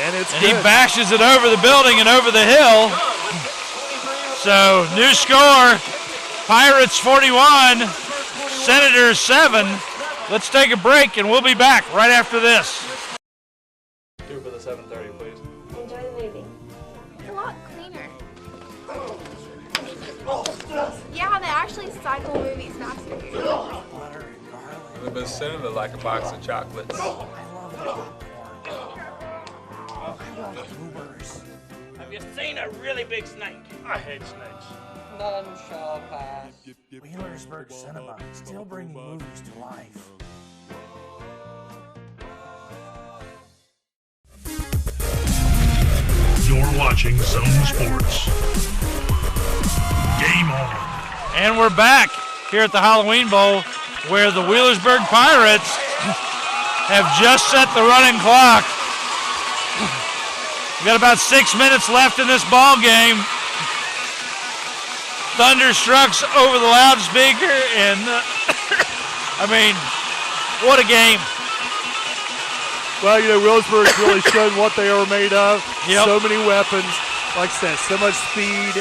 Speaker 2: and it's good.
Speaker 1: He bashes it over the building and over the hill. So, new score, Pirates 41, Senators 7. Let's take a break, and we'll be back right after this.
Speaker 2: Do for the 7:30, please.
Speaker 10: Enjoy the movie. It's a lot cleaner. Yeah, they actually cycle movies faster here.
Speaker 11: The best cinema like a box of chocolates.
Speaker 12: Have you seen a really big snake? I hate snakes.
Speaker 13: None shall pass.
Speaker 17: Wheelersburg Cinema, still bringing movies to life.
Speaker 3: You're watching Zone Sports. Game on.
Speaker 1: And we're back here at the Halloween Bowl, where the Wheelersburg Pirates have just set the running clock. We got about 6 minutes left in this ball game. Thunderstruck's over the loudspeaker, and I mean, what a game.
Speaker 2: Well, you know, Wheelersburg's really shown what they are made of.
Speaker 1: Yep.
Speaker 2: So many weapons. Like I said, so much speed,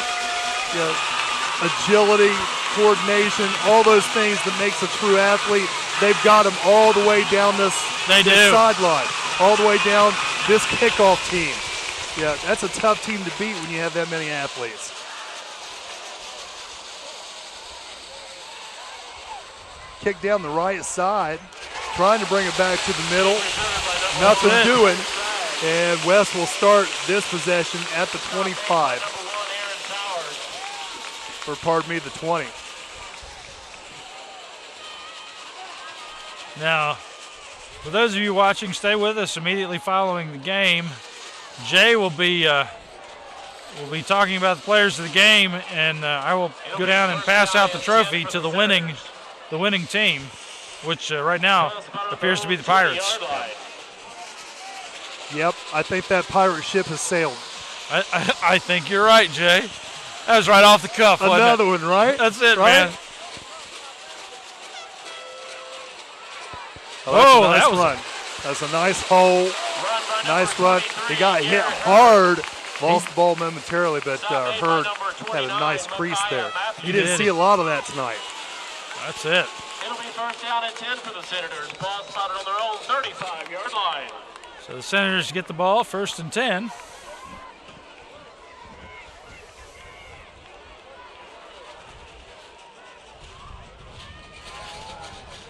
Speaker 2: you know, agility, coordination, all those things that makes a true athlete. They've got them all the way down this sideline, all the way down this kickoff team. Yeah, that's a tough team to beat when you have that many athletes. Kick down the right side, trying to bring it back to the middle. Nothing doing. And West will start this possession at the 25. Or pardon me, the 20.
Speaker 1: Now, for those of you watching, stay with us immediately following the game. Jay will be talking about the players of the game, and I will go down and pass out the trophy to the winning team, which right now appears to be the Pirates.
Speaker 2: Yep, I think that pirate ship has sailed.
Speaker 1: I think you're right, Jay. That was right off the cuff.
Speaker 2: Another one, right?
Speaker 1: That's it,
Speaker 2: right?
Speaker 1: man.
Speaker 2: Oh, that's a nice run. That's a nice hole. Nice run. He got hit hard. Lost the ball momentarily, but Hurd had a nice crease there. You didn't see a lot of that tonight.
Speaker 1: That's it.
Speaker 4: It'll be first down and 10 for the Senators. Ball spotted on their own 35-yard line.
Speaker 1: So the Senators get the ball, 1st and 10.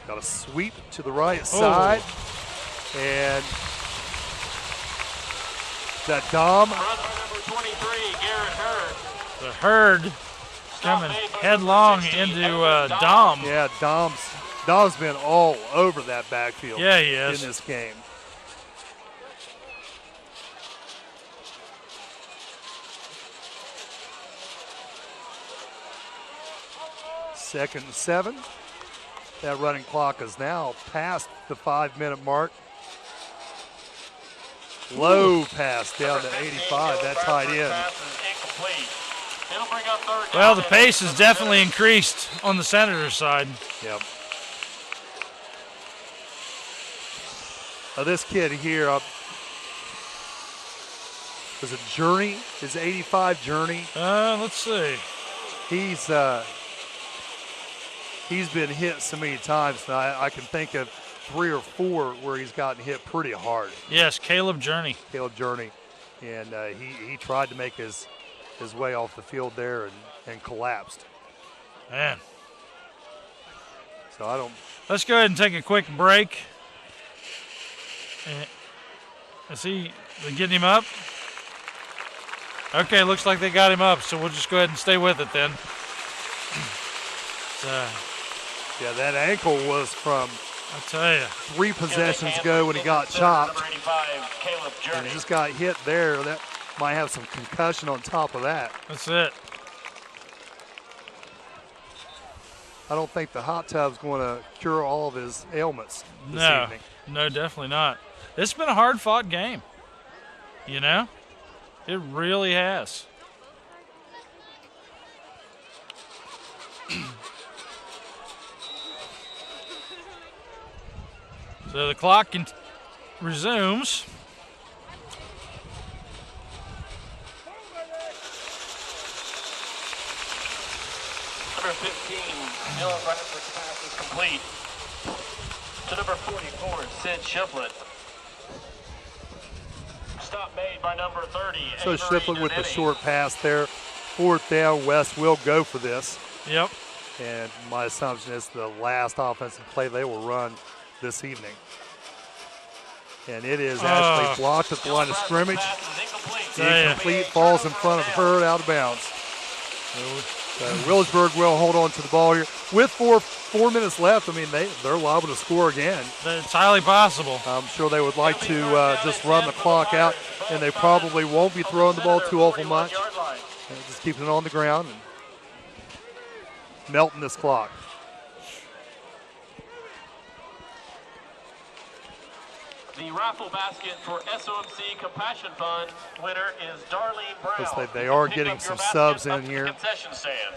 Speaker 2: Got a sweep to the right side. And Is that Dom?
Speaker 4: Run by number 23, Garrett Hurd.
Speaker 1: The Herd coming headlong into Dom.
Speaker 2: Yeah, Dom's been all over that backfield.
Speaker 1: Yeah, he is.
Speaker 2: In this game. Second and 7. That running clock is now past the 5-minute mark. Low pass down to 85. That tight end.
Speaker 1: Well, the pace has definitely increased on the Senators' side.
Speaker 2: Yep. Now this kid here, was it Journey? Is 85 Journey?
Speaker 1: Let's see.
Speaker 2: He's been hit so many times now. I can think of 3 or 4 where he's gotten hit pretty hard.
Speaker 1: Yes, Caleb Journey.
Speaker 2: And he tried to make his way off the field there and collapsed.
Speaker 1: Man.
Speaker 2: So
Speaker 1: Let's go ahead and take a quick break. Is they getting him up? Okay, looks like they got him up, so we'll just go ahead and stay with it then.
Speaker 2: Yeah, that ankle was from,
Speaker 1: I tell you,
Speaker 2: 3 possessions ago when he got chopped. And he just got hit there. That might have some concussion on top of that.
Speaker 1: That's it.
Speaker 2: I don't think the hot tub's going to cure all of his ailments this evening.
Speaker 1: No, definitely not. It's been a hard-fought game. You know? It really has. So the clock resumes.
Speaker 4: Number 15, Dylan Bradford's pass is complete. To number 44, Sid Shiflett. Stop made by number 30.
Speaker 2: So Shiflett with the short pass there. 4th down, West will go for this.
Speaker 1: Yep.
Speaker 2: And my assumption is the last offensive play they will run this evening. And it is actually blocked at the line of scrimmage. Incomplete, falls in front of Hurd, out of bounds. Wheelersburg will hold on to the ball here. With 4 minutes left, I mean, they're liable to score again.
Speaker 1: It's highly possible.
Speaker 2: I'm sure they would like to just run the clock out, and they probably won't be throwing the ball too awful much. Just keeping it on the ground and melting this clock.
Speaker 4: The raffle basket for SOMC Compassion Fund winner is Darlene Brown.
Speaker 2: Looks like they are getting some subs in here.
Speaker 4: Concession stand.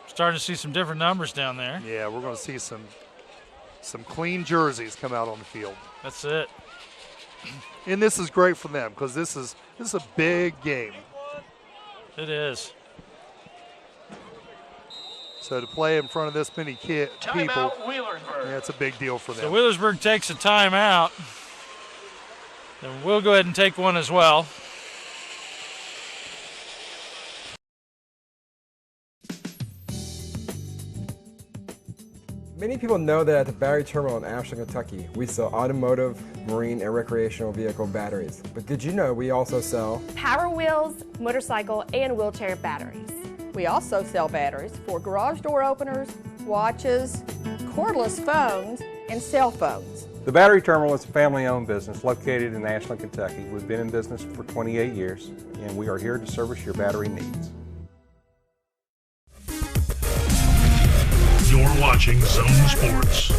Speaker 1: Starting to see some different numbers down there.
Speaker 2: Yeah, we're going to see some clean jerseys come out on the field.
Speaker 1: That's it.
Speaker 2: And this is great for them because this is a big game.
Speaker 1: It is.
Speaker 2: So to play in front of this many people,
Speaker 4: Wheelersburg.
Speaker 2: Yeah, it's a big deal for them.
Speaker 1: So Wheelersburg takes a timeout. And we'll go ahead and take one as well.
Speaker 18: Many people know that at the battery terminal in Ashland, Kentucky, we sell automotive, marine, and recreational vehicle batteries. But did you know we also sell
Speaker 19: Power Wheels, motorcycle, and wheelchair batteries?
Speaker 21: We also sell batteries for garage door openers, watches, cordless phones, and cell phones.
Speaker 22: The Battery Terminal is a family-owned business located in Ashland, Kentucky. We've been in business for 28 years, and we are here to service your battery needs.
Speaker 3: You're watching Zone Sports.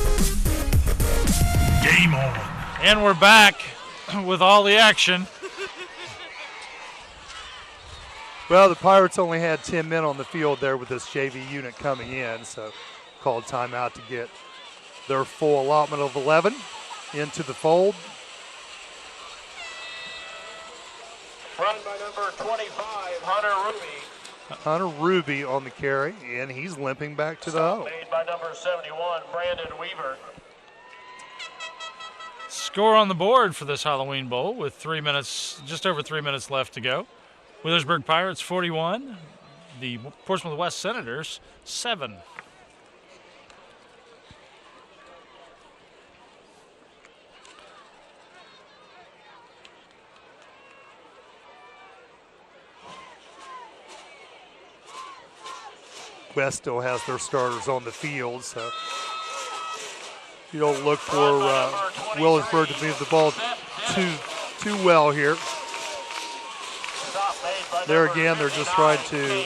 Speaker 3: Game on.
Speaker 1: And we're back with all the action.
Speaker 2: Well, the Pirates only had 10 men on the field there with this JV unit coming in, so called timeout to get their full allotment of 11 into the fold.
Speaker 4: Run by number 25, Hunter Ruby.
Speaker 2: Hunter Ruby on the carry, and he's limping back to the huddle.
Speaker 4: Made by number 71, Brandon Weaver.
Speaker 1: Score on the board for this Halloween Bowl with 3 minutes, just over 3 minutes left to go. Wheelersburg Pirates 41, the Portsmouth West Senators 7.
Speaker 2: West still has their starters on the field, so you don't look for Wheelersburg to move the ball too well here. There again, they're just trying to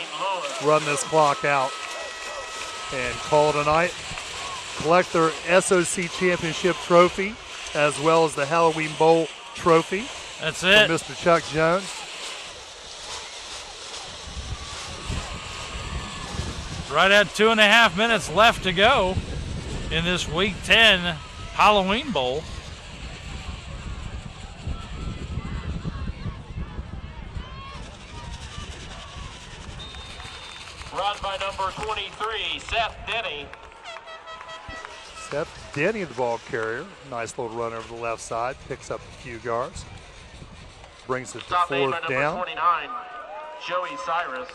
Speaker 2: run this clock out and call it a night. Collect their SOC championship trophy as well as the Halloween Bowl trophy.
Speaker 1: That's it.
Speaker 2: From Mr. Chuck Jones.
Speaker 1: Right at 2.5 minutes left to go in this Week 10 Halloween Bowl.
Speaker 4: Run by number 23, Seth Denny.
Speaker 2: Seth Denny, the ball carrier. Nice little run over the left side. Picks up a few yards. Brings it to
Speaker 4: Stop made by
Speaker 2: fourth
Speaker 4: number
Speaker 2: down.
Speaker 4: 29, Joey Cyrus.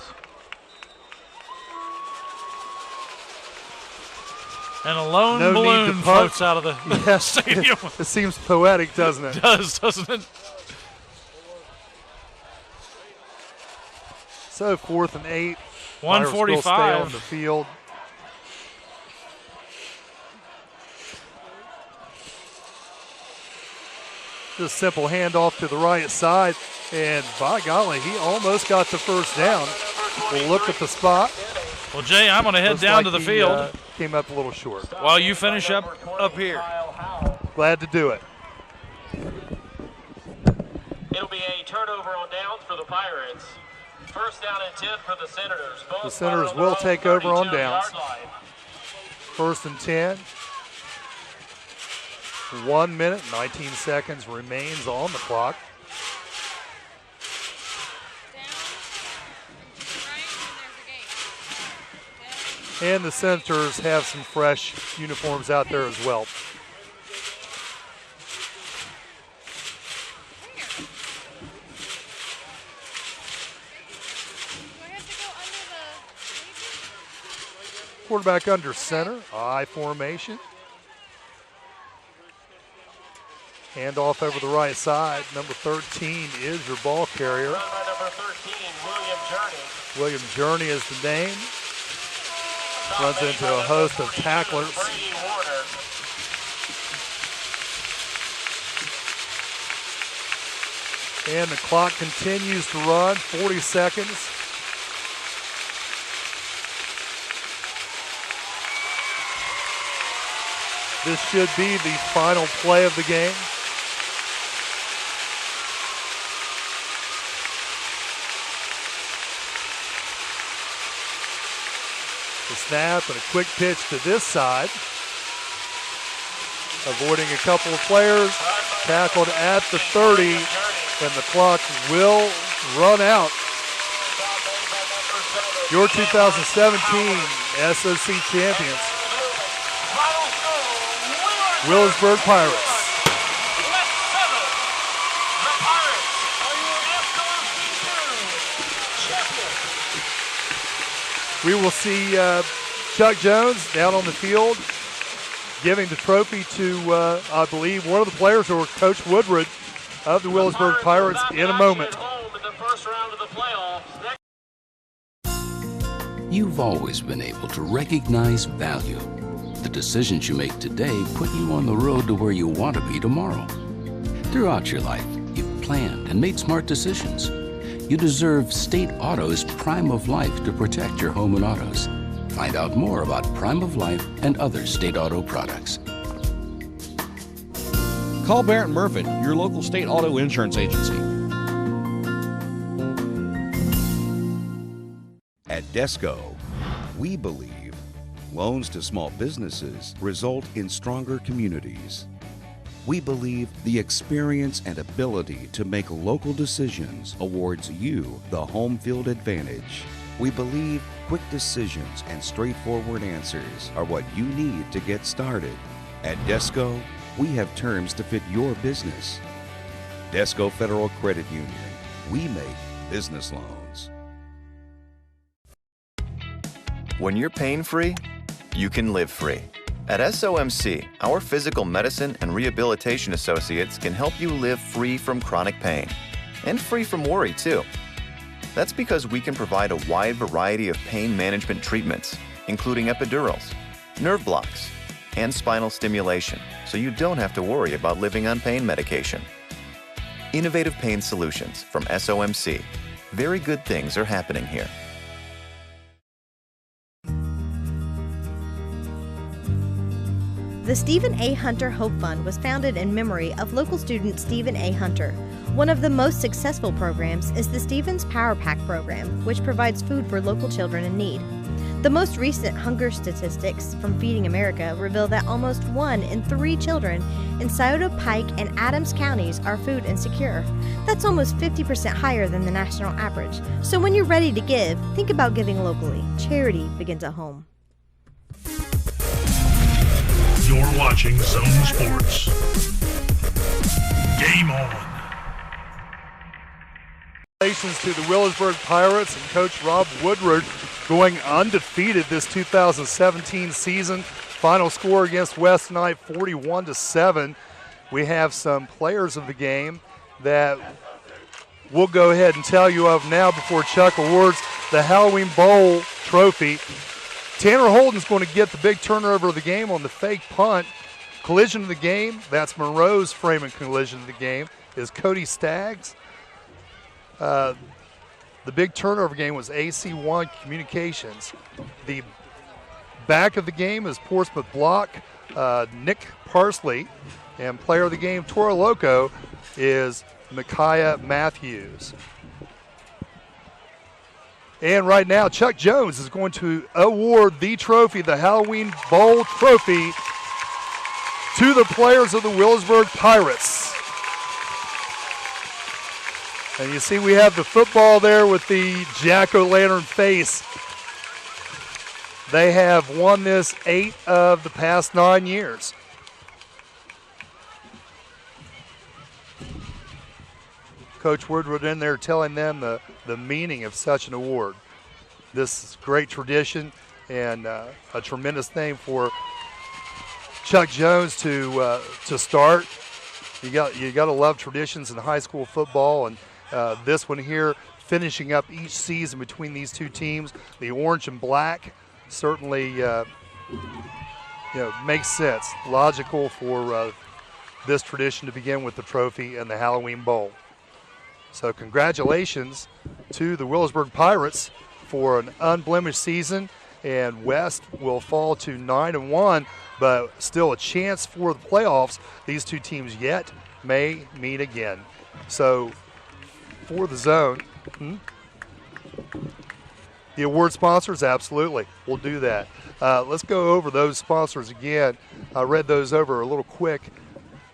Speaker 1: And a lone
Speaker 2: No need
Speaker 1: balloon
Speaker 2: to punt.
Speaker 1: floats out of the
Speaker 2: Yes,
Speaker 1: stadium.
Speaker 2: It seems poetic, doesn't it?
Speaker 1: It does, doesn't it?
Speaker 2: So 4th and 8.
Speaker 1: 145.
Speaker 2: Stay on the field. Just simple handoff to the right side, and by golly, he almost got the first down. We'll look at the spot.
Speaker 1: Well, Jay, I'm going to head
Speaker 2: Looks
Speaker 1: down
Speaker 2: like
Speaker 1: to the
Speaker 2: he,
Speaker 1: field
Speaker 2: came up a little short.
Speaker 1: while you finish up here.
Speaker 2: Glad to do it.
Speaker 4: It'll be a turnover on downs for the Pirates. First down and 10 for the Senators. Both
Speaker 2: The Senators will take over on downs. 1st and 10. 1 minute, 19 seconds remains on the clock. And the Senators have some fresh uniforms out there as well. Quarterback under center, I formation. Handoff over the right side. Number 13 is your ball carrier.
Speaker 4: Run by number 13, William Journey.
Speaker 2: William Journey is the name. Runs into a host of tacklers.
Speaker 4: Brady Warner.
Speaker 2: And the clock continues to run, 40 seconds. This should be the final play of the game. The snap and a quick pitch to this side. Avoiding a couple of players. Tackled at the 30, and the clock will run out. Your 2017 SOC champions, Wheelersburg Pirates. We will see Chuck Jones down on the field giving the trophy to, I believe, one of the players, or Coach Woodward of the Wheelersburg Pirates, in a moment.
Speaker 15: You've always been able to recognize value. The decisions you make today put you on the road to where you want to be tomorrow. Throughout your life, you've planned and made smart decisions. You deserve State Auto's Prime of Life to protect your home and autos. Find out more about Prime of Life and other State Auto products.
Speaker 29: Call Barrett Murphy, your local State Auto Insurance Agency.
Speaker 16: At Desco, we believe loans to small businesses result in stronger communities. We believe the experience and ability to make local decisions awards you the home field advantage. We believe quick decisions and straightforward answers are what you need to get started. At Desco, we have terms to fit your business. Desco Federal Credit Union. We make business loans.
Speaker 20: When you're pain-free, you can live free. At SOMC, our physical medicine and rehabilitation associates can help you live free from chronic pain and free from worry, too. That's because we can provide a wide variety of pain management treatments, including epidurals, nerve blocks, and spinal stimulation, so you don't have to worry about living on pain medication. Innovative Pain Solutions from SOMC. Very good things are happening here.
Speaker 9: The Stephen A. Hunter Hope Fund was founded in memory of local student Stephen A. Hunter. One of the most successful programs is the Stevens Power Pack program, which provides food for local children in need. The most recent hunger statistics from Feeding America reveal that almost 1 in 3 children in Scioto, Pike, and Adams counties are food insecure. That's almost 50% higher than the national average. So when you're ready to give, think about giving locally. Charity begins at home.
Speaker 3: You're watching Zone Sports. Game on.
Speaker 2: Congratulations to the Wheelersburg Pirates and Coach Rob Woodward going undefeated this 2017 season. Final score against West tonight, 41-7. We have some players of the game that we'll go ahead and tell you of now before Chuck awards the Halloween Bowl trophy. Tanner Holden's going to get the big turnover of the game on the fake punt. Collision of the game, that's Monroe's framing collision of the game, is Cody Staggs. The big turnover game was AC1 Communications. The back of the game is Portsmouth Block, Nick Parsley. And player of the game, Toro Loco, is Micaiah Matthews. And right now, Chuck Jones is going to award the trophy, the Halloween Bowl trophy, to the players of the Wheelersburg Pirates. And you see we have the football there with the jack-o'-lantern face. They have won this 8 of the past 9 years. Coach Woodward in there telling them the meaning of such an award. This is great tradition and a tremendous thing for Chuck Jones to start. You got to love traditions in high school football, and this one here finishing up each season between these two teams. The orange and black certainly makes sense, logical for this tradition to begin with the trophy and the Halloween Bowl. So congratulations to the Wheelersburg Pirates for an unblemished season, and West will fall to 9-1, but still a chance for the playoffs. These two teams yet may meet again. So for the zone, the award sponsors, absolutely, we'll do that. Let's go over those sponsors again. I read those over a little quick.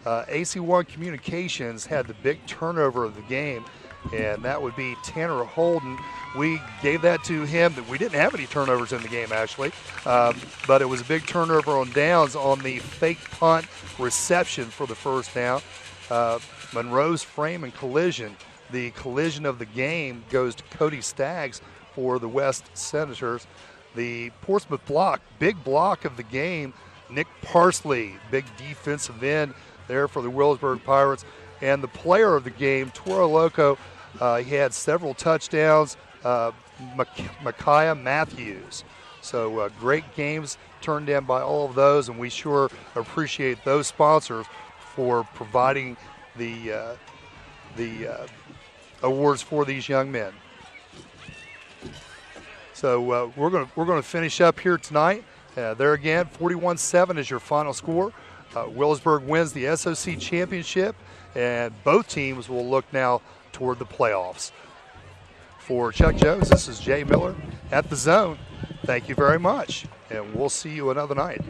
Speaker 2: AC1 Communications had the big turnover of the game, and that would be Tanner Holden. We gave that to him. We didn't have any turnovers in the game, actually, but it was a big turnover on downs on the fake punt reception for the first down. Monroe's frame and collision. The collision of the game goes to Cody Staggs for the West Senators. The Portsmouth block, big block of the game, Nick Parsley, big defensive end there for the Wheelersburg Pirates. And the player of the game, Toro Loco, he had several touchdowns, Micaiah Matthews. So great games turned in by all of those, and we sure appreciate those sponsors for providing the awards for these young men. So we're going to finish up here tonight. There again, 41-7 is your final score. Wheelersburg wins the SOC championship, and both teams will look now toward the playoffs. For Chuck Jones, this is Jay Miller at the Zone. Thank you very much, and we'll see you another night.